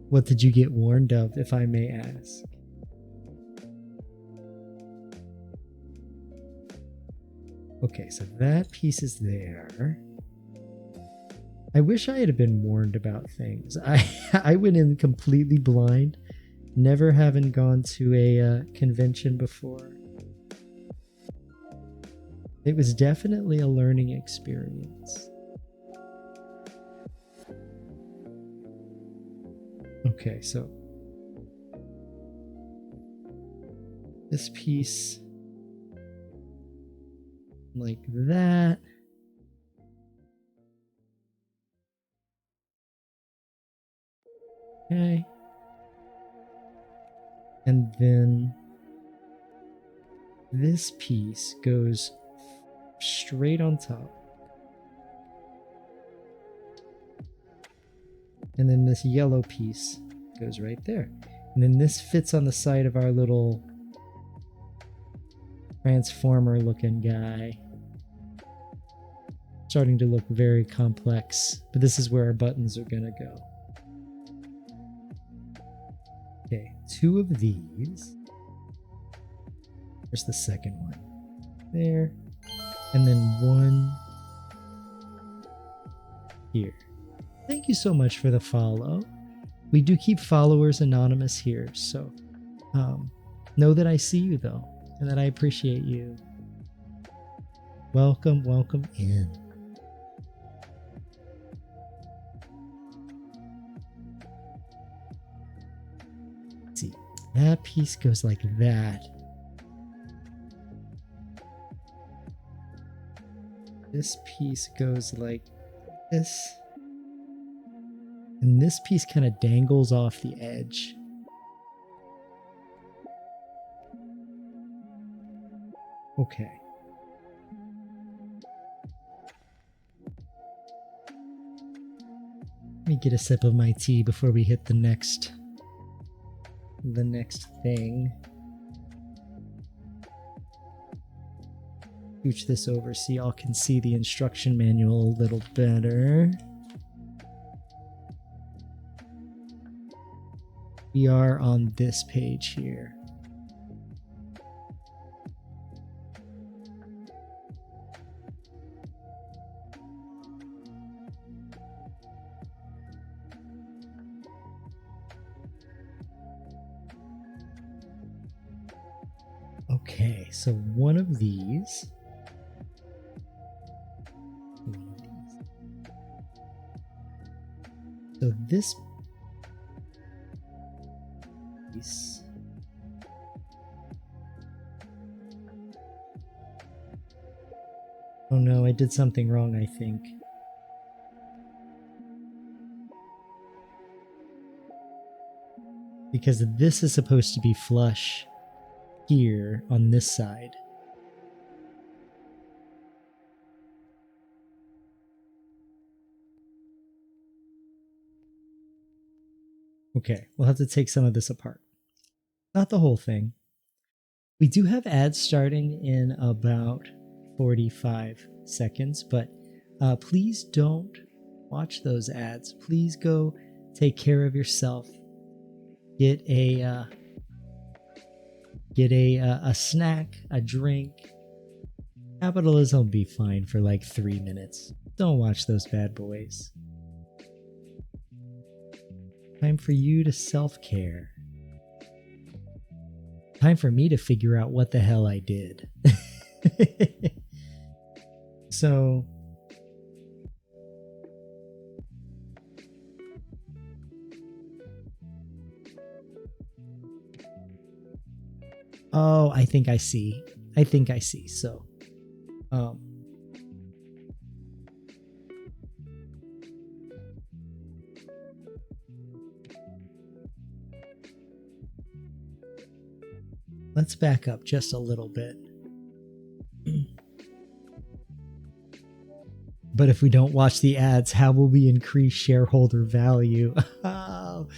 Speaker 1: What did you get warned of, if I may ask? Okay, so that piece is there. I wish I had been warned about things. I went in completely blind, never having gone to a convention before. It was definitely a learning experience. Okay, so this piece like that. Okay. And then this piece goes straight on top. And then this yellow piece goes right there. And then this fits on the side of our little transformer looking guy. Starting to look very complex, but this is where our buttons are gonna go. Okay, 2 of these. There's the second one. There. And then 1 here. Thank you so much for the follow. We do keep followers anonymous here, so know that I see you though, and that I appreciate you. Welcome, welcome in. Let's see, that piece goes like that. This piece goes like this. And this piece kind of dangles off the edge. Okay. Let me get a sip of my tea before we hit the next thing. Scooch this over so y'all can see the instruction manual a little better. We are on this page here. Okay, so one of these. So this piece. Oh no, I did something wrong, I think. Because this is supposed to be flush here on this side. Okay, we'll have to take some of this apart. Not the whole thing. We do have ads starting in about 45 seconds, but please don't watch those ads. Please go take care of yourself. Get a snack, a drink. Capitalism will be fine for like 3 minutes. Don't watch those bad boys. Time for you to self-care. Time for me to figure out what the hell I did. So oh, I think I see. So um let's back up just a little bit. But if we don't watch the ads, how will we increase shareholder value? Oh,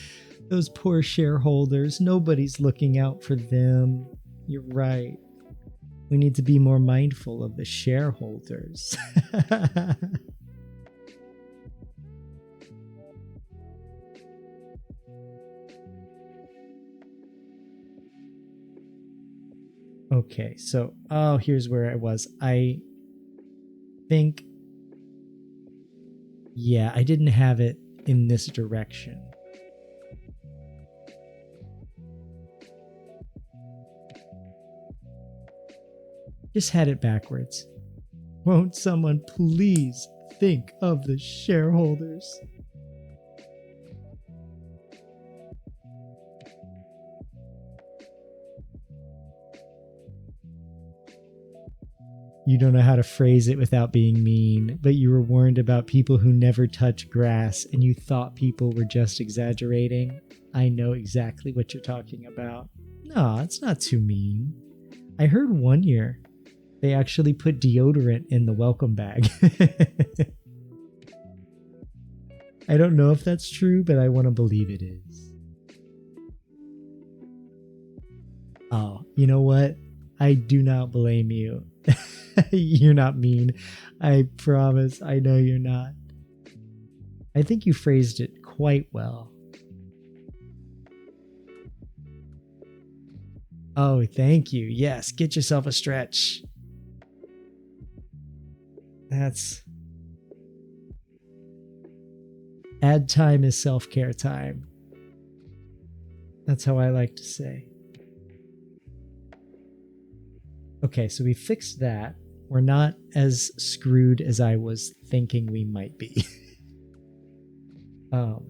Speaker 1: those poor shareholders. Nobody's looking out for them. You're right. We need to be more mindful of the shareholders. Okay, so here's where I was. I think, yeah, I didn't have it in this direction. Just had it backwards. Won't someone please think of the shareholders? You don't know how to phrase it without being mean, but you were warned about people who never touch grass and you thought people were just exaggerating. I know exactly what you're talking about. No, it's not too mean. I heard one year they actually put deodorant in the welcome bag. I don't know if that's true, but I want to believe it is. Oh, you know what? I do not blame you. You're not mean. I promise. I know you're not. I think you phrased it quite well. Oh, thank you. Yes, get yourself a stretch. That's... Ad time is self-care time. That's how I like to say. Okay, so we fixed that. We're not as screwed as I was thinking we might be. So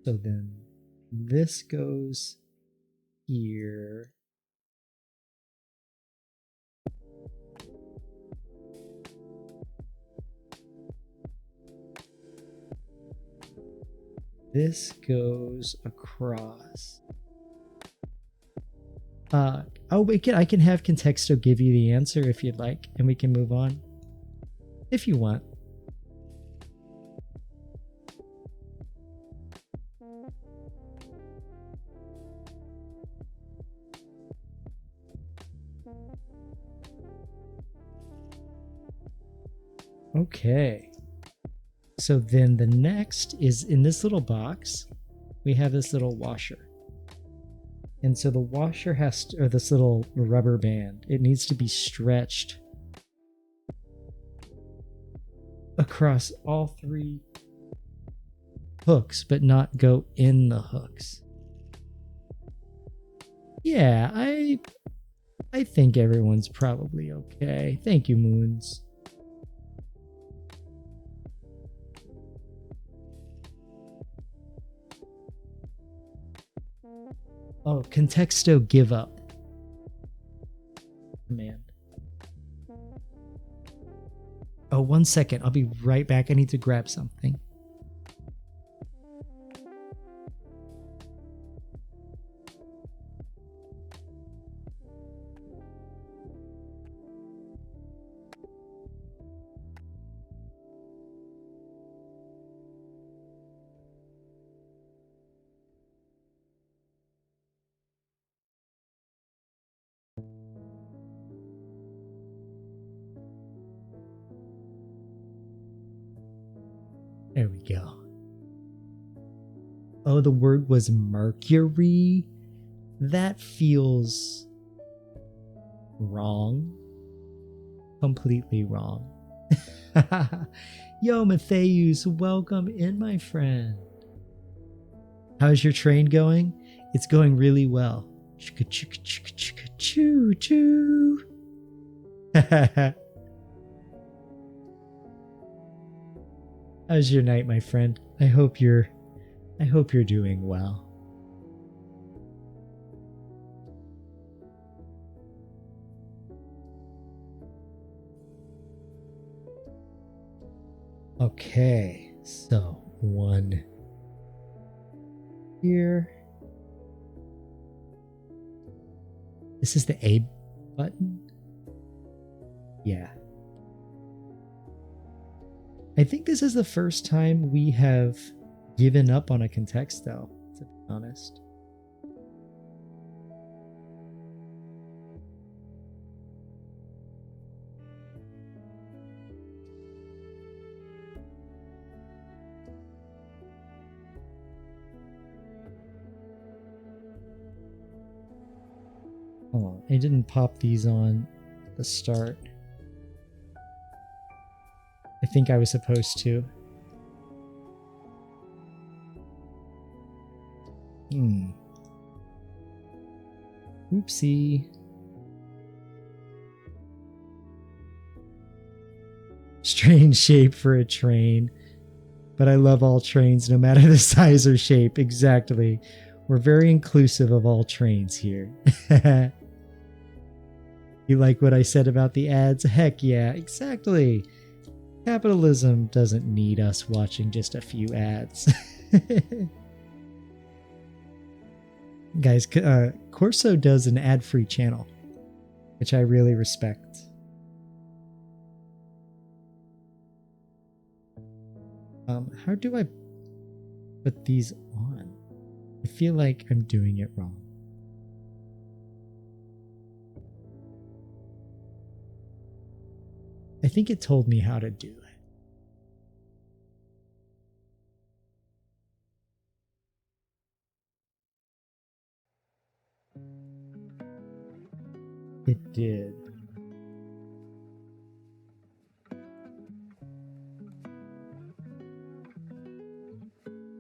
Speaker 1: then this goes here. This goes across. Oh, I can have Contexto give you the answer if you'd like, and we can move on. If you want. Okay. So then the next is in this little box, we have this little washer. And so the washer has to, or this little rubber band, it needs to be stretched across all three hooks, but not go in the hooks. Yeah, I think everyone's probably okay. Thank you, Moons. Oh, Contexto give up. Command. Oh, 1 second. I'll be right back. I need to grab something. There we go. Oh, the word was Mercury? That feels wrong. Completely wrong. Yo, Matheus, welcome in, my friend. How's your train going? It's going really well. Choo choo. How's your night, my friend? I hope you're doing well. Okay, so one here. This is the A button? Yeah. I think this is the first time we have given up on a contexto, to be honest. Oh, I didn't pop these on at the start. I think I was supposed to. Oopsie. Strange shape for a train. But I love all trains, no matter the size or shape. Exactly. We're very inclusive of all trains here. You like what I said about the ads? Heck yeah, exactly. Capitalism doesn't need us watching just a few ads. Guys, Corso does an ad-free channel, which I really respect. How do I put these on? I feel like I'm doing it wrong. I think it told me how to do it. It did.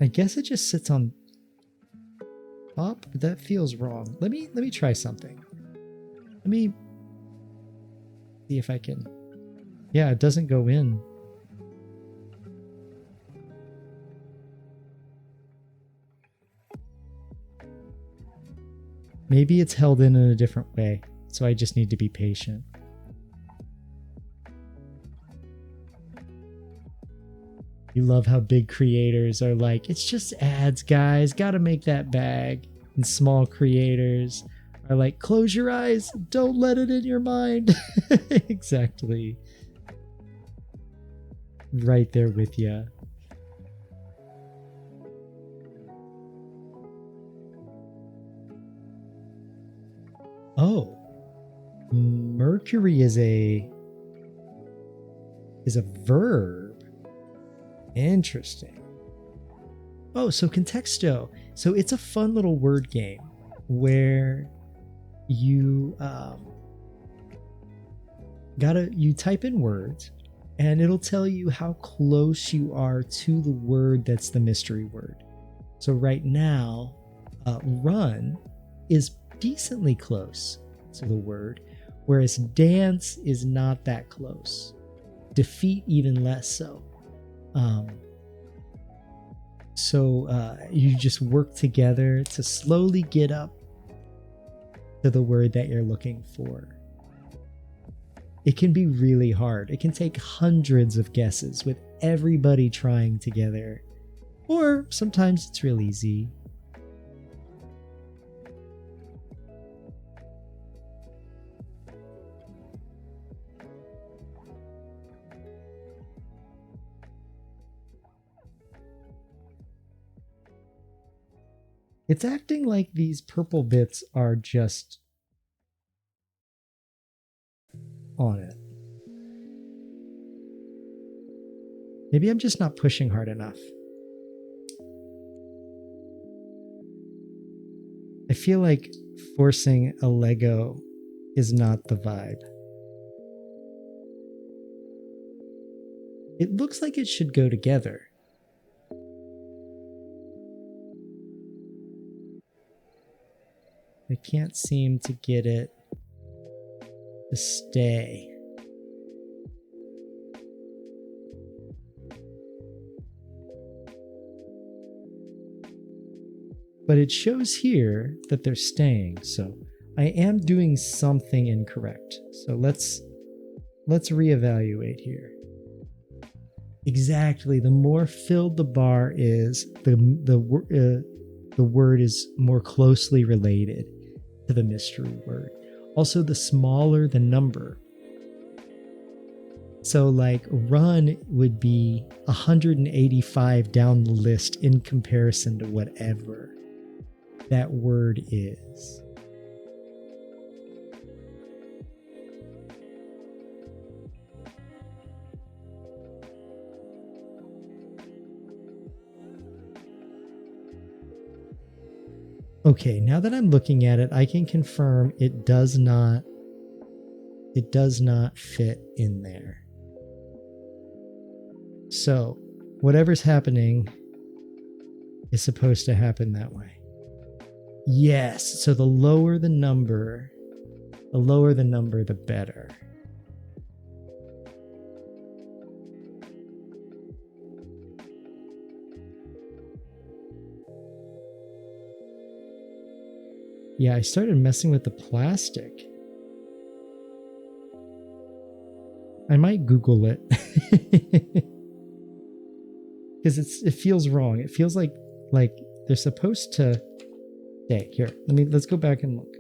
Speaker 1: I guess it just sits on top. That feels wrong. Let me try something. Let me see if I can. Yeah, it doesn't go in. Maybe it's held in a different way, so I just need to be patient. You love how big creators are like, it's just ads, guys, gotta make that bag. And small creators are like, close your eyes, don't let it in your mind. Exactly. Right there with ya. Oh, Mercury is a verb. Interesting. Oh, so contexto. So it's a fun little word game where you you type in words and it'll tell you how close you are to the word that's the mystery word. So right now, run is decently close to the word, whereas dance is not that close. Defeat even less so. You just work together to slowly get up to the word that you're looking for. It can be really hard. It can take hundreds of guesses with everybody trying together. Or sometimes it's real easy. It's acting like these purple bits are just on it. Maybe I'm just not pushing hard enough. I feel like forcing a Lego is not the vibe. It looks like it should go together. I can't seem to get it to stay. But it shows here that they're staying, so I am doing something incorrect. So let's reevaluate here. Exactly, the more filled the bar is, the word is more closely related to the mystery word. Also, the smaller the number. So like run would be 185 down the list in comparison to whatever that word is. Okay, now that I'm looking at it, I can confirm it does not fit in there. So, whatever's happening is supposed to happen that way. Yes, so the lower the number, the better. Yeah, I started messing with the plastic. I might Google it. Because it feels wrong. It feels like they're supposed to. Okay, here. Let's go back and look.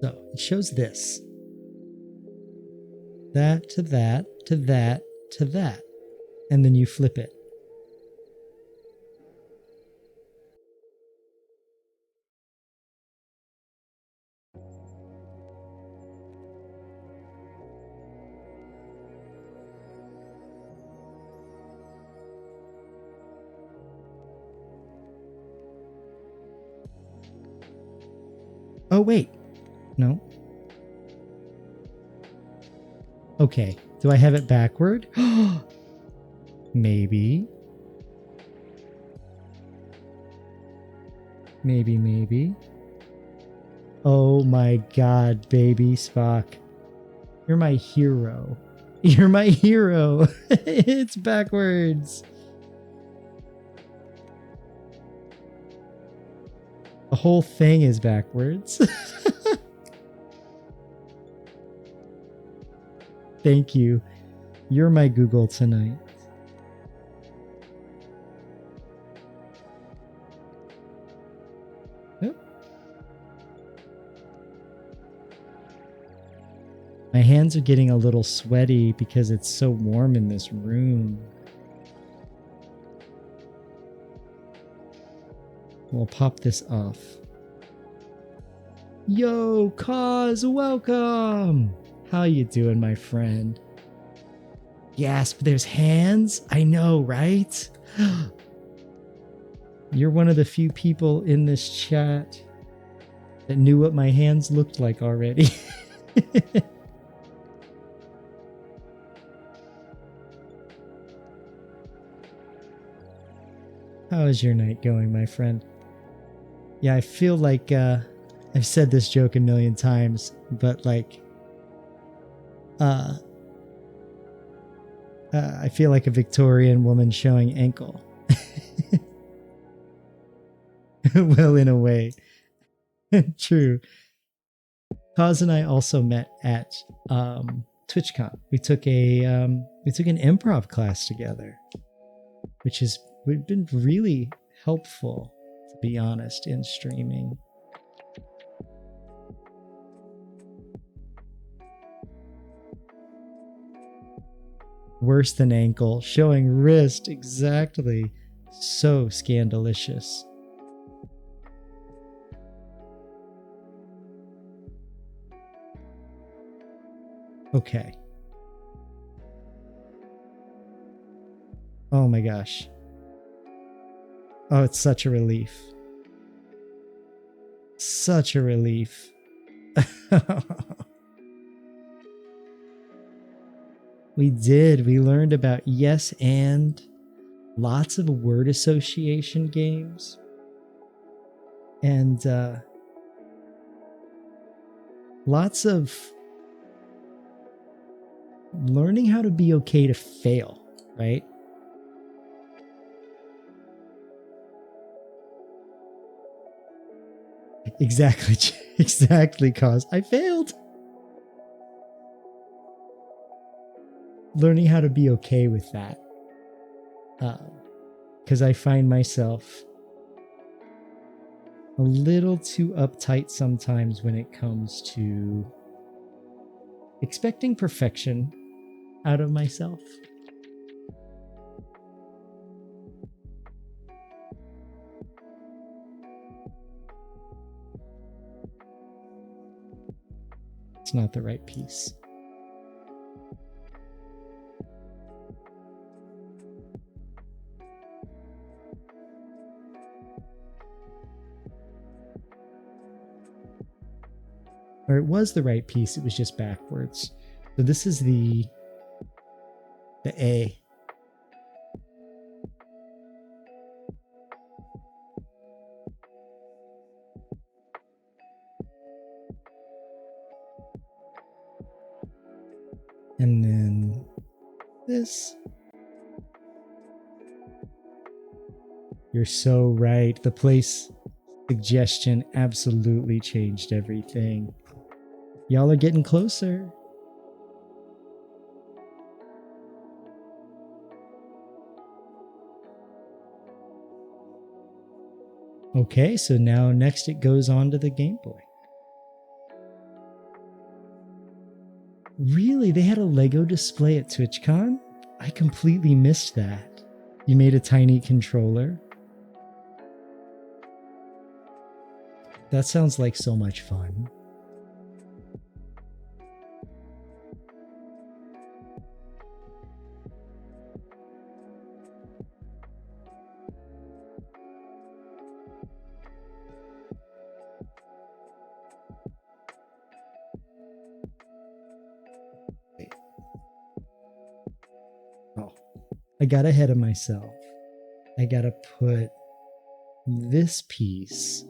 Speaker 1: So it shows this. That to that to that to that. And then you flip it. Oh, wait. No. Okay. Do I have it backward? Maybe. Maybe. Oh my god, baby Spock. You're my hero. You're my hero. It's backwards. The whole thing is backwards. Thank you. You're my Google tonight. Yep. My hands are getting a little sweaty because it's so warm in this room. We'll pop this off. Yo, Cause, welcome! How you doing, my friend? Gasp, there's hands? I know, right? You're one of the few people in this chat that knew what my hands looked like already. How is your night going, my friend? Yeah, I feel like I've said this joke a million times, but like I feel like a Victorian woman showing ankle. Well, in a way. True. Kaz and I also met at TwitchCon. We took an improv class together, which has been really helpful, to be honest, in streaming. Worse than ankle, showing wrist, exactly. So scandalicious. Okay. Oh my gosh. Oh, it's such a relief. Such a relief. We did. We learned about yes and lots of word association games. And lots of learning how to be okay to fail, right? Exactly, exactly, cause I failed. Learning how to be okay with that. Because I find myself a little too uptight sometimes when it comes to expecting perfection out of myself. It's not the right piece. Or it was the right piece, it was just backwards. So this is the A. And then this. You're so right. The place suggestion absolutely changed everything. Y'all are getting closer. Okay, so now next it goes on to the Game Boy. Really? They had a Lego display at TwitchCon? I completely missed that. You made a tiny controller? That sounds like so much fun. Oh, I got ahead of myself. I gotta put this piece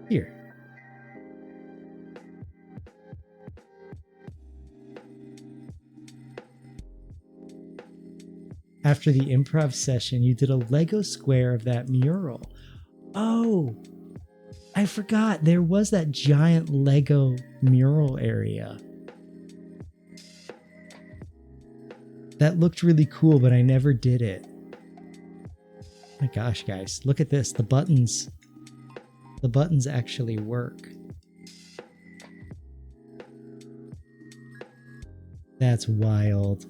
Speaker 1: here. After the improv session, you did a Lego square of that mural. Oh, I forgot there was that giant Lego mural area. That looked really cool, but I never did it. My gosh, guys, look at this. The buttons actually work. That's wild.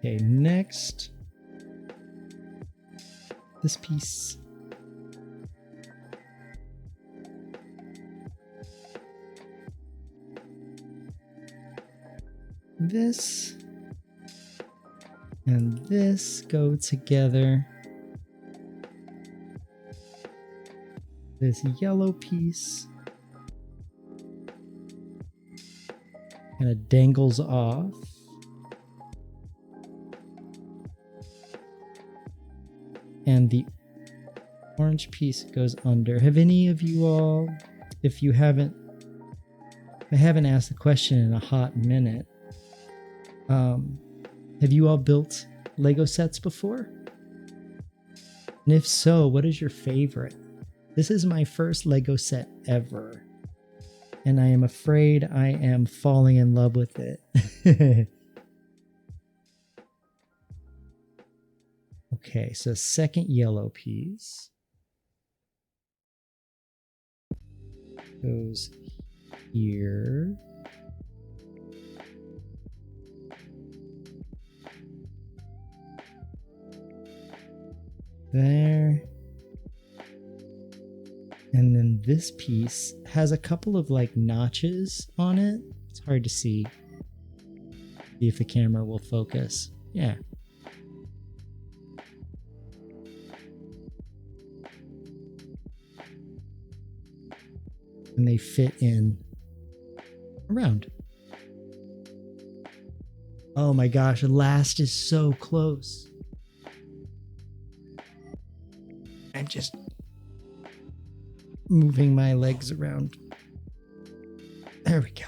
Speaker 1: Okay, next. This piece. This and this go together. This yellow piece kind of dangles off. And the orange piece goes under. Have any of you all, if I haven't asked the question in a hot minute, have you all built Lego sets before? And if so, what is your favorite? This is my first Lego set ever, and I am afraid I am falling in love with it. Okay, so second yellow piece goes here. There. And then this piece has a couple of like notches on it. It's hard to see. See if the camera will focus. Yeah. And they fit in around. Oh my gosh, last is so close. I'm just moving my legs around. There we go.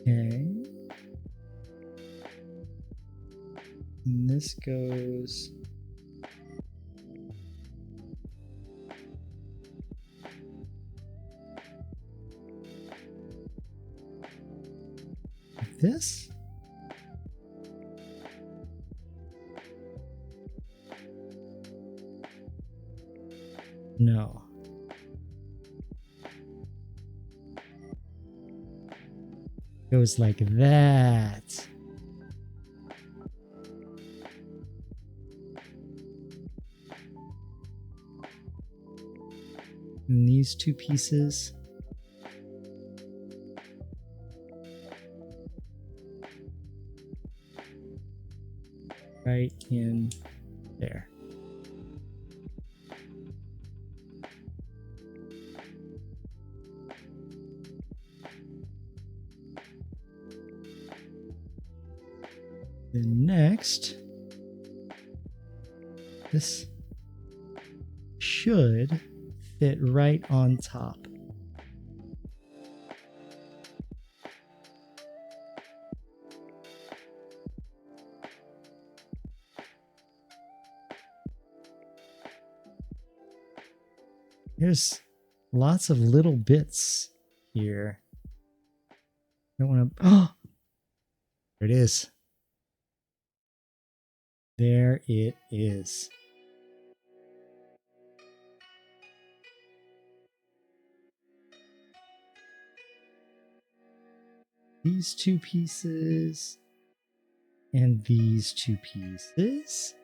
Speaker 1: Okay. And this goes like this. No. Goes like that. And these two pieces right in there. Then next, this should fit right on top. There's lots of little bits here. I don't want to. Oh, there it is. There it is. These two pieces and these two pieces.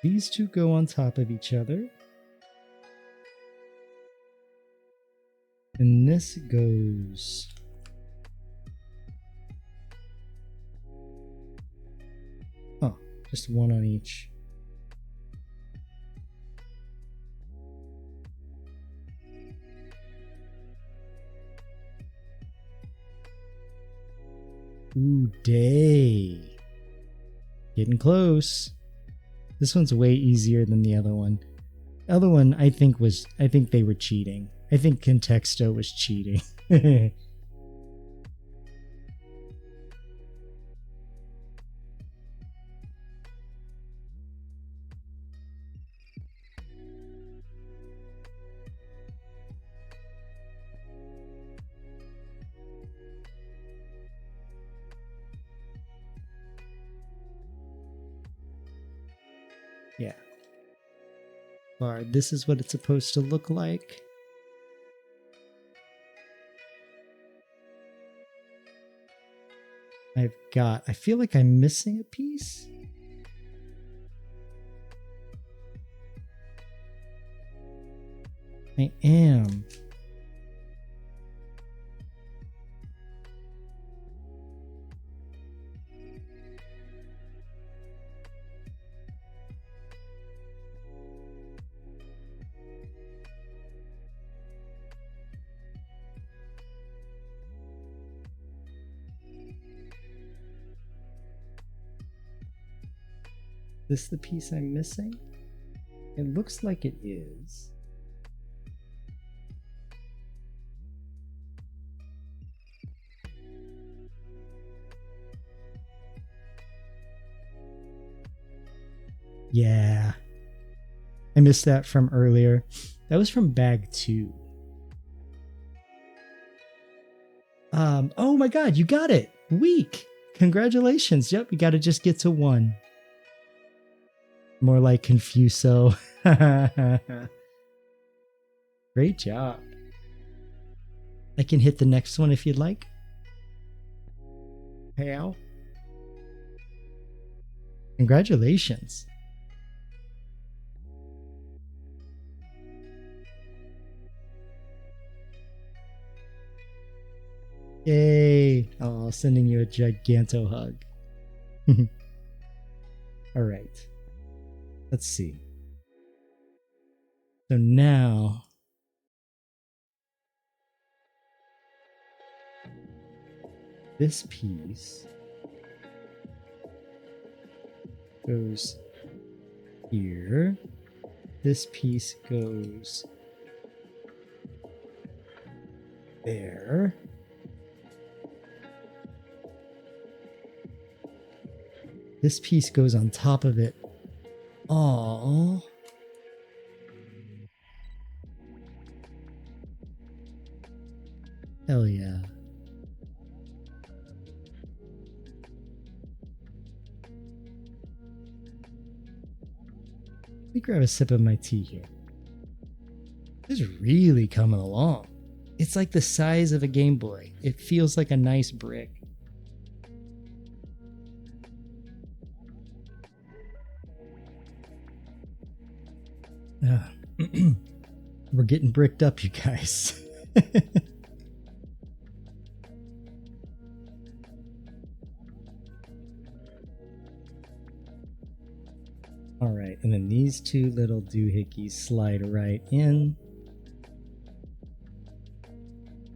Speaker 1: These two go on top of each other. And this goes just one on each. Ooh, day. Getting close. This one's way easier than the other one. The other one I think they were cheating. I think Contexto was cheating. Yeah. Or this is what it's supposed to look like. I feel like I'm missing a piece. I am. Is this the piece I'm missing? It looks like it is. Yeah. I missed that from earlier. That was from bag 2. Oh my god, you got it! Weak! Congratulations. Yep, you gotta just get to 1. More like Confuso. Great job. I can hit the next one if you'd like. Hey, Al. Congratulations. Yay. Oh, sending you a giganto hug. All right. Let's see. So now This piece goes here. This piece goes there. This piece goes on top of it. Oh. Hell yeah. Let me grab a sip of my tea here. This is really coming along. It's like the size of a Game Boy. It feels like a nice brick. We're getting bricked up, you guys. All right, and then these two little doohickeys slide right in.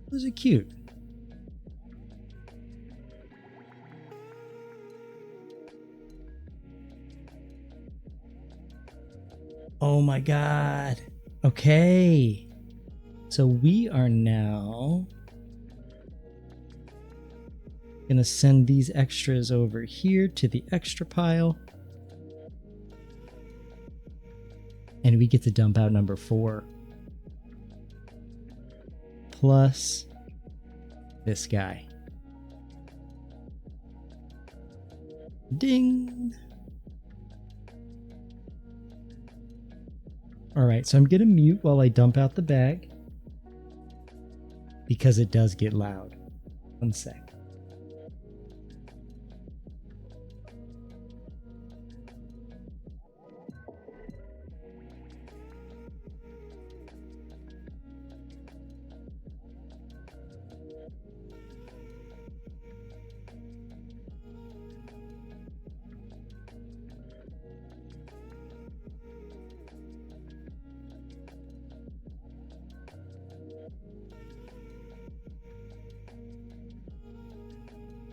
Speaker 1: Those are cute. Oh my god. Okay. So we are now gonna send these extras over here to the extra pile. And we get to dump out number 4. Plus this guy. Ding! Alright, so I'm gonna mute while I dump out the bag. Because it does get loud. 1 sec.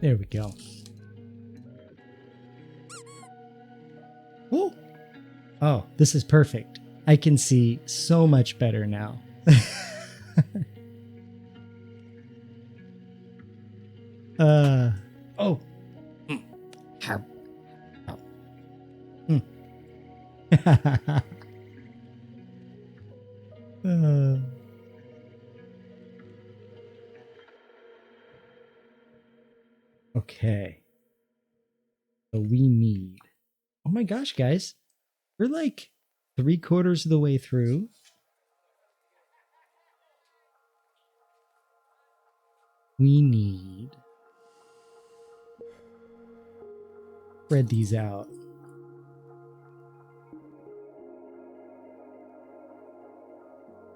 Speaker 1: There we go. Oh, oh, this is perfect. I can see so much better now. Oh. How? Oh. Okay. So we need. Oh my gosh, guys. We're like 3/4 of the way through. We need. Spread these out.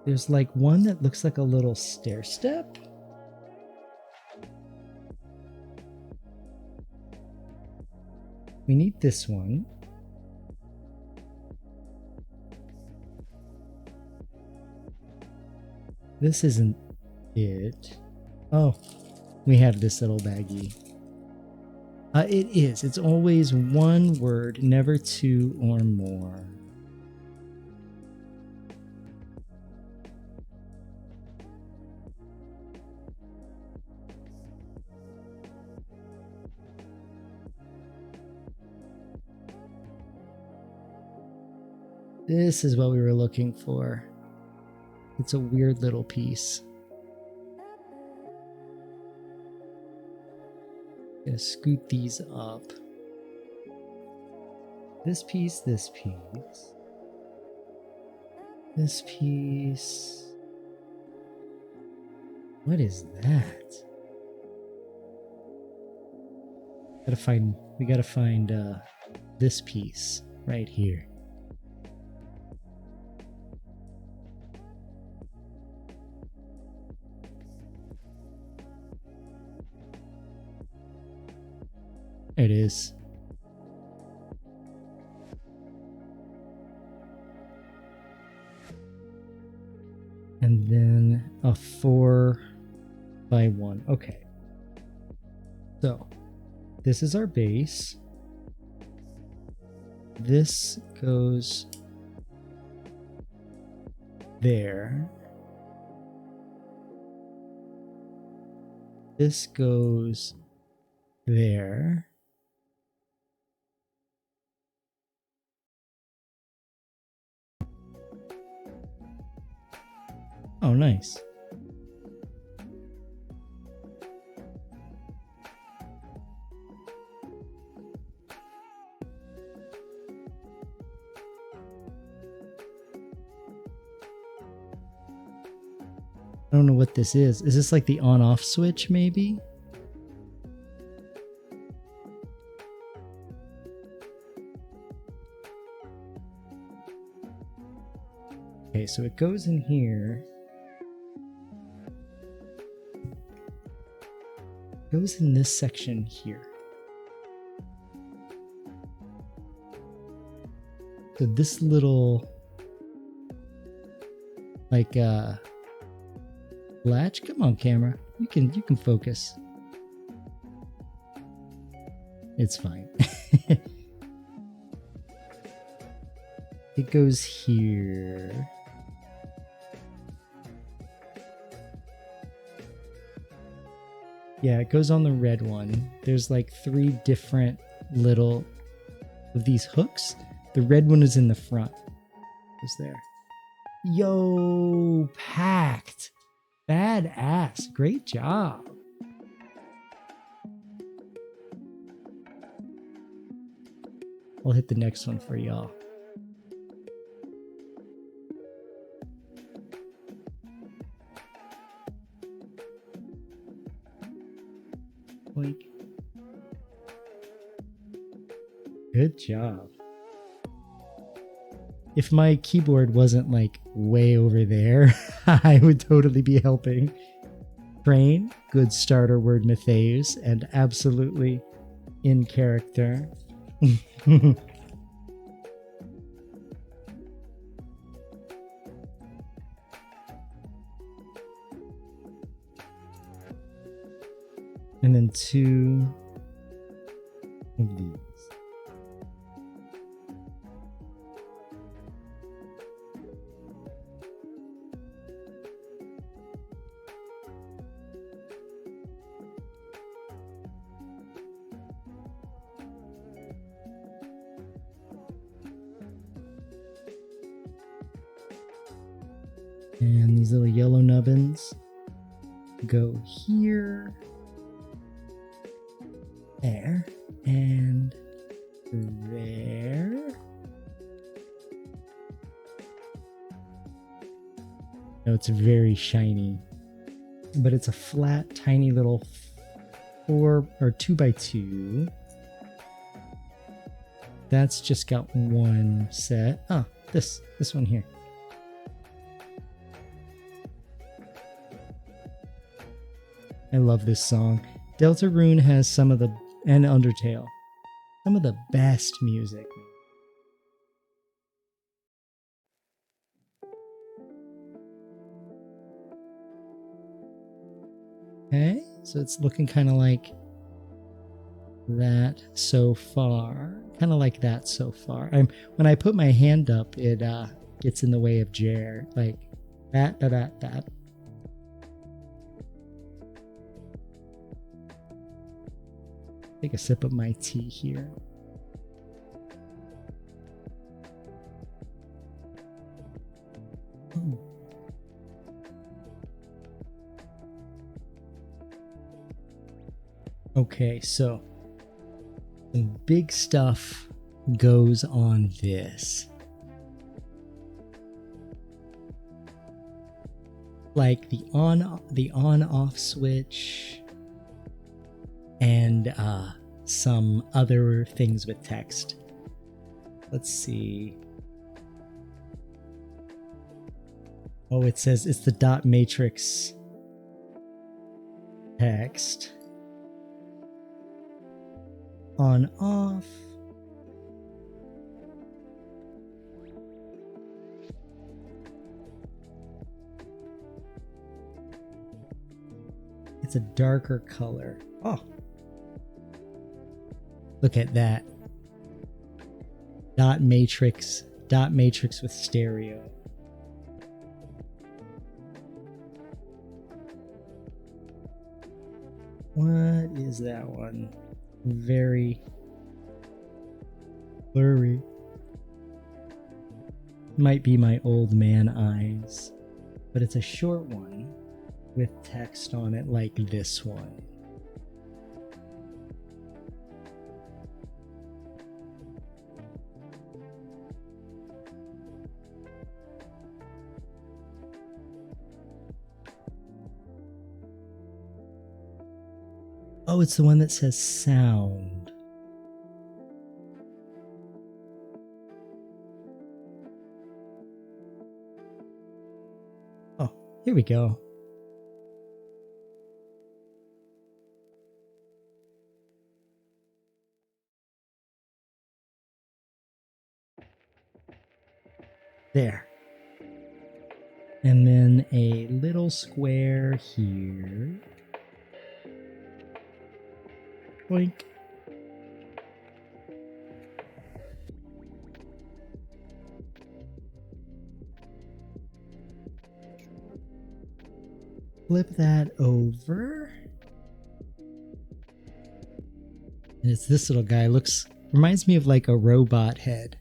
Speaker 1: There's like one that looks like a little stair step. We need this one. This isn't it. Oh, we have this little baggie. It is. It's always one word, never two or more. This is what we were looking for. It's a weird little piece. Gonna scoot these up. This piece, this piece. This piece. What is that? We gotta find this piece right here. There it is. And then a 4x1. Okay. So this is our base. This goes there. This goes there. Oh, nice. I don't know what this is. Is this like the on-off switch, maybe? Okay, so it goes in here. It goes in this section here. So this little, like, latch. Come on, camera. You can focus. It's fine. It goes here. Yeah, it goes on the red one. There's like 3 different little of these hooks. The red one is in the front. It's there. Yo, packed. Badass. Great job. I'll hit the next one for y'all. Like, good job. If my keyboard wasn't like way over there, I would totally be helping. Train, good starter word, Matthias, and absolutely in character. And then 2 of these. And these little yellow nubbins go here, there, and there. No, it's very shiny, but it's a flat, tiny little 4 or 2x2. That's just got 1 set. Oh, this one here. I love this song. Deltarune has some of the, and Undertale, some of the best music. Okay, so it's looking kind of like that so far. Kind of like that so far. When I put my hand up, it gets in the way of Jer. Like that. Take a sip of my tea here. Ooh. Okay, so some big stuff goes on this. Like the on-off switch and some other things with text. Let's see. Oh, it says it's the dot matrix text. On off. It's a darker color. Oh, Look at that. Dot matrix with stereo. What is that one? Very blurry. Might be my old man eyes, but it's a short one with text on it like this one. Oh, it's the one that says sound. Oh, here we go. There. And then a little square here. Boink. Flip that over. And it's this little guy. Reminds me of like a robot head.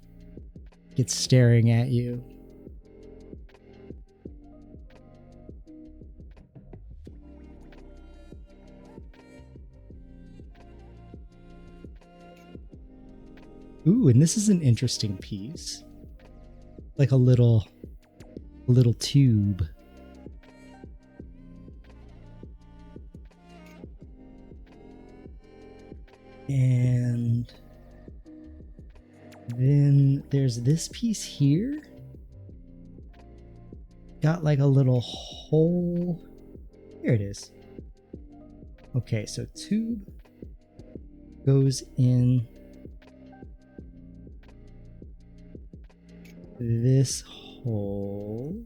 Speaker 1: It's staring at you. Ooh, and this is an interesting piece. Like a little tube. And then there's this piece here. Got like a little hole. Here it is. Okay, so tube goes in this hole.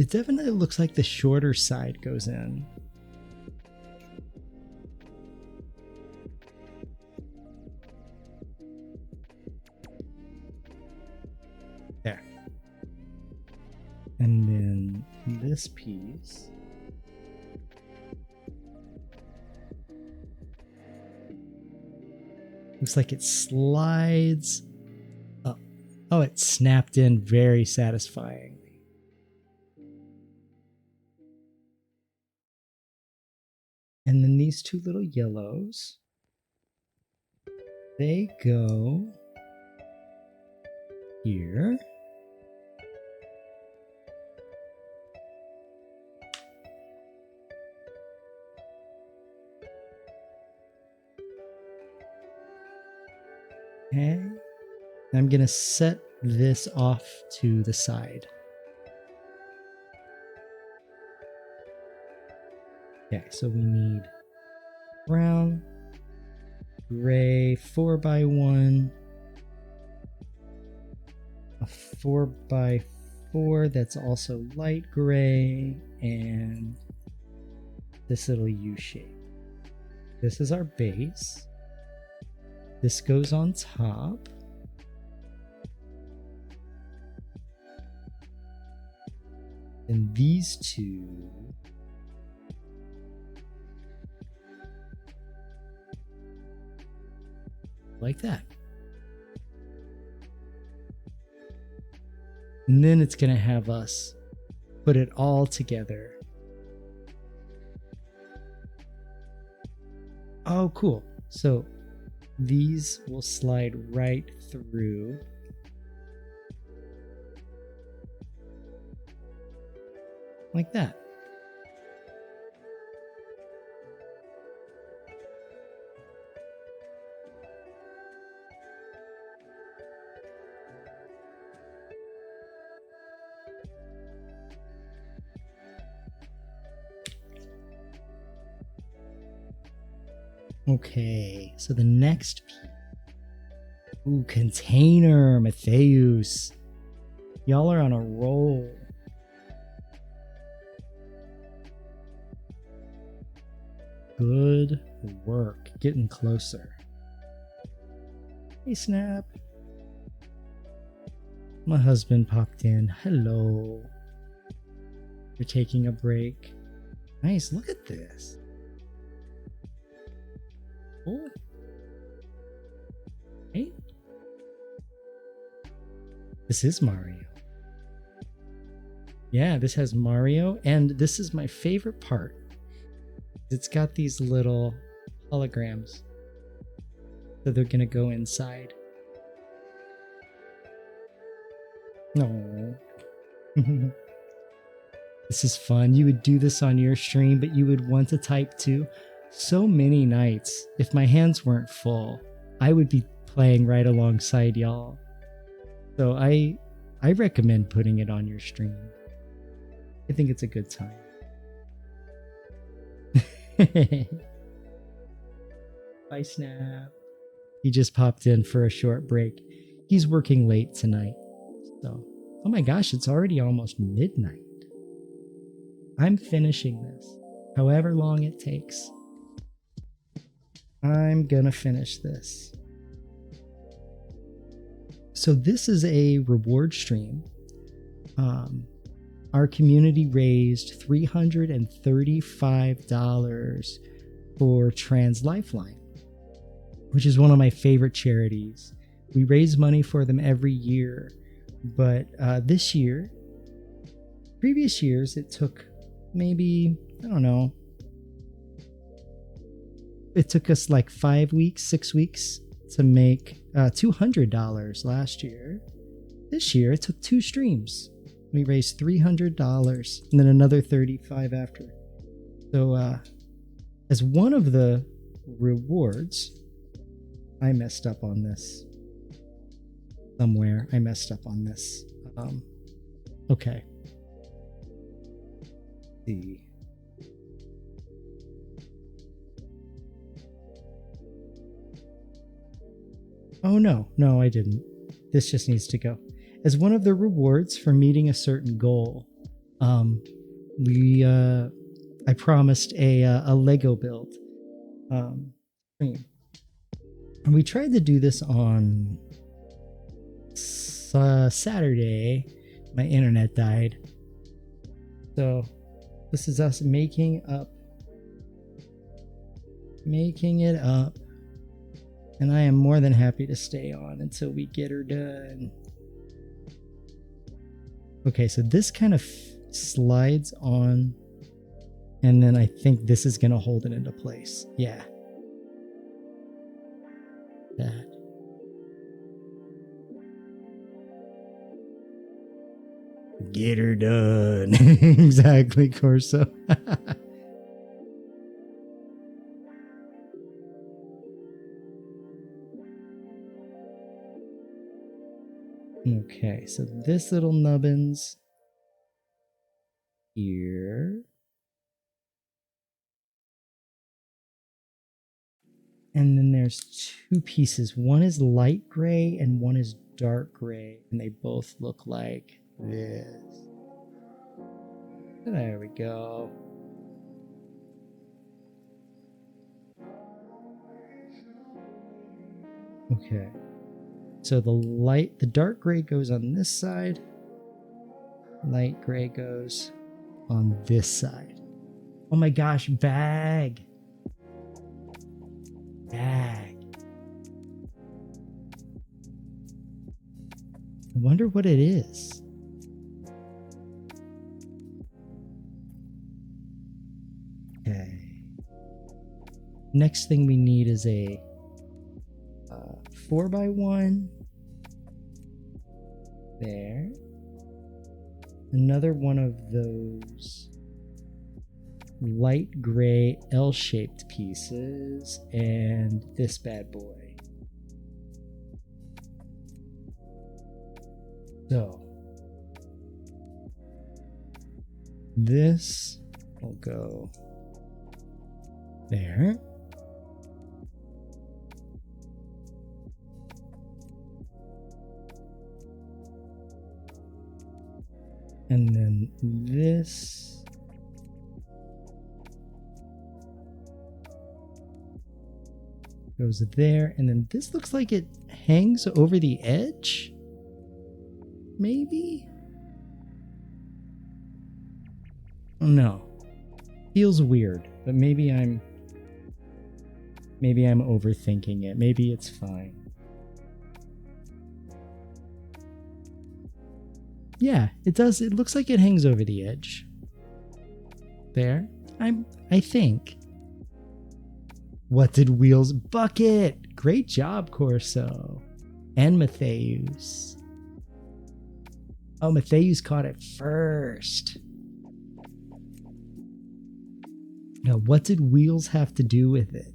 Speaker 1: It definitely looks like the shorter side goes in. There. And then this piece. Looks like it slides up. Oh, it snapped in very satisfyingly. And then these two little yellows, they go here. Okay. I'm going to set this off to the side. Okay, so we need brown, gray, 4x1, a 4x4 that's also light gray, and this little U shape. This is our base. This goes on top. And these two like that. And then it's going to have us put it all together. Oh, cool. So these will slide right through. Like that. Okay, so the next ooh, container, Matheus. Y'all are on a roll. Good work. Getting closer. Hey, Snap. My husband popped in. Hello. You're taking a break. Nice. Look at this. Cool. Hey. This is Mario. Yeah, this has Mario, and this is my favorite part. It's got these little holograms. So they're gonna go inside. No. This is fun. You would do this on your stream, but you would want to type too. So many nights, if my hands weren't full, I would be playing right alongside y'all. So I recommend putting it on your stream. I think it's a good time. Bye, Snap. He just popped in for a short break. He's working late tonight. So, oh my gosh, it's already almost midnight. I'm finishing this, however long it takes. I'm gonna finish this. So this is a reward stream. Our community raised $335 for Trans Lifeline, which is one of my favorite charities. We raise money for them every year, but this year, previous years, it took maybe, I don't know, it took us like 5 weeks, 6 weeks to make $200 last year. This year, it took 2 streams. We raised $300 and then another $35 after. So, as one of the rewards, I messed up on this. Somewhere I messed up on this. Okay. Let's see. Oh no, I didn't. This just needs to go. As one of the rewards for meeting a certain goal, I promised a Lego build stream. And we tried to do this on Saturday. My internet died. So this is us making it up. And I am more than happy to stay on until we get her done. Okay, so this kind of slides on, and then I think this is going to hold it into place. Yeah. That. Get her done. Exactly, Corso. Okay, so this little nubbins here. And then there's 2 pieces. One is light gray and one is dark gray. And they both look like this. There we go. Okay. So the dark gray goes on this side. Light gray goes on this side. Oh my gosh, bag. I wonder what it is. Okay. Next thing we need is a 4x1. There. Another one of those light gray L-shaped pieces, and this bad boy. So this will go there. this goes there, and then this looks like it hangs over the edge. Maybe? No. Feels weird, but maybe I'm overthinking it. Maybe it's fine. Yeah, it does. It looks like it hangs over the edge. There. I think. What did Wheels bucket? Great job, Corso. And Matthews. Oh, Matthews caught it first. Now, what did Wheels have to do with it?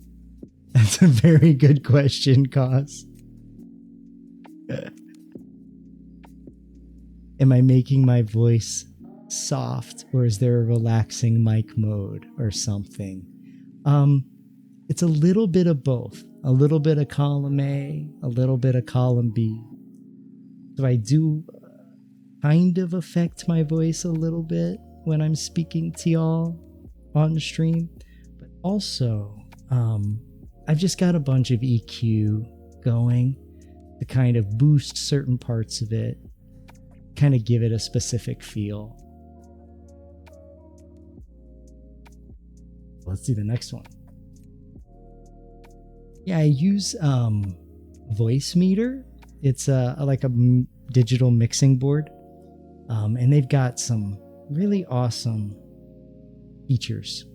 Speaker 1: That's a very good question, Cos. Am I making my voice soft, or is there a relaxing mic mode or something? It's a little bit of both. A little bit of column A, a little bit of column B. So I do kind of affect my voice a little bit when I'm speaking to y'all on stream. But also, I've just got a bunch of EQ going to kind of boost certain parts of it, kind of give it a specific feel. Let's do the next one. Yeah, I use Voice Meter. It's like a digital mixing board, and they've got some really awesome features.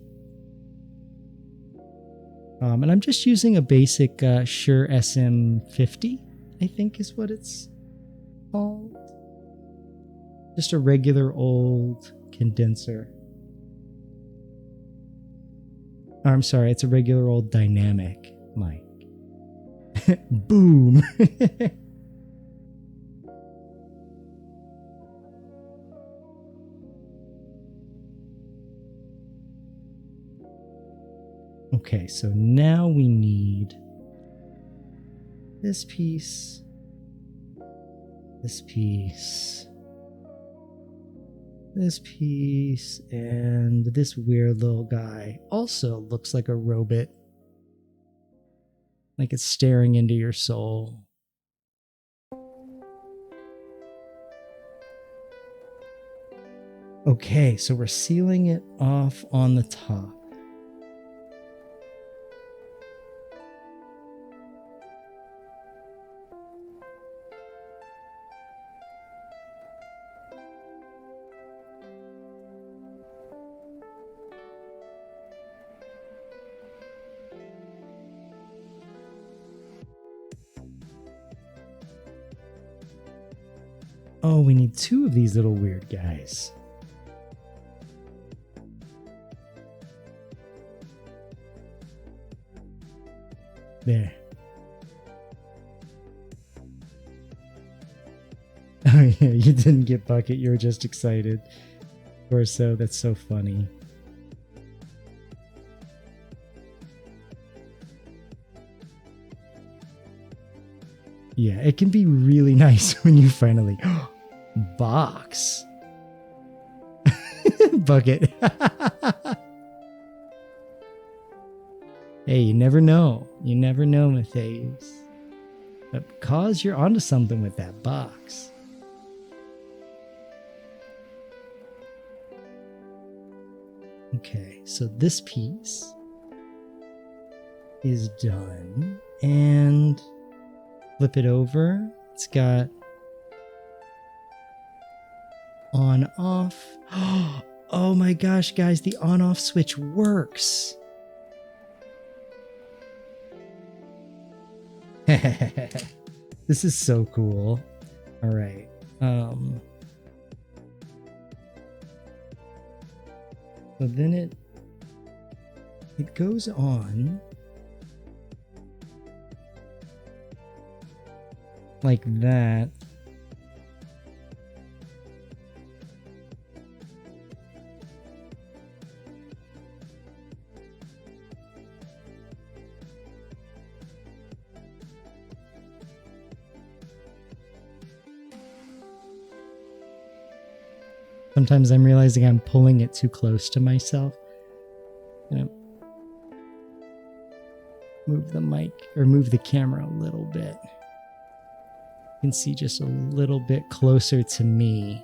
Speaker 1: And I'm just using a basic Shure SM50, I think is what it's called. Just a regular old condenser. I'm sorry, it's a regular old dynamic mic. Boom. Okay, so now we need this piece, this piece, this piece, and this weird little guy. Also looks like a robot. Like it's staring into your soul. Okay, so we're sealing it off on the top. Oh, we need two of these little weird guys. There. Oh yeah, you didn't get bucket, you were just excited. Or so, that's so funny. Yeah, it can be really nice when you finally box. Bucket. Hey, you never know. You never know, Matthews. But cause you're onto something with that box. Okay, so this piece is done. And flip it over. It's got on off. Oh my gosh, guys, the on off switch works. This is so cool. All right. So then it goes on like that. Sometimes I'm realizing I'm pulling it too close to myself. Gonna move the mic or move the camera a little bit. You can see just a little bit closer to me.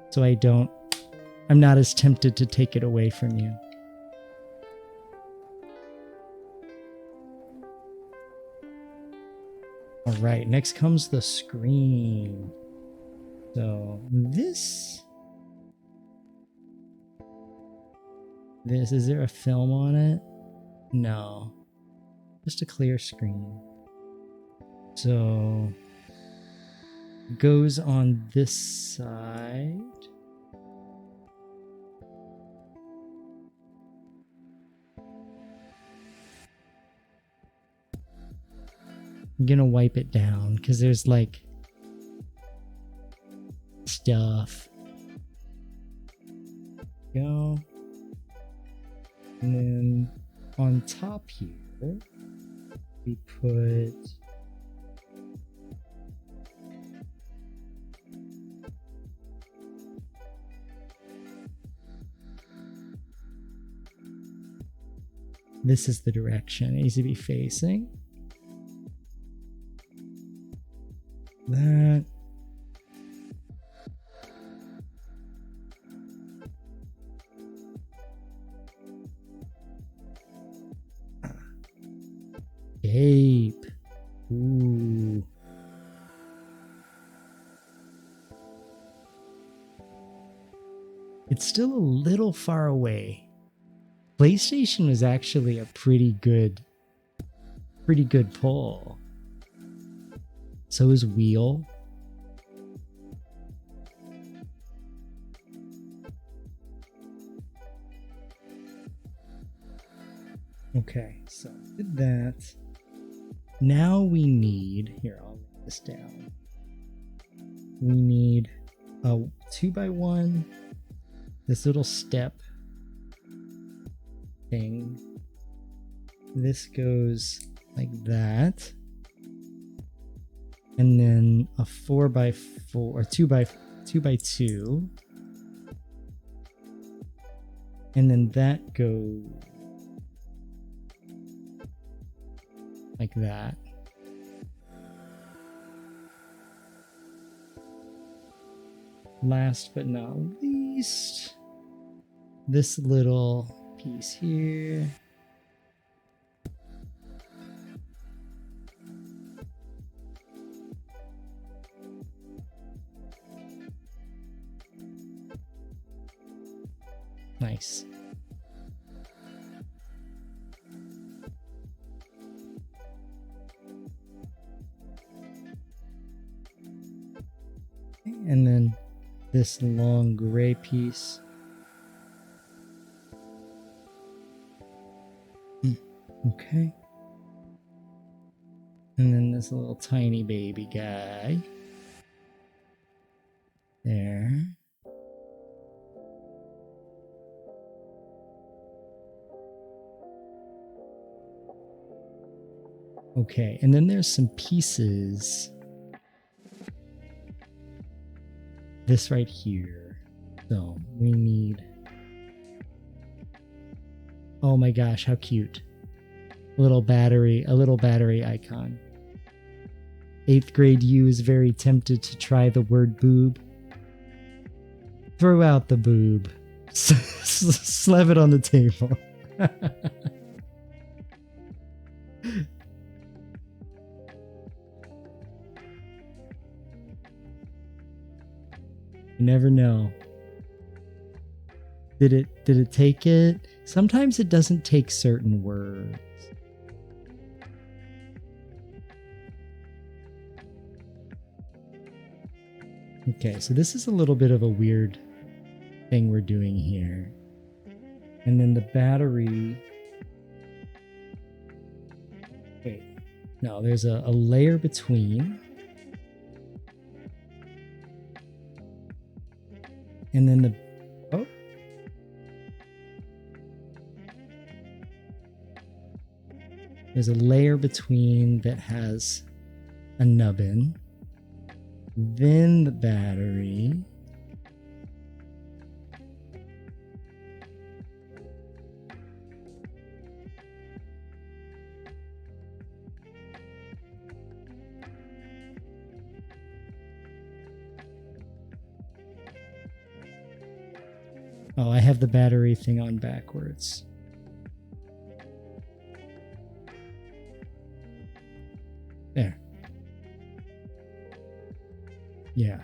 Speaker 1: So I'm not as tempted to take it away from you. All right, next comes the screen. So this, is there a film on it? No, just a clear screen. So it goes on this side. I'm gonna wipe it down because there's like stuff. Go. And then on top here, we put this is the direction it needs to be facing. That. Cape. Ooh. It's still a little far away. PlayStation was actually a pretty good pull. So is Wheel. Okay, so did that. Now we need, here, I'll write this down. We need a 2x1, this little step thing. This goes like that. And then a 4x4 or 2x2. And then that goes like that. Last but not least, this little piece here. Nice. And then this long gray piece. Okay. And then this little tiny baby guy. There. Okay, and then there's some pieces. This right here. So we need. Oh my gosh, how cute. A little battery icon. 8th grade you is very tempted to try the word boob. Throw out the boob. Slap it on the table. You never know. Did it take it? Sometimes it doesn't take certain words. Okay, so this is a little bit of a weird thing we're doing here. And then the battery. Wait, no, there's a layer between. And then the, oh. There's a layer between that has a nubbin. Then the battery. Oh, I have the battery thing on backwards. There. Yeah.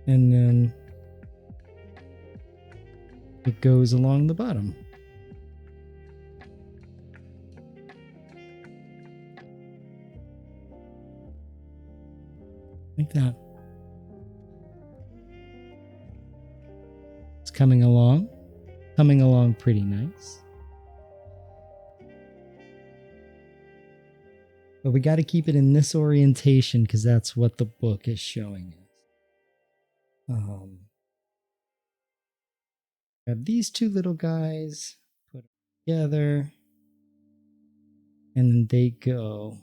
Speaker 1: And then it goes along the bottom. Like that. It's coming along pretty nice. But we got to keep it in this orientation because that's what the book is showing us. Grab these two little guys, put them together, and then they go.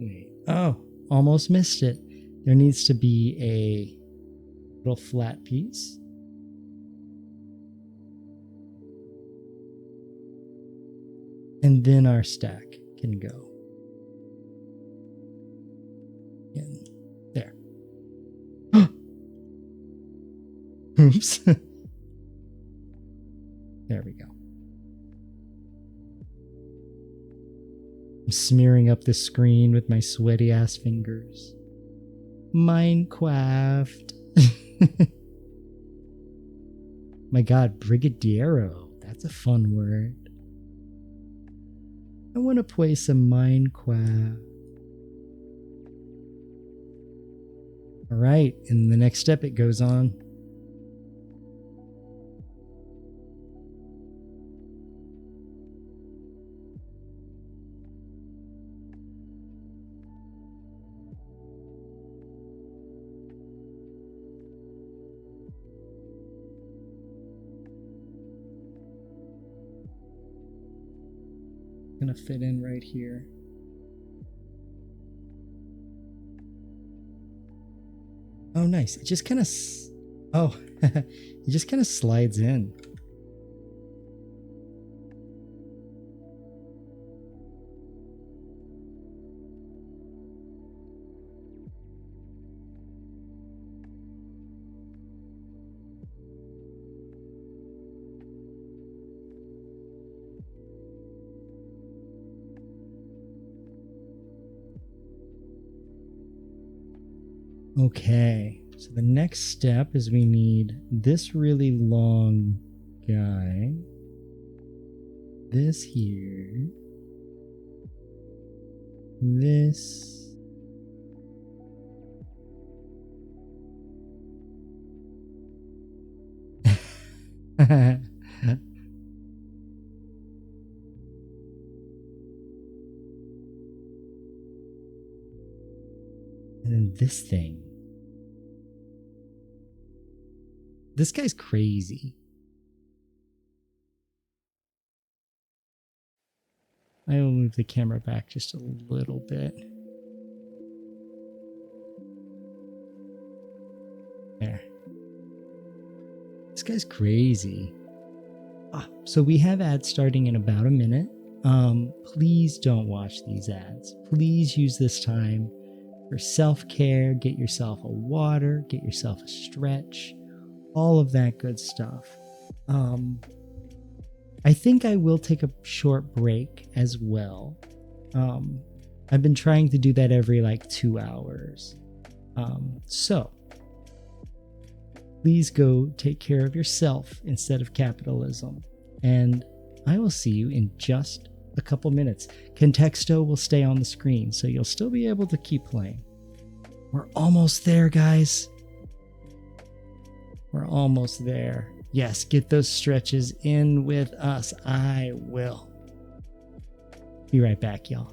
Speaker 1: Wait. Oh, almost missed it. There needs to be a little flat piece. And then our stack can go. In there. Oops. There we go. I'm smearing up the screen with my sweaty ass fingers. Minecraft. My god, Brigadiero. That's a fun word. I want to play some Minecraft. Alright, in the next step it goes on. Gonna fit in right here. Oh, nice. It just kind of... Oh, it just kind of slides in. Okay, so the next step is we need this really long guy, this here, this, and then this thing. This guy's crazy. I will move the camera back just a little bit. There. This guy's crazy. So we have ads starting in about a minute. Please don't watch these ads. Please use this time for self-care. Get yourself a water, get yourself a stretch, all of that good stuff. I think I will take a short break as well. I've been trying to do that every like 2 hours. So please go take care of yourself instead of capitalism. And I will see you in just a couple minutes. Contexto will stay on the screen, so you'll still be able to keep playing. We're almost there, guys. We're almost there. Yes, get those stretches in with us. I will. Be right back, y'all.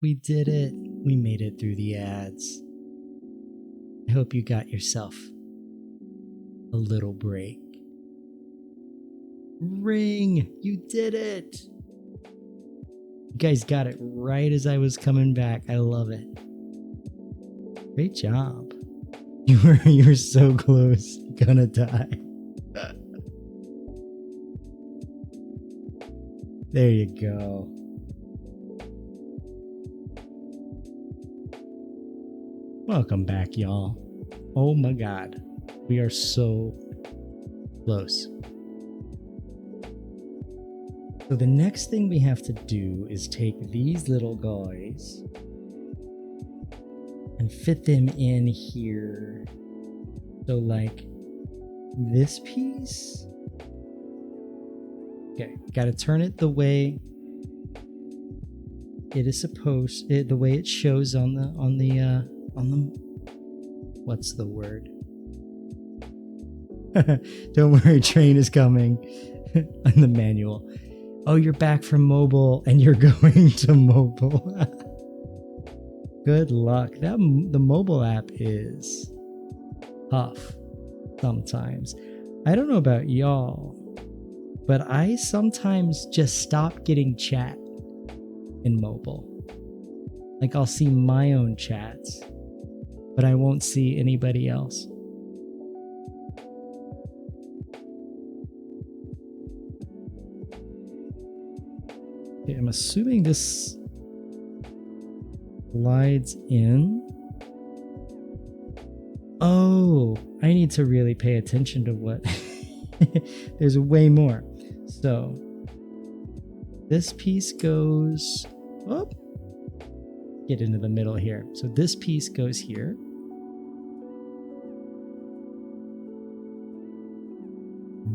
Speaker 1: We did it. We made it through the ads. I hope you got yourself a little break. Ring! You did it! You guys got it right as I was coming back. I love it. Great job. You were so close. Gonna die. There you go. Welcome back, y'all. Oh my god. We are so close. So the next thing we have to do is take these little guys and fit them in here. So like this piece. Okay, gotta turn it the way it is supposed, the way it shows on the what's the word? Don't worry, train is coming. On the manual. Oh, you're back from mobile and you're going to mobile. Good luck. The mobile app is tough sometimes. I don't know about y'all, but I sometimes just stop getting chat in mobile. Like I'll see my own chats, but I won't see anybody else. Okay, I'm assuming this slides in. Oh, I need to really pay attention to what. There's way more. So this piece goes up. Get into the middle here. So this piece goes here.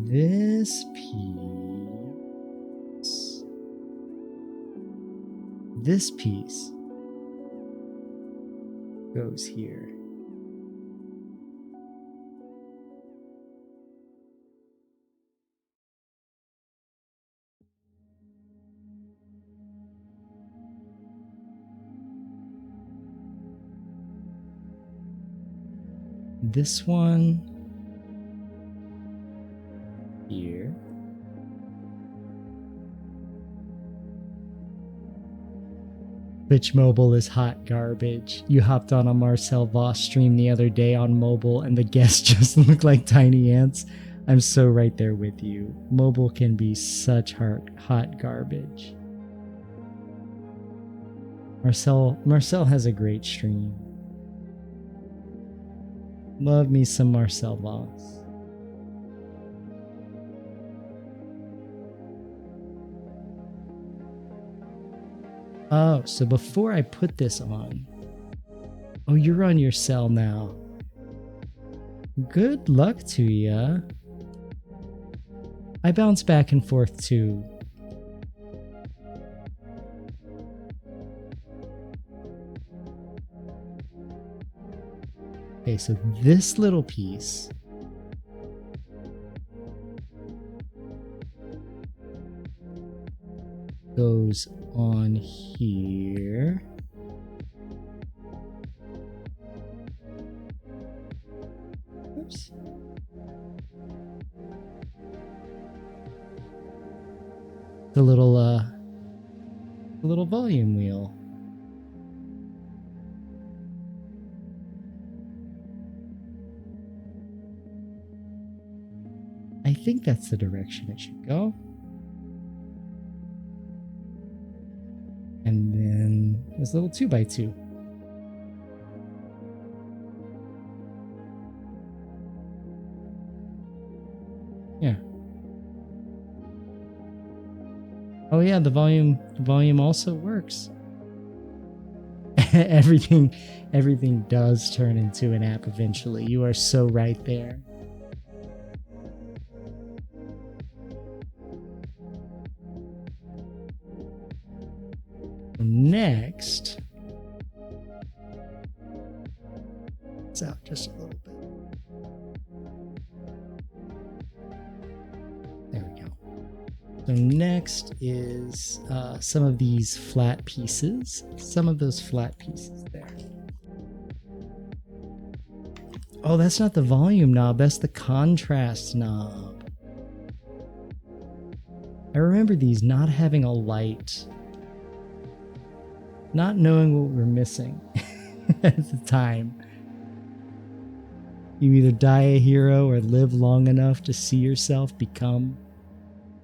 Speaker 1: This piece goes here. This one here. Twitch mobile is hot garbage. You hopped on a Marcel Voss stream the other day on mobile and the guests just look like tiny ants. I'm so right there with you. Mobile can be such hot garbage. Marcel has a great stream. Love me some Marcel Voss. Oh, so before I put this on... Oh, you're on your cell now. Good luck to ya. I bounce back and forth too. Okay, so this little piece goes on here. Oops. The little volume wheel. I think that's the direction it should go. And then this little 2x2. Yeah. Oh yeah, the volume also works. everything does turn into an app eventually. You are so right there. Next, it's out just a little bit. There we go. So next is some of these flat pieces. Some of those flat pieces there. Oh, that's not the volume knob. That's the contrast knob. I remember these not having a light. Not knowing what we're missing at the time. You either die a hero or live long enough to see yourself become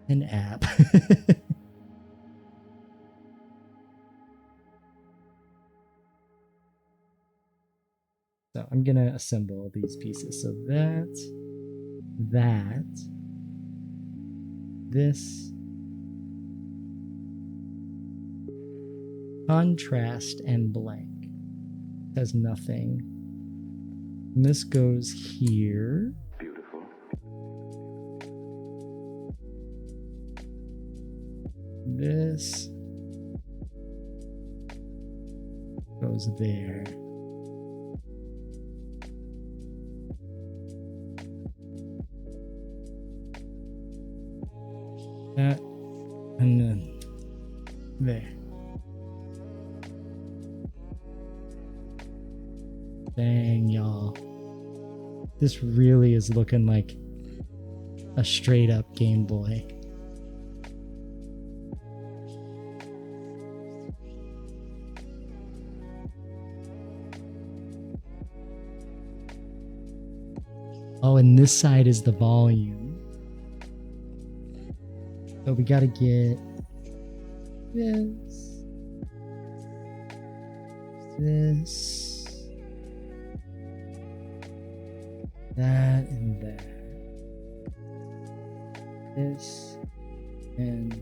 Speaker 1: an app. So I'm going to assemble these pieces. So this, contrast and blank. Has nothing. And this goes here.
Speaker 3: Beautiful.
Speaker 1: This goes there. That and then there. Dang, y'all. This really is looking like a straight up Game Boy. Oh, and this side is the volume. So we gotta get this. That and that. This and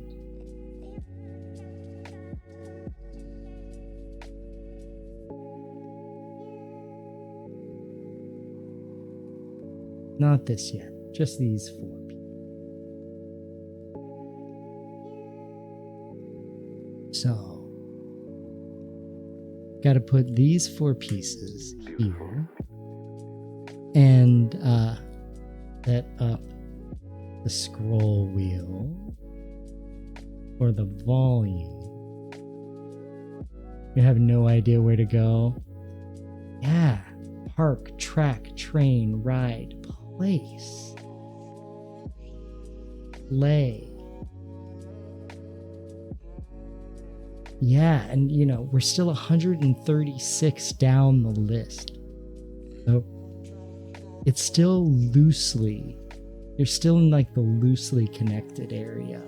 Speaker 1: not this yet, just these four. So, got to put these four pieces here. And set up the scroll wheel for the volume. You have no idea where to go. Yeah, park, track, train, ride, place, play. Yeah, and you know, we're still 136 down the list. So it's still loosely, you're still in like the loosely connected area.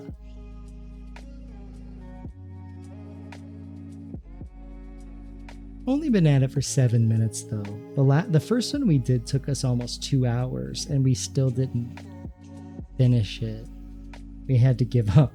Speaker 1: Only been at it for 7 minutes though. The first one we did took us almost 2 hours and we still didn't finish it. We had to give up.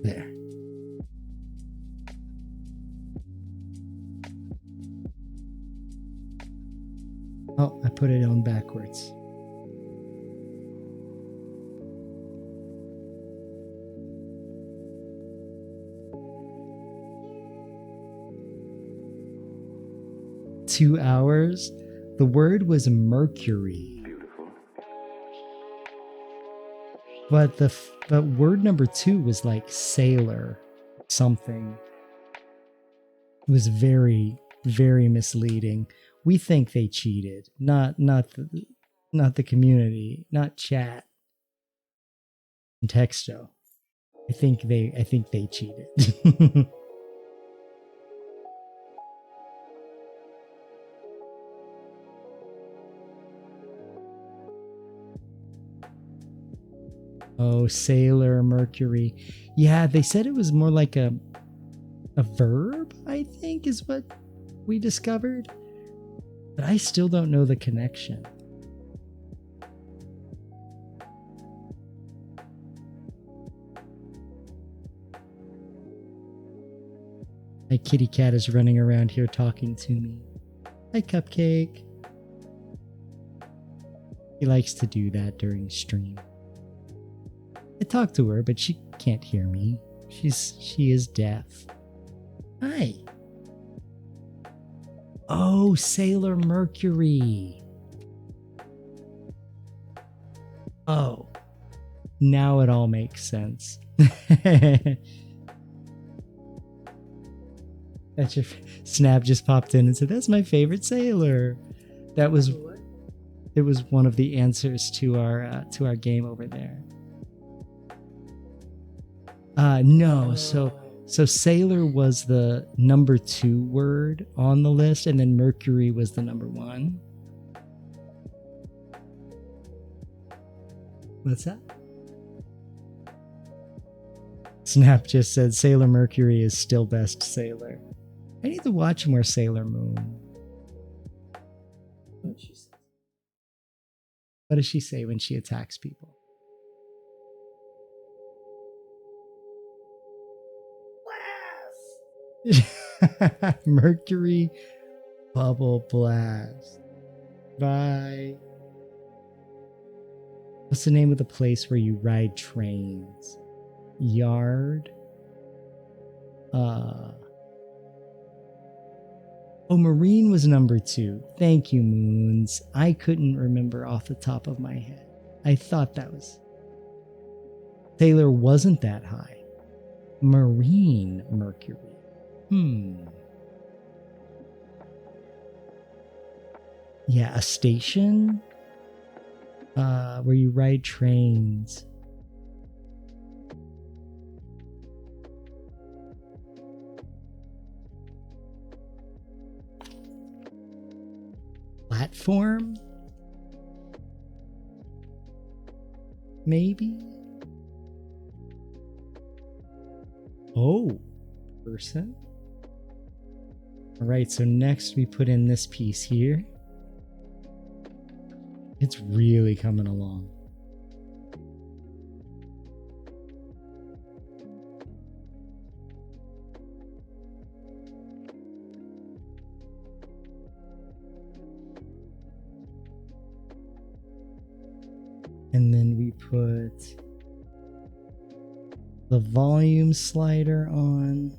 Speaker 1: There. Oh, I put it on backwards. Two hours. The word was Mercury.
Speaker 3: Beautiful.
Speaker 1: But but word number 2 was like sailor something. It was very, very misleading. We think they cheated, not the community, not chat and Texto. I think they cheated. Oh, sailor Mercury. Yeah, they said it was more like a verb, I think is what we discovered. But I still don't know the connection. My kitty cat is running around here talking to me. Hi, Cupcake. He likes to do that during stream. I talk to her, but she can't hear me. She is deaf. Hi. Oh, Sailor Mercury. Oh, now it all makes sense. That's your Snap just popped in and said, "That's my favorite sailor." That was it was one of the answers to our game over there. No, so sailor was the number 2 word on the list, and then Mercury was the number 1. What's that? Snap just said Sailor Mercury is still best sailor. I need to watch more Sailor Moon. What does she say when she attacks people? Mercury Bubble Blast. Bye. What's the name of the place where you ride trains? Yard? Oh, Marine was number 2. Thank you, Moons. I couldn't remember off the top of my head. I thought that was... Sailor wasn't that high. Marine Mercury. Yeah, a station? Where you ride trains. Platform? Maybe? Oh, person? Alright, so next we put in this piece here. It's really coming along. And then we put the volume slider on.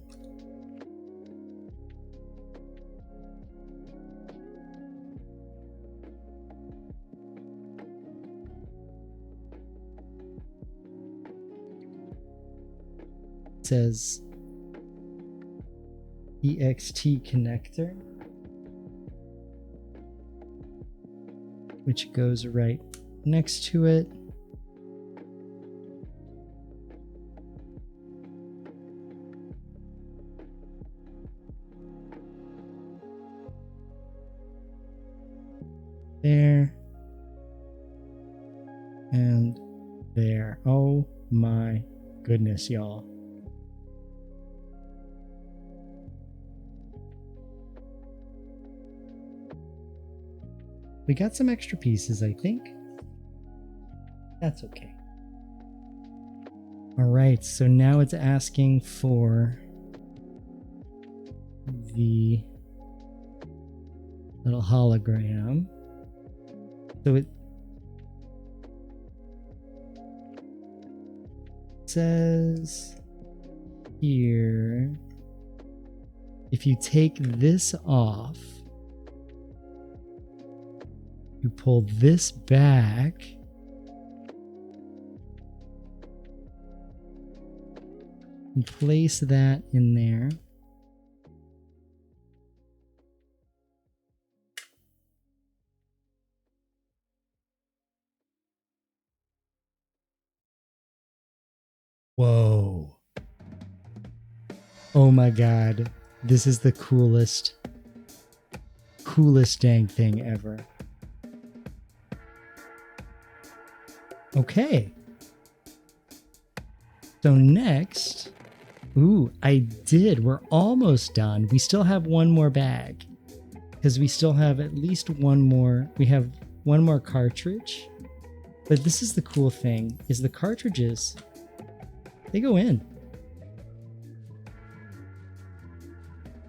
Speaker 1: says EXT connector, which goes right next to it. There. And there. Oh my goodness, y'all. We got some extra pieces, I think. That's okay. All right, so now it's asking for the little hologram. So it says here, if you take this off, you pull this back, and place that in there. Whoa. Oh my god. This is the coolest dang thing ever. Okay. So next, ooh, we're almost done. We still have one more bag because we still have at least one more. We have one more cartridge, but this is the cool thing is the cartridges, they go in.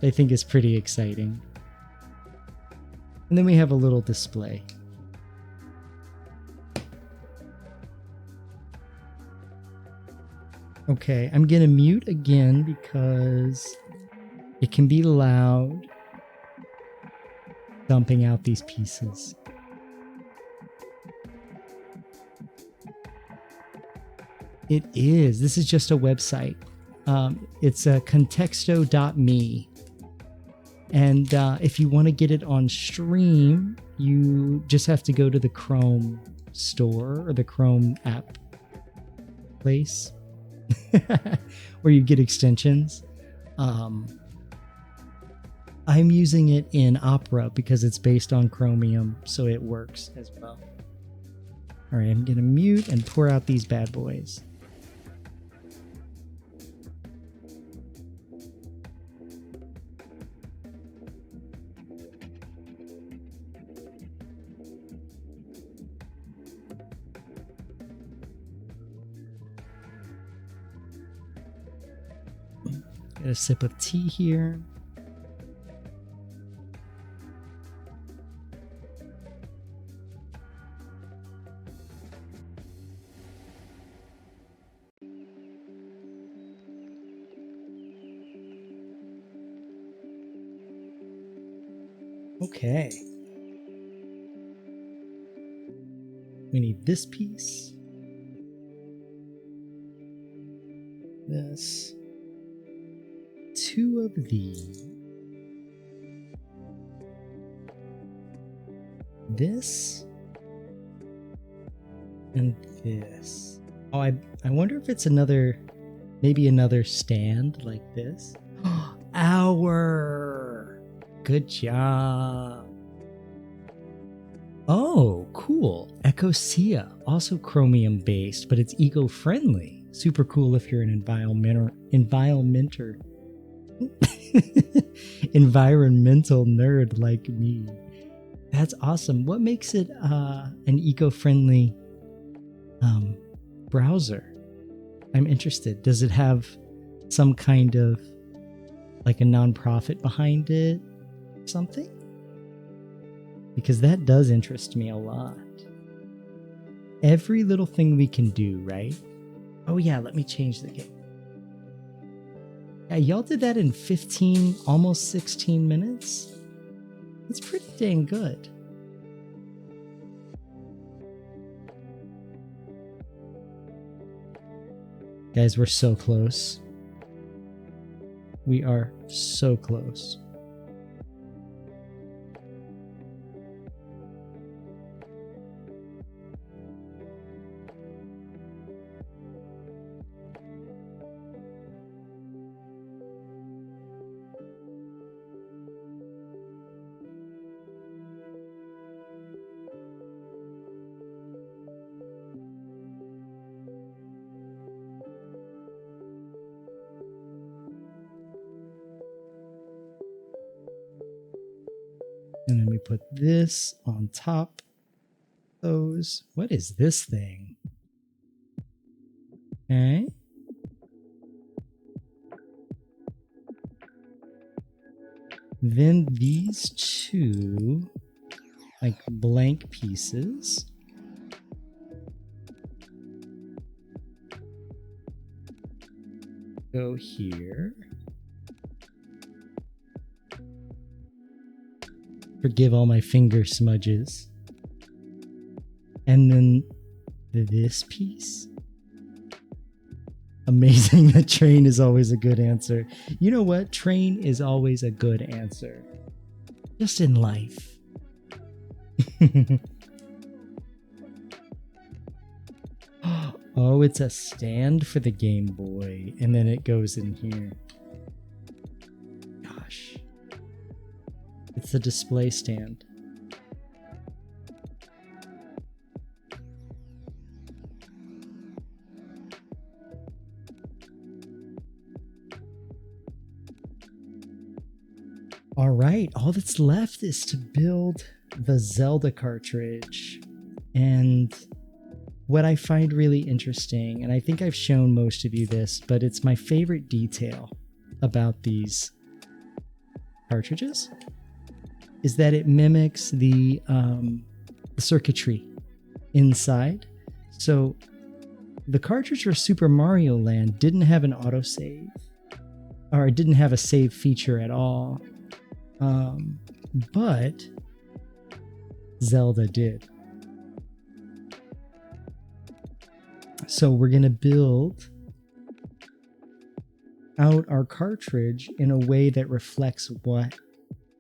Speaker 1: I think it's pretty exciting. And then we have a little display. Okay, I'm gonna mute again because it can be loud dumping out these pieces. It is. This is just a website. It's a contexto.me. And if you want to get it on stream, you just have to go to the Chrome store or the Chrome app place where you get extensions. I'm using it in Opera because it's based on Chromium, so it works as well. All right, I'm going to mute and pour out these bad boys. Get a sip of tea here. Okay. We need this piece. This. Two of these. This. And this. Oh, I wonder if it's maybe another stand like this. Hour! Good job. Oh, cool. Ecosia, also chromium based, but it's eco-friendly. Super cool if you're an environmental nerd like me. That's awesome. What makes it an eco-friendly browser? I'm interested. Does it have some kind of like a nonprofit behind it? Something? Because that does interest me a lot. Every little thing we can do, right? Oh yeah, let me change the game. Yeah, y'all did that in 15, almost 16 minutes. That's pretty dang good. Guys, we're so close. We are so close. And then we put this on top of those. What is this thing? Okay. Then these two, like blank pieces. Go here. Forgive all my finger smudges. And then this piece. Amazing. The train is always a good answer. You know what? Train is always a good answer. Just in life. Oh, it's a stand for the Game Boy. And then it goes in here. Gosh. It's a display stand. All right, all that's left is to build the Zelda cartridge. And what I find really interesting, and I think I've shown most of you this, but it's my favorite detail about these cartridges, is that it mimics the circuitry inside. So the cartridge for Super Mario Land didn't have an autosave, or it didn't have a save feature at all. But Zelda did. So we're going to build out our cartridge in a way that reflects what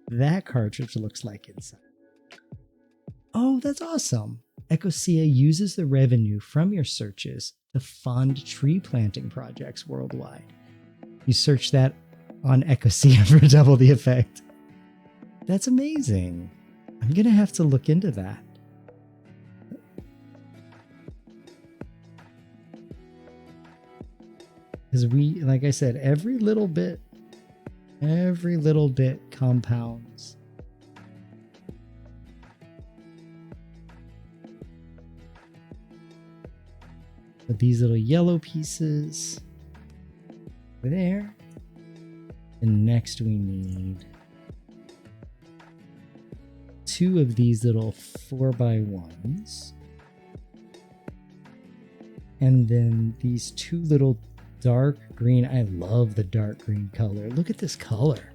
Speaker 1: that cartridge looks like inside. Oh, that's awesome. Ecosia uses the revenue from your searches to fund tree planting projects worldwide. You search that on Ecosia for double the effect. That's amazing. I'm going to have to look into that. Because we, like I said, every little bit compounds. With these little yellow pieces there. And next we need 2 of these little 4x1s. And then these 2 little dark green. I love the dark green color. Look at this color.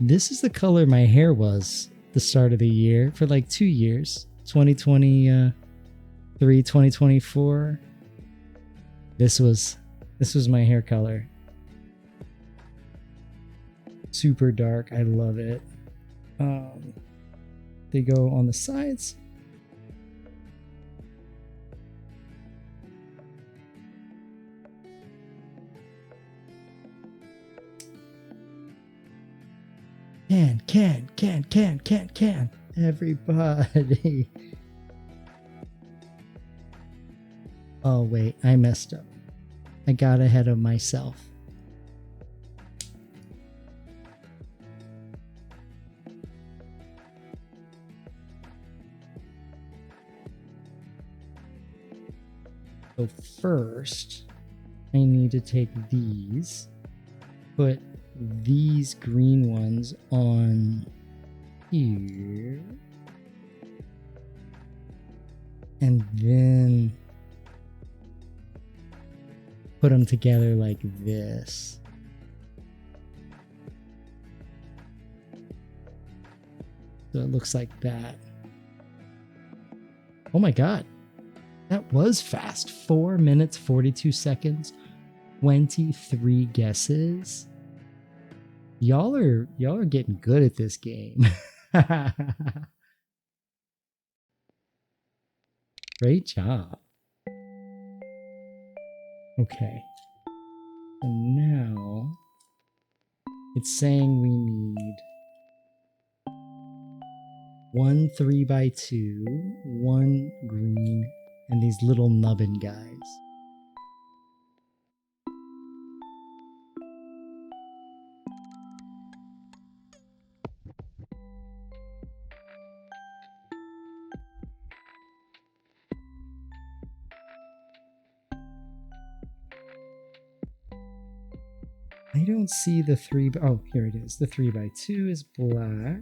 Speaker 1: This is the color my hair was the start of the year for like 2 years. 2023, 2024. This was my hair color. Super dark. I love it. They go on the sides. Can. Everybody. Oh, wait. I messed up. I got ahead of myself. So first, I need to take these, put these green ones on here, and then put them together like this. So it looks like that. Oh my god. That was fast. 4 minutes, 42 seconds. 23 guesses. Y'all are getting good at this game. Great job. Okay. So now it's saying we need 1 3x2, 1 green, and these little nubbin guys. I don't see the 3 by, oh, here it is. The 3x2 is black.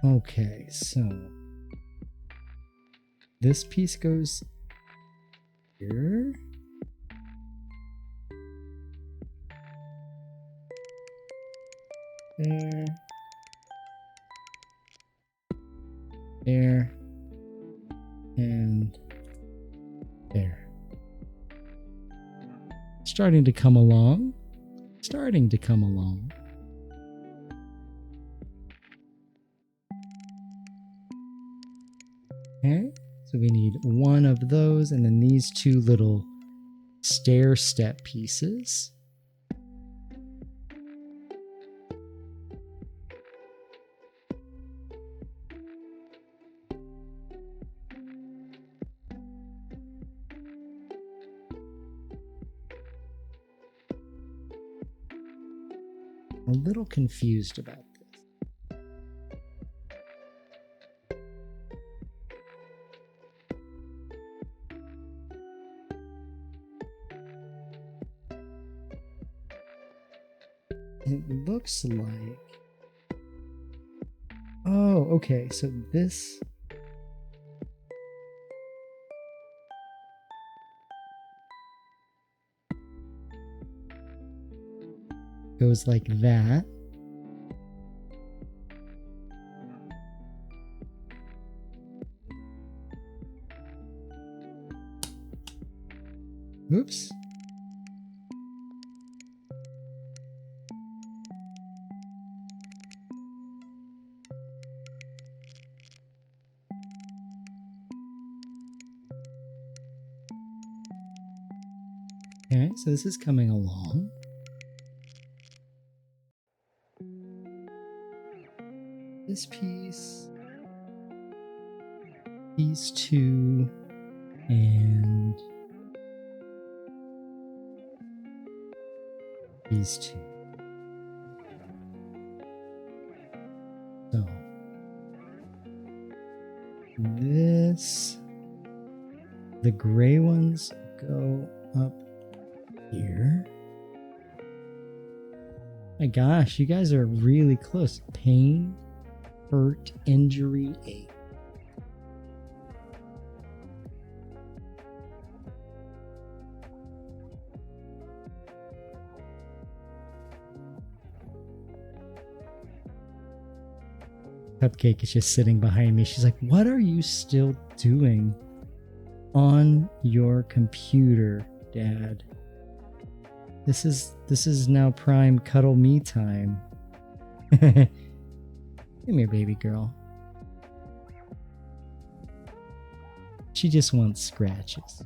Speaker 1: Okay, so this piece goes here. There. There. And there. Starting to come along. Starting to come along. Okay, so we need 1 of those, and then these 2 little stair step pieces. I'm a little confused about this. It looks like... Oh, okay, so this... goes like that. Oops. Okay, so this is coming along. This piece, these 2, and these 2. So this, the gray ones go up here. My gosh, you guys are really close. Pain, hurt, injury, ache. Cupcake is just sitting behind me. She's like, what are you still doing on your computer, Dad? This is now prime cuddle me time. Come here, baby girl. She just wants scratches.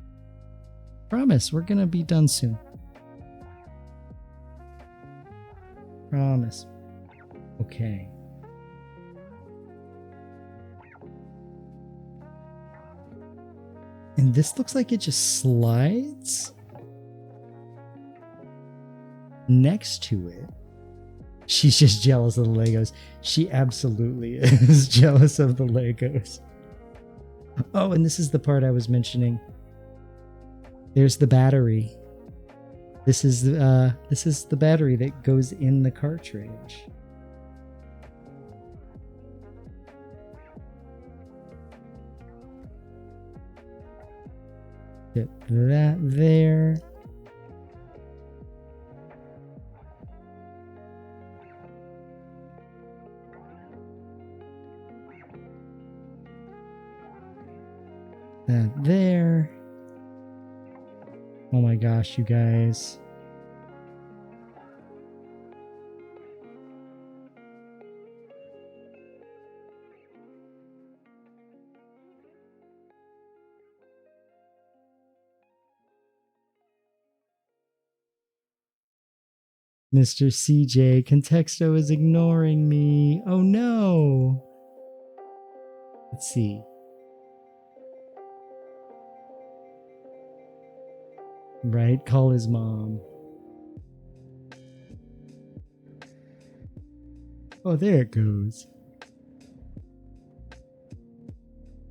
Speaker 1: Promise, we're gonna be done soon. Promise. Okay. And this looks like it just slides next to it. She's just jealous of the Legos. She absolutely is jealous of the Legos. Oh, and this is the part I was mentioning. There's the battery. This is the battery that goes in the cartridge. Get that there. That there. Oh my gosh, you guys. Mr. CJ, Contexto is ignoring me. Oh no. Let's see. Right, call his mom. Oh, there it goes.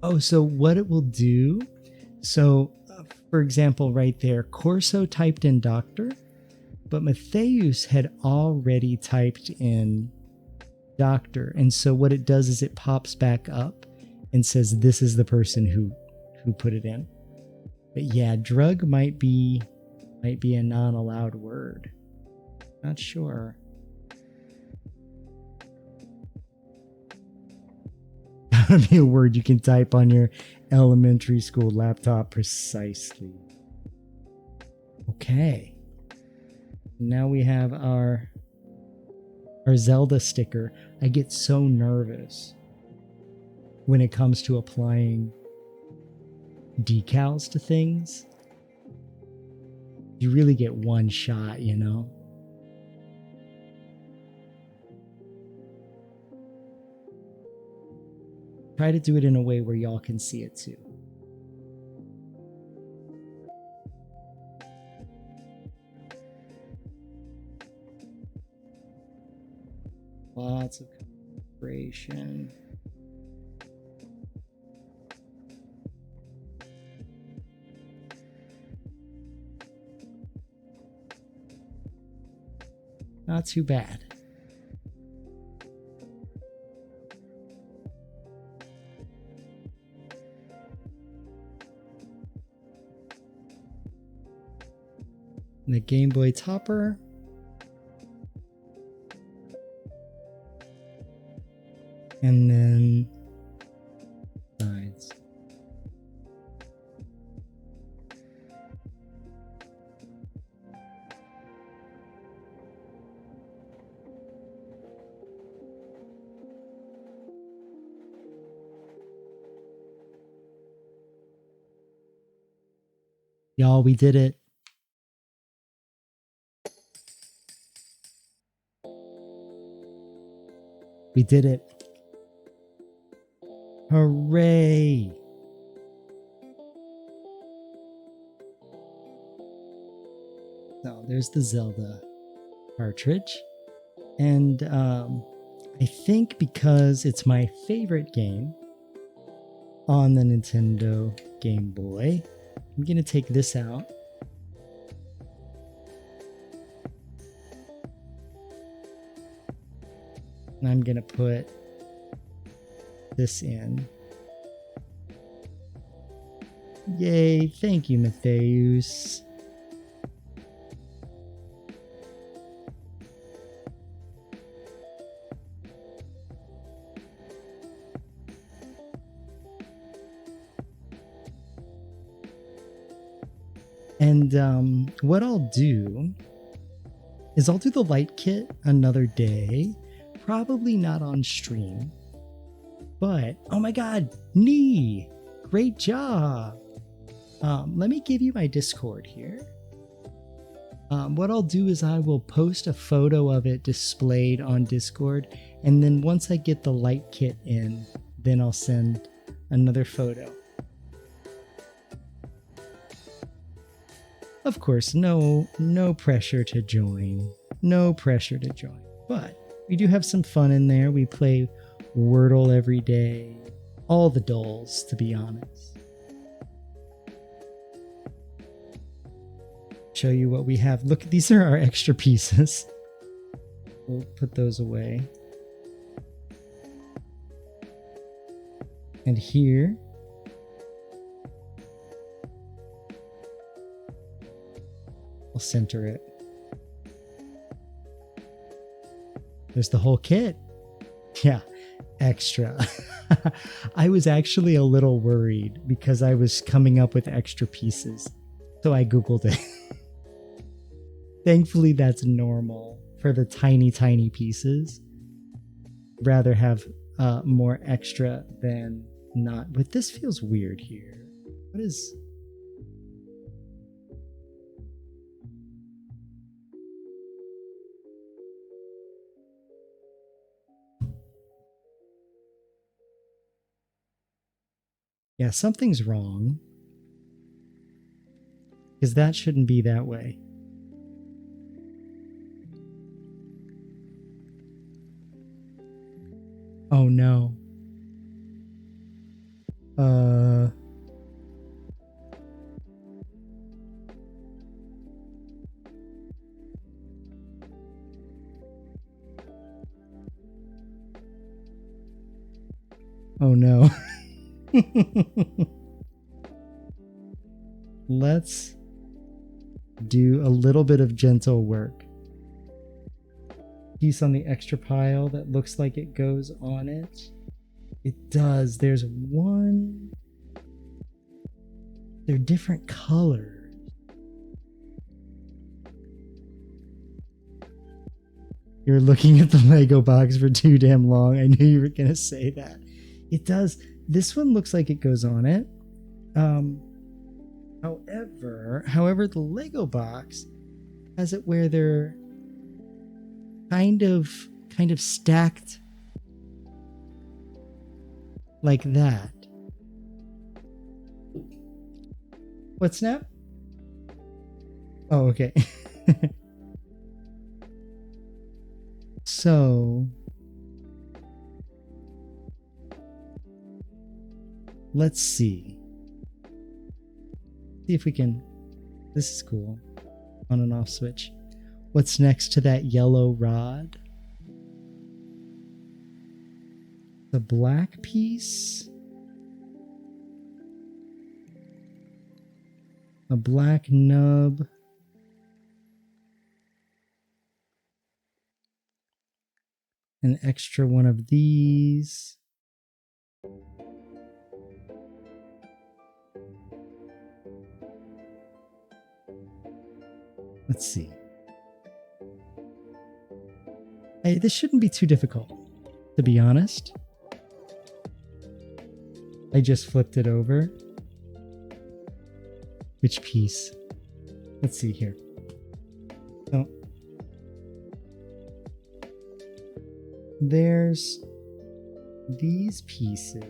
Speaker 1: Oh, so what it will do, so for example, right there, Corso typed in doctor, but Matheus had already typed in doctor. And so what it does is it pops back up and says, this is the person who put it in. But yeah, drug might be a non-allowed word. Not sure. That would be a word you can type on your elementary school laptop precisely. Okay. Now we have our Zelda sticker. I get so nervous when it comes to applying decals to things. You really get one shot, you know? Try to do it in a way where y'all can see it too. Lots of calibration. Not too bad. The Game Boy topper. And then sides. Y'all, we did it. We did it. Hooray! So there's the Zelda cartridge. And I think because it's my favorite game on the Nintendo Game Boy, I'm going to take this out. And I'm going to put this in. Yay, thank you, Matheus. And what I'll do is I'll do the light kit another day, probably not on stream, but oh my god, Nee, great job. Let me give you my Discord here. What I'll do is I will post a photo of it displayed on Discord, and then once I get the light kit in, then I'll send another photo. Of course, no pressure to join. No pressure to join. But we do have some fun in there. We play Wordle every day. All the dolls, to be honest. Show you what we have. Look, these are our extra pieces. We'll put those away. And here, I'll center it. There's the whole kit. Yeah, extra. I was actually a little worried because I was coming up with extra pieces. So I Googled it. Thankfully, that's normal for the tiny, tiny pieces. Rather have more extra than not. But this feels weird here. What is... Yeah, something's wrong. Because that shouldn't be that way. Oh no. Oh no. Let's do a little bit of gentle work. Piece on the extra pile that looks like it goes on it. It does. There's one. They're different colors. You're looking at the Lego box for too damn long. I knew you were going to say that. It does. This one looks like it goes on it. However, the Lego box has it where they're kind of stacked like that. What, Snap? Oh, okay. So let's see if we can. This is cool. On and off switch. What's next to that yellow rod? The black piece. A black nub. An extra one of these. Let's see. Hey, this shouldn't be too difficult, to be honest. I just flipped it over. Which piece? Let's see here. Oh. There's these pieces.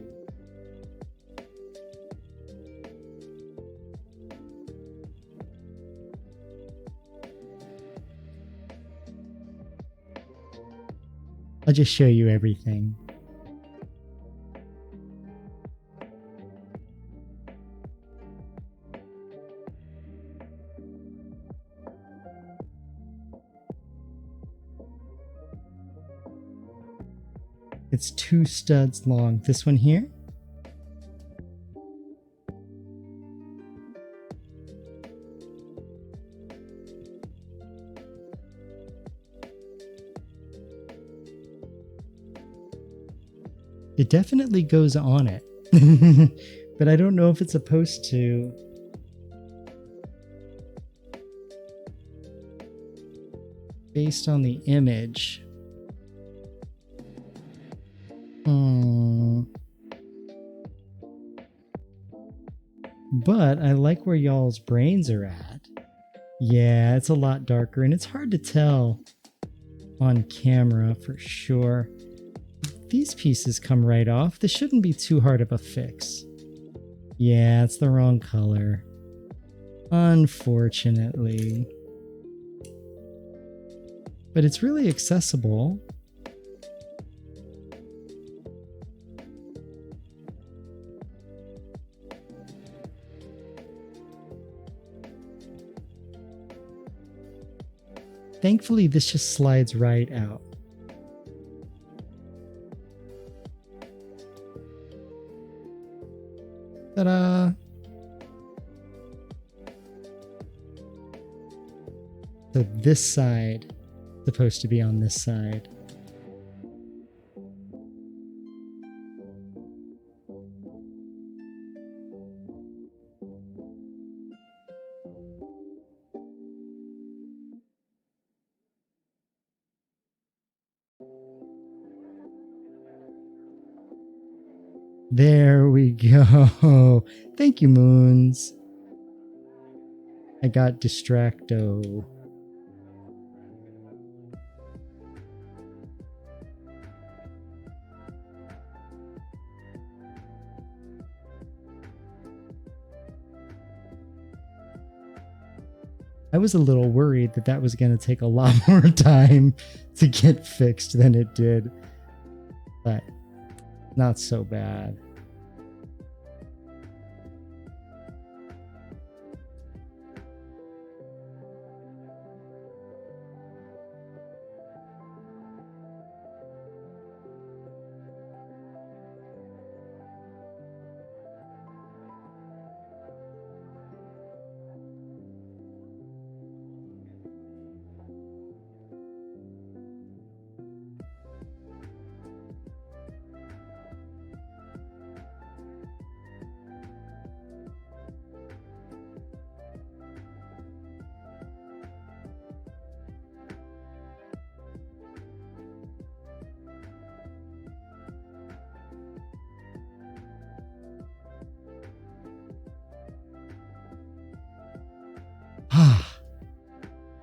Speaker 1: I'll just show you everything. It's 2 studs long. This one here. It definitely goes on it. But I don't know if it's supposed to. Based on the image. But I like where y'all's brains are at. Yeah, it's a lot darker and it's hard to tell on camera for sure. These pieces come right off. This shouldn't be too hard of a fix. Yeah, it's the wrong color. Unfortunately. But it's really accessible. Thankfully, this just slides right out. Ta-da! So this side is supposed to be on this side. There we go. Thank you, Moons. I got distracto. I was a little worried that that was going to take a lot more time to get fixed than it did, but not so bad.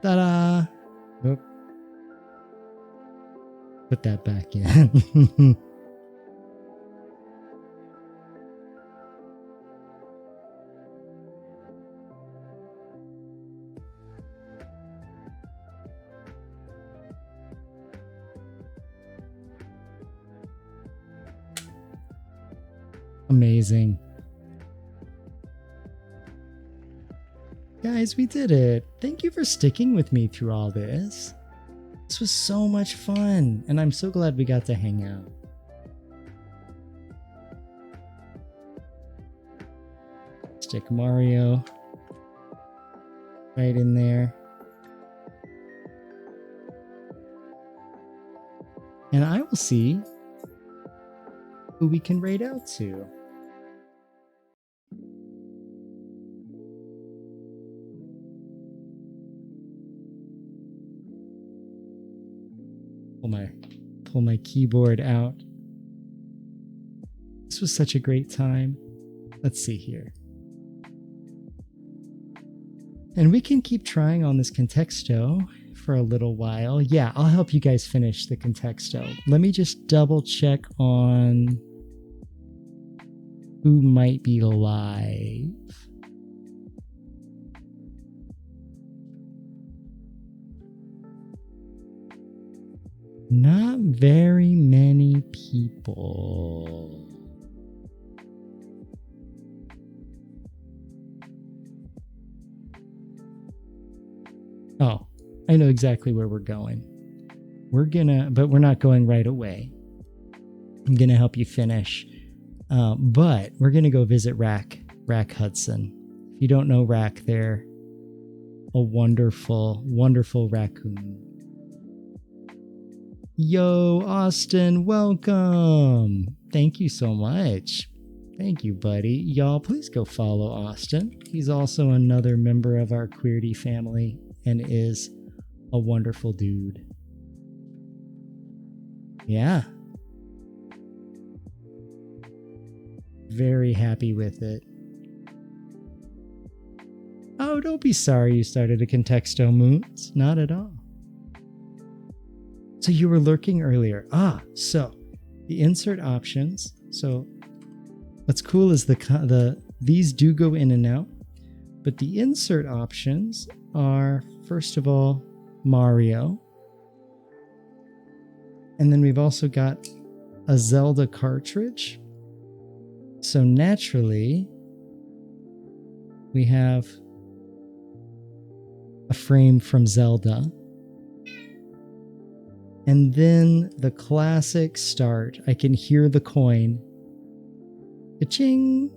Speaker 1: Ta-da! Oop. Put that back in. Amazing. Guys, we did it. Thank you for sticking with me through all this. This was so much fun, and I'm so glad we got to hang out. Stick Mario right in there. And I will see who we can raid out to. Pull my keyboard out. This was such a great time. Let's see here. And we can keep trying on this contexto for a little while. Yeah, I'll help you guys finish the contexto. Let me just double check on who might be live. Not very many people. Oh, I know exactly where we're going. But we're not going right away. I'm gonna help you finish. But we're gonna go visit Rack Hudson. If you don't know Rack, they're a wonderful, wonderful raccoon. Yo, Austin, welcome. Thank you so much. Thank you, buddy. Y'all, please go follow Austin. He's also another member of our Queerty family and is a wonderful dude. Yeah. Very happy with it. Oh, don't be sorry you started a Contexto Moons. Not at all. So you were lurking earlier. So the insert options. So what's cool is these do go in and out, but the insert options are, first of all, Mario. And then we've also got a Zelda cartridge. So naturally, we have a frame from Zelda. And then the classic start. I can hear the coin. Ka-ching!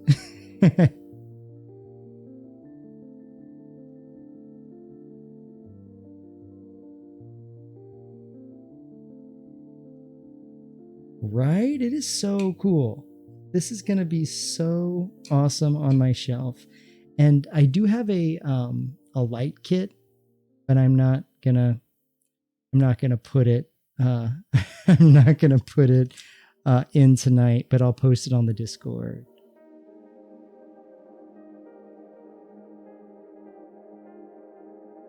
Speaker 1: Right? It is so cool. This is going to be so awesome on my shelf. And I do have a light kit, but I'm not gonna put it I'm not gonna put it in tonight, but I'll post it on the Discord.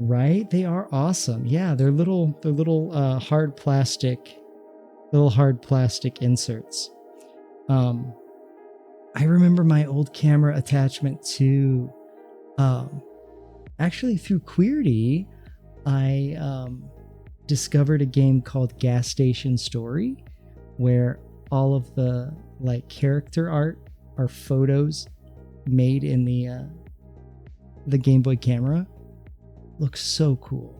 Speaker 1: Right? They are awesome. Yeah, they're little hard plastic inserts. I remember my old camera attachment to actually through Queerty, I discovered a game called Gas Station Story, where all of the like character art are photos made in the Game Boy camera. Looks so cool.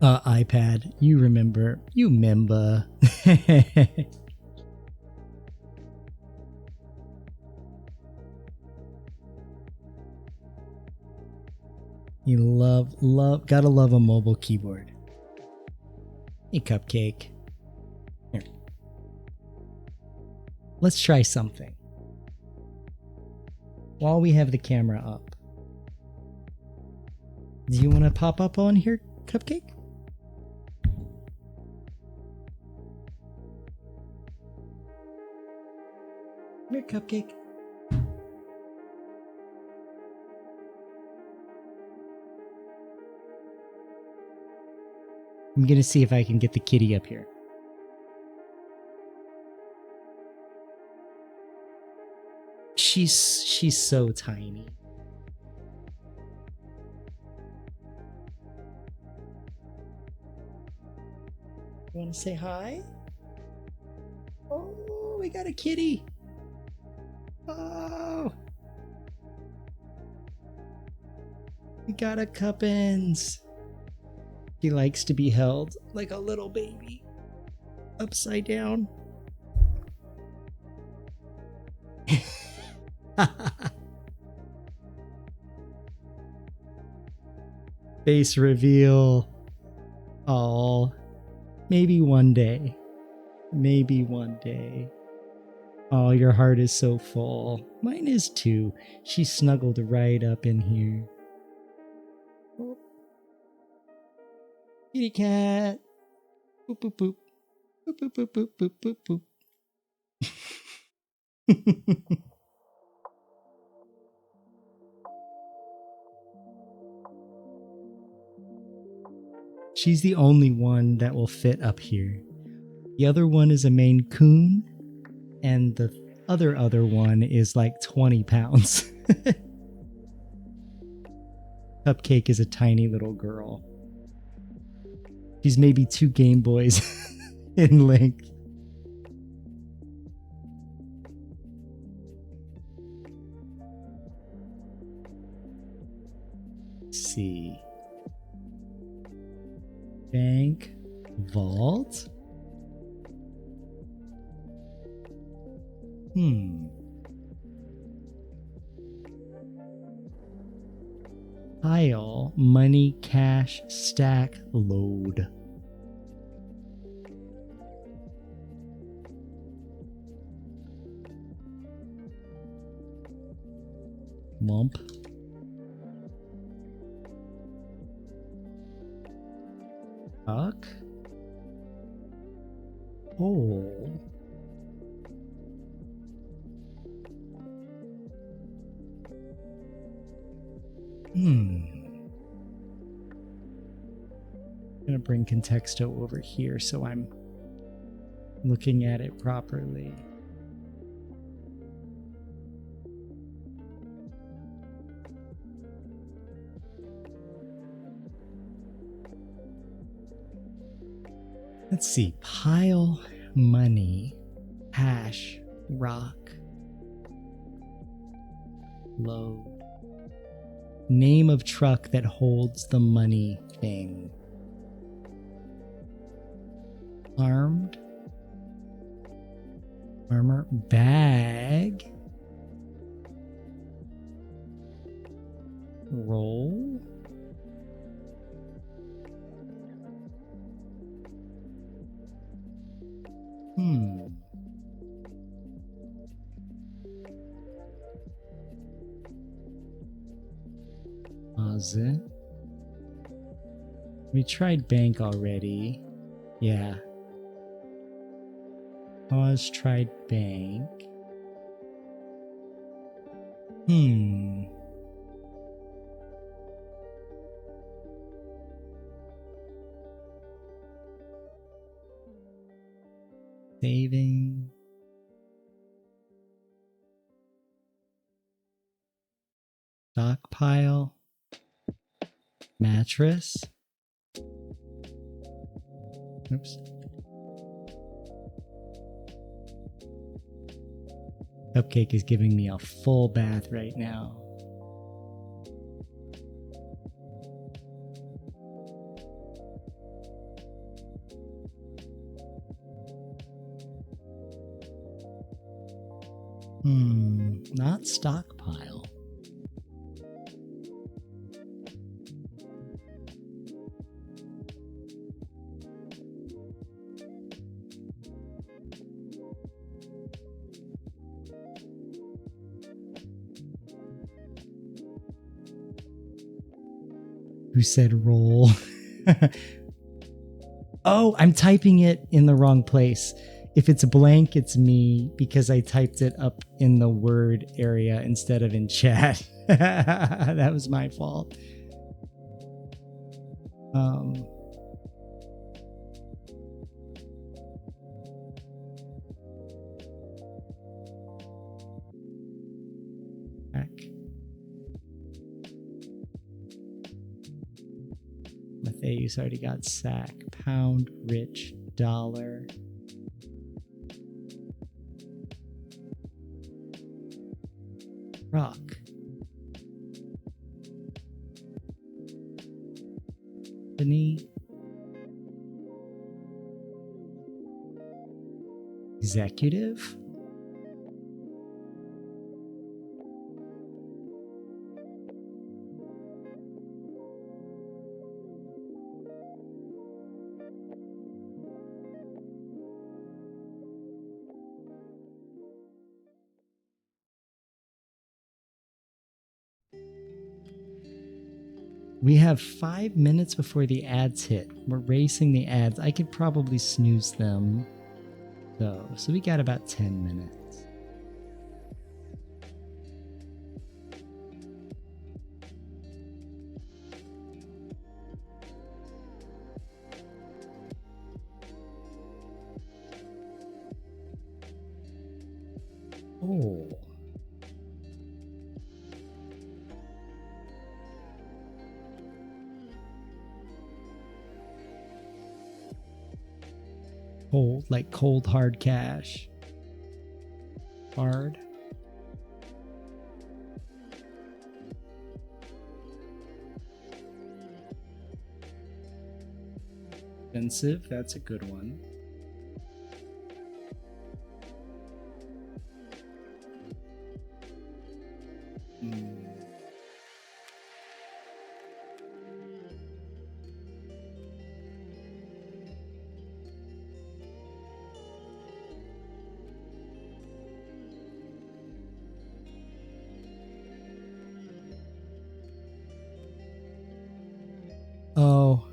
Speaker 1: iPad, you remember. You gotta love a mobile keyboard. Hey, Cupcake. Here. Let's try something. While we have the camera up. Do you want to pop up on here, Cupcake? Come here, Cupcake. I'm gonna see if I can get the kitty up here. She's so tiny. You wanna say hi? Oh, we got a kitty. Oh. We got a Cuppins. He likes to be held like a little baby. Upside down. Face reveal. Oh, maybe one day. Maybe one day. Oh, your heart is so full. Mine is too. She snuggled right up in here. Oh. Kitty cat. Boop boop boop. Boop boop boop boop boop boop boop. She's the only one that will fit up here. The other one is a Maine Coon, and the other one is like 20 pounds. Cupcake is a tiny little girl. She's maybe 2 Game Boys in length. Let's see. Bank, vault. Pile, money, cash, stack, load. Lump. Tuck. Hole. I'm gonna bring Contexto over here so I'm looking at it properly. Let's see. Pile, money, hash, rock, load. Name of truck that holds the money thing. Armed. Armor. Bag. Roll. Closet. We tried bank already. Yeah. Pause tried bank. Saving. Stockpile. Mattress. Oops. Cupcake is giving me a full bath right now. Not stockpile. Who said roll? Oh, I'm typing it in the wrong place. If it's blank, it's me because I typed it up in the word area instead of in chat. That was my fault. Back. Matthias already got sack. Pound, rich, dollar. Rock. Company. Executive. We have 5 minutes before the ads hit. We're racing the ads. I could probably snooze them. So we got about 10 minutes. Oh. Cold, like cold hard cash. Hard. Expensive, that's a good one. Oh.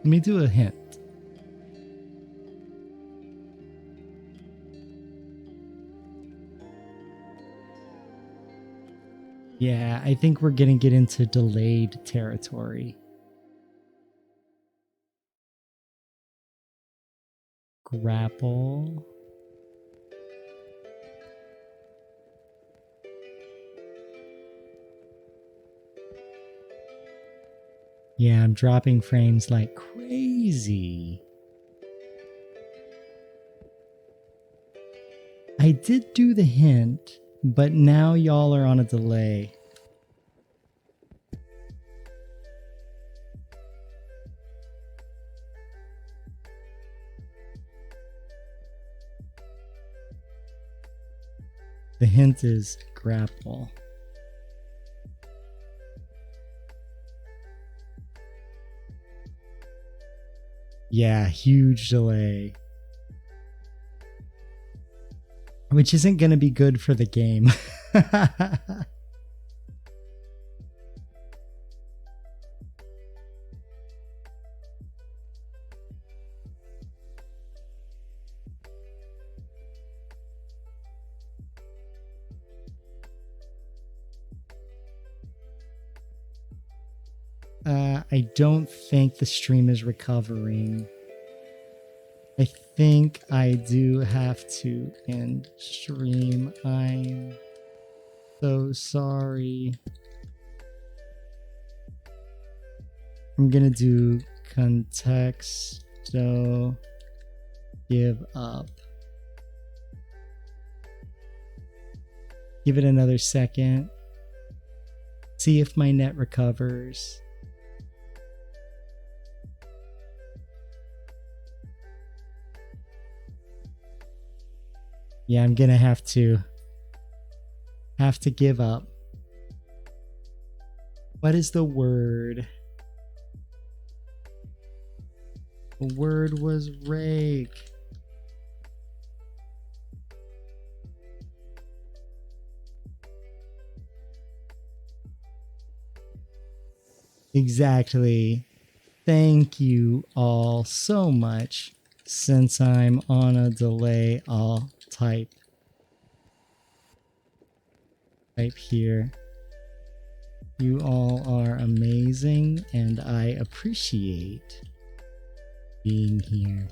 Speaker 1: Let me do a hint. Yeah, I think we're gonna get into delayed territory. Grapple. Yeah, I'm dropping frames like crazy. I did do the hint, but now y'all are on a delay. The hint is grapple. Yeah, huge delay. Which isn't going to be good for the game. I don't think the stream is recovering. I think I do have to end stream. I'm so sorry. I'm gonna do contexto give up. Give it another second. See if my net recovers. Yeah, I'm gonna have to give up. What is the word? The word was rake. Exactly. Thank you all so much. Since I'm on a delay, I'll type here. You all are amazing and I appreciate being here.